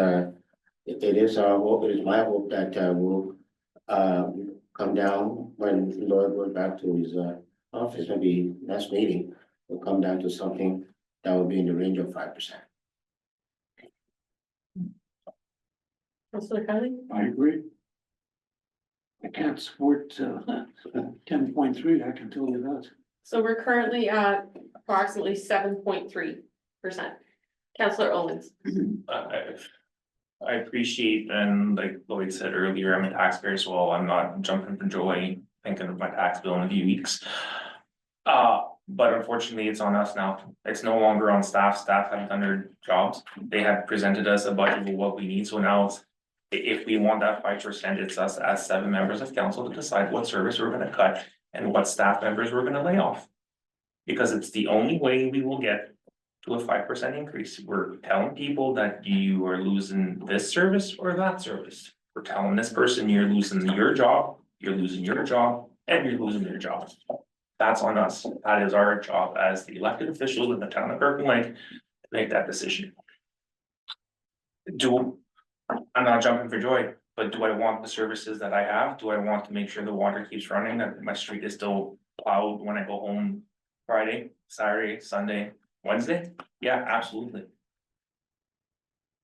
it is our hope, it is my hope that will come down when Lloyd goes back to his office, maybe next meeting, will come down to something that will be in the range of 5%.
Councillor Kiley.
I agree. I can't support 10.3, I can tell you that.
So we're currently at approximately 7.3%. Councillor Owens.
I appreciate, and like Lloyd said earlier, I'm a taxpayer, so I'm not jumping for joy thinking of my tax bill in a few weeks. But unfortunately, it's on us now. It's no longer on staff. Staff have done their jobs. They have presented us a budget of what we need, so now it's, if we want that 5%, it's us as 7 members of council to decide what service we're gonna cut and what staff members we're gonna lay off. Because it's the only way we will get to a 5% increase. We're telling people that you are losing this service or that service. We're telling this person you're losing your job, and you're losing your job. That's on us. That is our job as the elected officials in the town of Kirkland Lake to make that decision. I'm not jumping for joy, but do I want the services that I have? Do I want to make sure the water keeps running, that my street is still plowed when I go home Friday, Saturday, Sunday, Wednesday? Yeah, absolutely.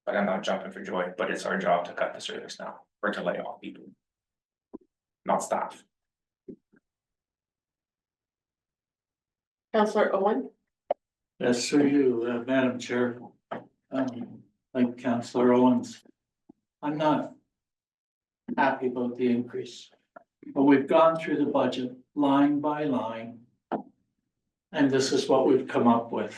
But I'm not jumping for joy, but it's our job to cut the service now, or to lay off people. Not staff.
Councillor Owen.
Yes, through you, Madam Chair. Like Councillor Owens, I'm not happy about the increase. But we've gone through the budget line by line. And this is what we've come up with.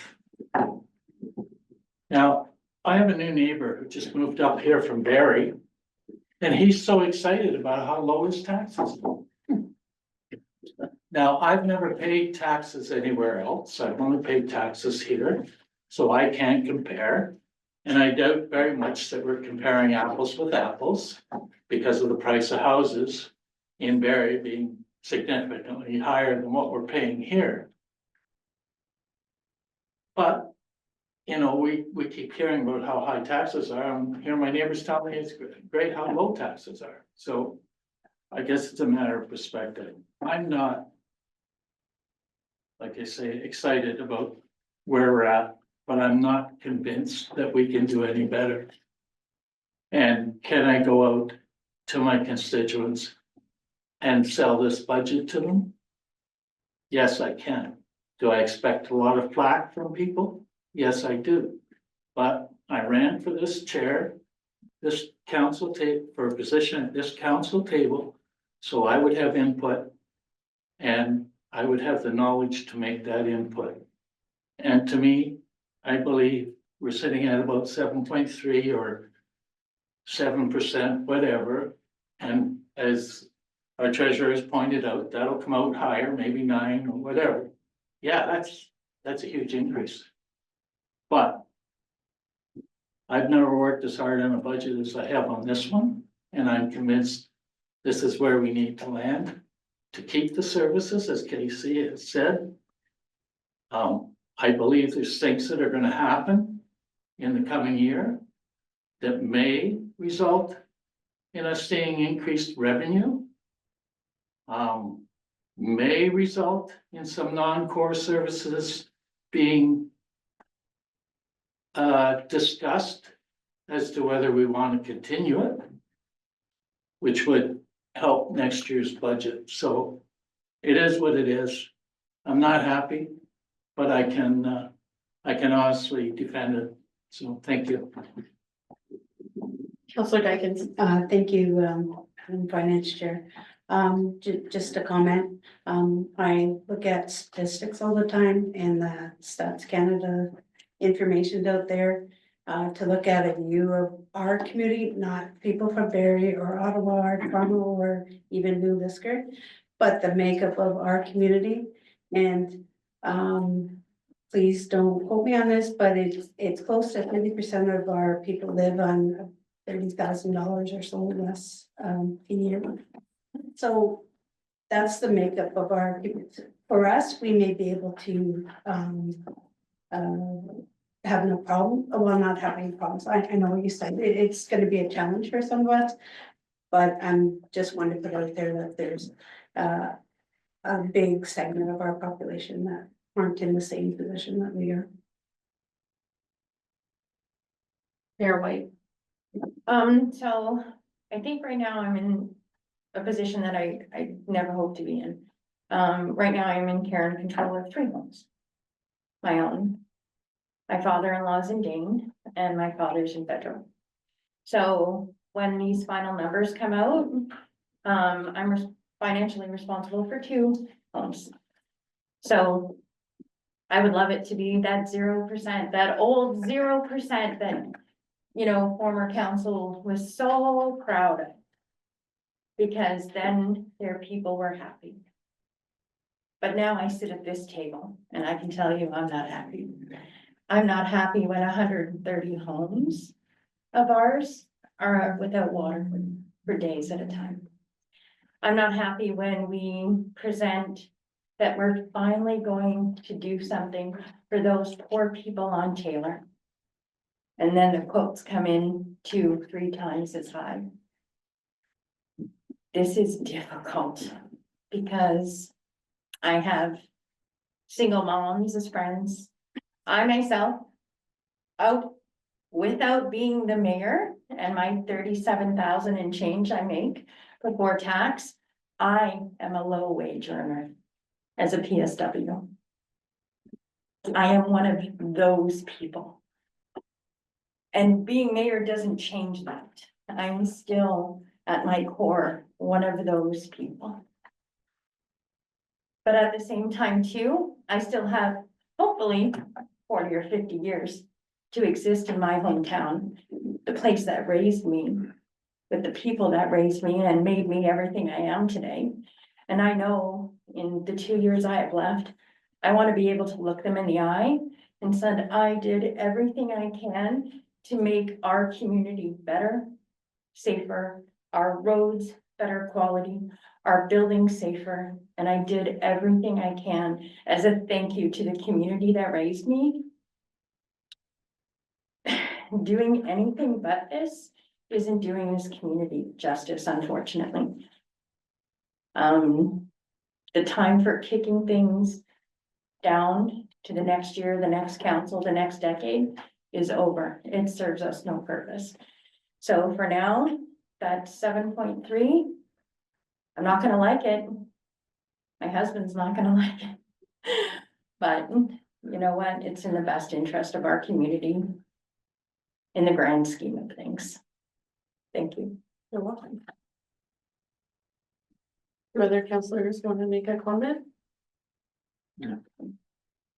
Now, I have a new neighbor who just moved up here from Barrie. And he's so excited about how low his taxes are. Now, I've never paid taxes anywhere else. I've only paid taxes here, so I can't compare. And I doubt very much that we're comparing apples with apples because of the price of houses in Barrie being significantly higher than what we're paying here. But, you know, we keep hearing about how high taxes are, and here my neighbors tell me it's great how low taxes are, so. I guess it's a matter of perspective. I'm not, like I say, excited about where we're at, but I'm not convinced that we can do any better. And can I go out to my constituents and sell this budget to them? Yes, I can. Do I expect a lot of flack from people? Yes, I do. But I ran for this chair, this council table, for a position at this council table, so I would have input and I would have the knowledge to make that input. And to me, I believe we're sitting at about 7.3 or 7%, whatever. And as our treasurer has pointed out, that'll come out higher, maybe 9 or whatever. Yeah, that's a huge increase. But I've never worked as hard on a budget as I have on this one, and I'm convinced this is where we need to land to keep the services, as Casey has said. I believe there's things that are gonna happen in the coming year that may result in us seeing increased revenue. May result in some non-core services being discussed as to whether we want to continue it, which would help next year's budget. So it is what it is. I'm not happy, but I can honestly defend it. So thank you.
Councillor Dykens.
Thank you, Madam Finance Chair. Just a comment. I look at statistics all the time and the Stats Canada information out there. To look at a view of our community, not people from Barrie or Ottawa or Toronto or even New Lisker, but the makeup of our community. And please don't quote me on this, but it's close to 50% of our people live on $30,000 or so less a year. So that's the makeup of our, for us, we may be able to have no problem, well, not having problems. I know what you said, it's gonna be a challenge for some of us. But I'm just wanting to put out there that there's a big segment of our population that aren't in the same position that we are.
Mayor White.
So I think right now I'm in a position that I never hoped to be in. Right now I'm in care and control of 3 homes. My own. My father-in-law's in Dane and my father's in Federal. So when these final numbers come out, I'm financially responsible for 2 homes. So I would love it to be that 0%, that old 0% that, you know, former council was so proud of. Because then their people were happy. But now I sit at this table and I can tell you I'm not happy. I'm not happy when 130 homes of ours are without water for days at a time. I'm not happy when we present that we're finally going to do something for those poor people on Taylor. And then the quotes come in 2-3 times as high. This is difficult because I have single moms as friends. I myself, out without being the mayor and my 37,000 and change I make before tax, I am a low wage earner as a PSW. I am one of those people. And being mayor doesn't change that. I'm still at my core, one of those people. But at the same time too, I still have hopefully 40 or 50 years to exist in my hometown, the place that raised me, with the people that raised me and made me everything I am today. And I know in the 2 years I have left, I want to be able to look them in the eye and said, I did everything I can to make our community better, safer, our roads better quality, our buildings safer, and I did everything I can as a thank you to the community that raised me. Doing anything but this isn't doing this community justice, unfortunately. The time for kicking things down to the next year, the next council, the next decade is over. It serves us no purpose. So for now, that 7.3, I'm not gonna like it. My husband's not gonna like it. But you know what? It's in the best interest of our community in the grand scheme of things. Thank you.
You're welcome. Do other councilors want to make a comment?
No.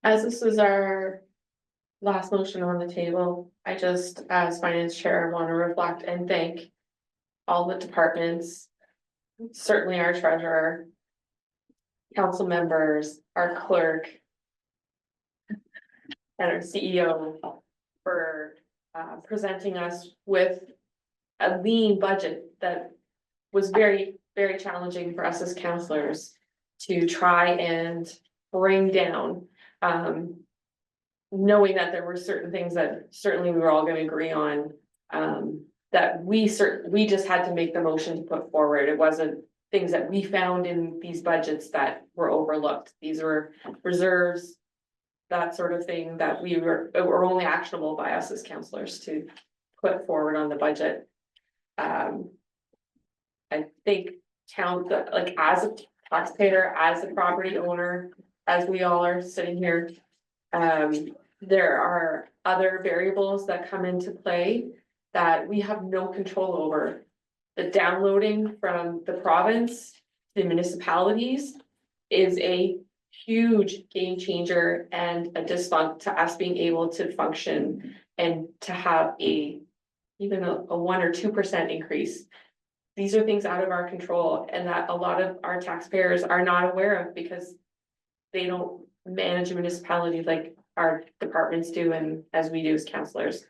As this is our last motion on the table, I just, as finance chair, want to reflect and thank all the departments, certainly our treasurer, council members, our clerk, and our CEO for presenting us with a lean budget that was very, very challenging for us as counselors to try and bring down. Knowing that there were certain things that certainly we were all gonna agree on, that we just had to make the motion to put forward. It wasn't things that we found in these budgets that were overlooked. These were reserves, that sort of thing that were only actionable by us as counselors to put forward on the budget. I think like as a taxpayer, as a property owner, as we all are sitting here, there are other variables that come into play that we have no control over. The downloading from the province, the municipalities is a huge game changer and a disfunct to us being able to function and to have even a 1 or 2% increase. These are things out of our control and that a lot of our taxpayers are not aware of because they don't manage a municipality like our departments do and as we do as counselors.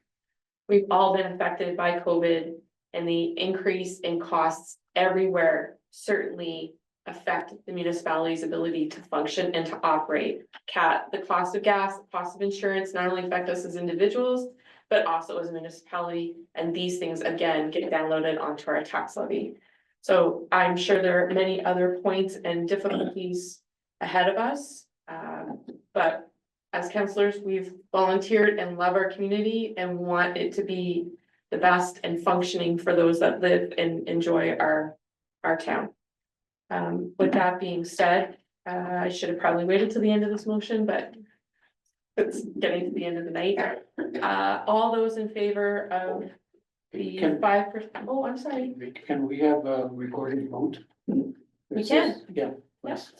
We've all been affected by COVID and the increase in costs everywhere certainly affect the municipality's ability to function and to operate. The cost of gas, the cost of insurance not only affect us as individuals, but also as a municipality. And these things again get downloaded onto our tax levy. So I'm sure there are many other points and difficulties ahead of us. But as counselors, we've volunteered and love our community and want it to be the best and functioning for those that live and enjoy our town. With that being said, I should have probably waited till the end of this motion, but it's getting to the end of the night. All those in favor of the 5%, oh, I'm sorry.
Can we have a recorded vote?
We can.
Yeah.
Yes.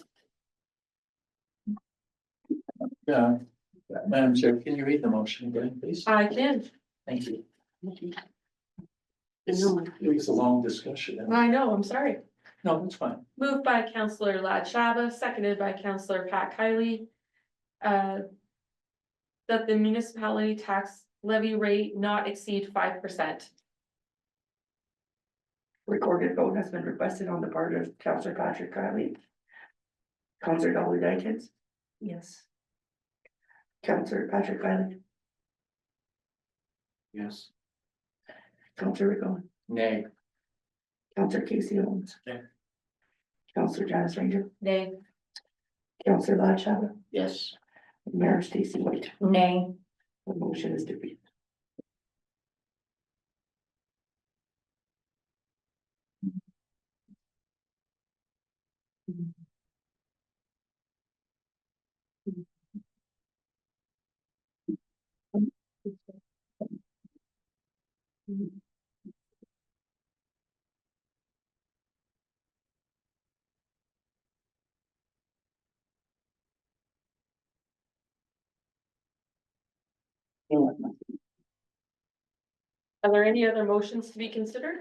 Madam Chair, can you read the motion again, please?
I can.
Thank you. It was a long discussion.
I know, I'm sorry.
No, that's fine.
Moved by Councillor Lad Shaba, seconded by Councillor Pat Kiley. That the municipality tax levy rate not exceed 5%.
Recorded vote has been requested on the part of Councillor Patrick Kiley. Councillor Dolly Dykens.
Yes.
Councillor Patrick Kiley.
Yes.
Councillor Rick Owen.
Nay.
Councillor Casey Owens.
Nay.
Councillor Janice Ranger.
Nay.
Councillor Lad Shaba.
Yes.
Mayor Stacy White.
Nay.
The motion is defeated.
Are there any other motions to be considered?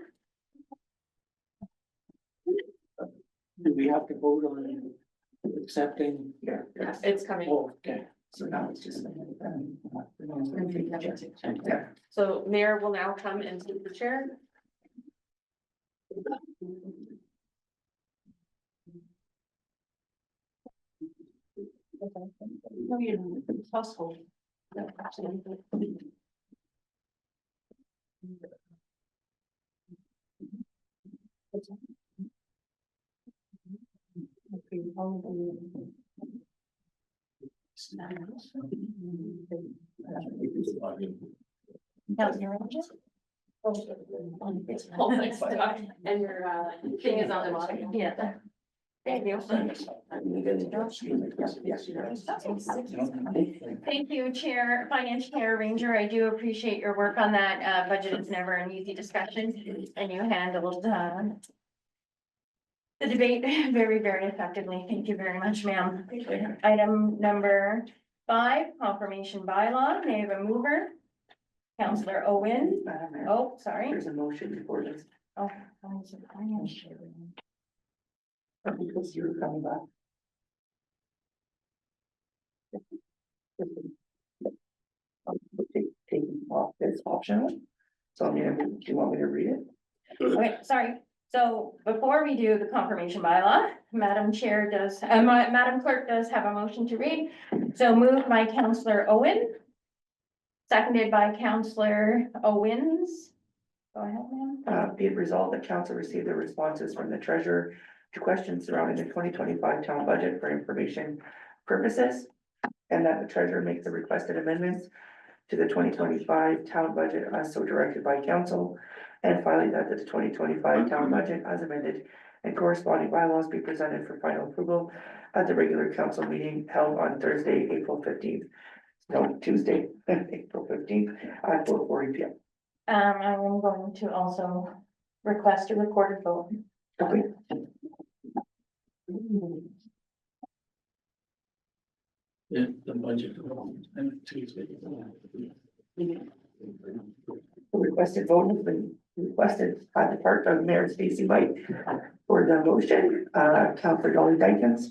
Do we have to vote on accepting?
Yeah, it's coming.
Oh, okay.
So now it's just. Yeah.
So Mayor will now come and take the chair.
No, you know, household.
And your thing is on the bottom.
Yeah. Thank you. Thank you, Chair, Finance Chair Ranger. I do appreciate your work on that. Budget is never an easy discussion and you handled, the debate very, very effectively. Thank you very much, ma'am. Item number 5, confirmation bylaw. May I have a mover? Councillor Owen.
Madam Mayor,
Oh, sorry.
there's a motion before this,
Oh, Finance Chair.
because you're coming back. Taking off this optional. So I mean, do you want me to read it?
Okay, sorry. So before we do the confirmation bylaw, Madam Chair does, Madam Clerk does have a motion to read. So moved by Councillor Owen. Seconded by Councillor Owens. Go ahead, ma'am.
Be it resolved that council received the responses from the treasurer to questions surrounding the 2025 town budget for information purposes. And that the treasurer make the requested amendments to the 2025 town budget as so directed by council. And finally, that the 2025 town budget as amended and corresponding bylaws be presented for final approval at the regular council meeting held on Thursday, April 15th. No, Tuesday, April 15th at 4:40 p.m.
I am going to also request a recorded vote.
Okay.
Yeah, the budget. And Tuesday.
The requested vote has been requested by the part of Mayor Stacy White for the motion, Councillor Dolly Dykens.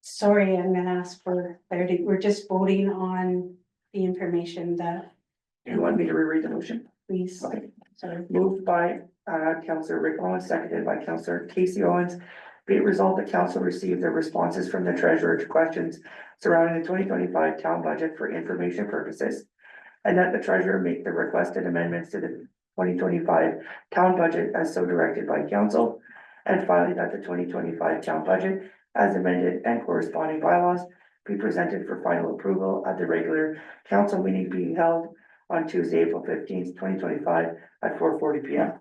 Sorry, I'm gonna ask for clarity. We're just voting on the information that,
You want me to reread the motion?
please.
Okay.
Sorry.
Moved by Councillor Rick Owens, seconded by Councillor Casey Owens. Be it resolved that council received the responses from the treasurer to questions surrounding the 2025 town budget for information purposes. And that the treasurer make the requested amendments to the 2025 town budget as so directed by council. And finally, that the 2025 town budget as amended and corresponding bylaws be presented for final approval at the regular council meeting being held on Tuesday, April 15th, 2025 at 4:40 p.m.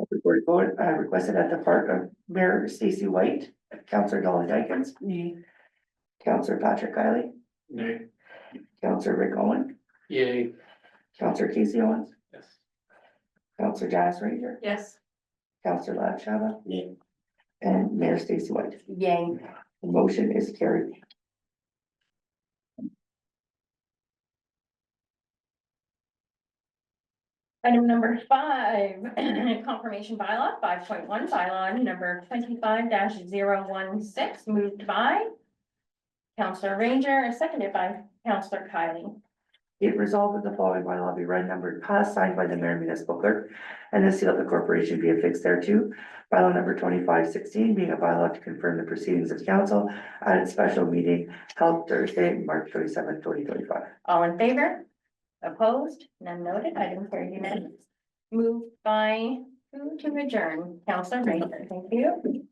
Recorded vote, requested at the part of Mayor Stacy White, Councillor Dolly Dykens, Councillor Patrick Kiley,
Nay.
Councillor Rick Owen,
Yay.
Councillor Casey Owens,
Yes.
Councillor Janice Ranger,
Yes.
Councillor Lab Shaba,
Yeah.
and Mayor Stacy White.
Yay.
The motion is carried.
Item number 5, confirmation bylaw, 5.1 bylaw number 25-016, moved by Councillor Ranger, seconded by Councillor Kiley.
Be it resolved that the following bylaw be read, numbered, passed, signed by the mayor and municipal clerk, and the seal of the corporation be affixed thereto. Bylaw number 2516 being a bylaw to confirm the proceedings of council at its special meeting held Thursday, March 27th, 2025.
All in favor? Opposed? None noted. Item carried unanimous. Moved by who to adjourn? Councillor Ranger, thank you.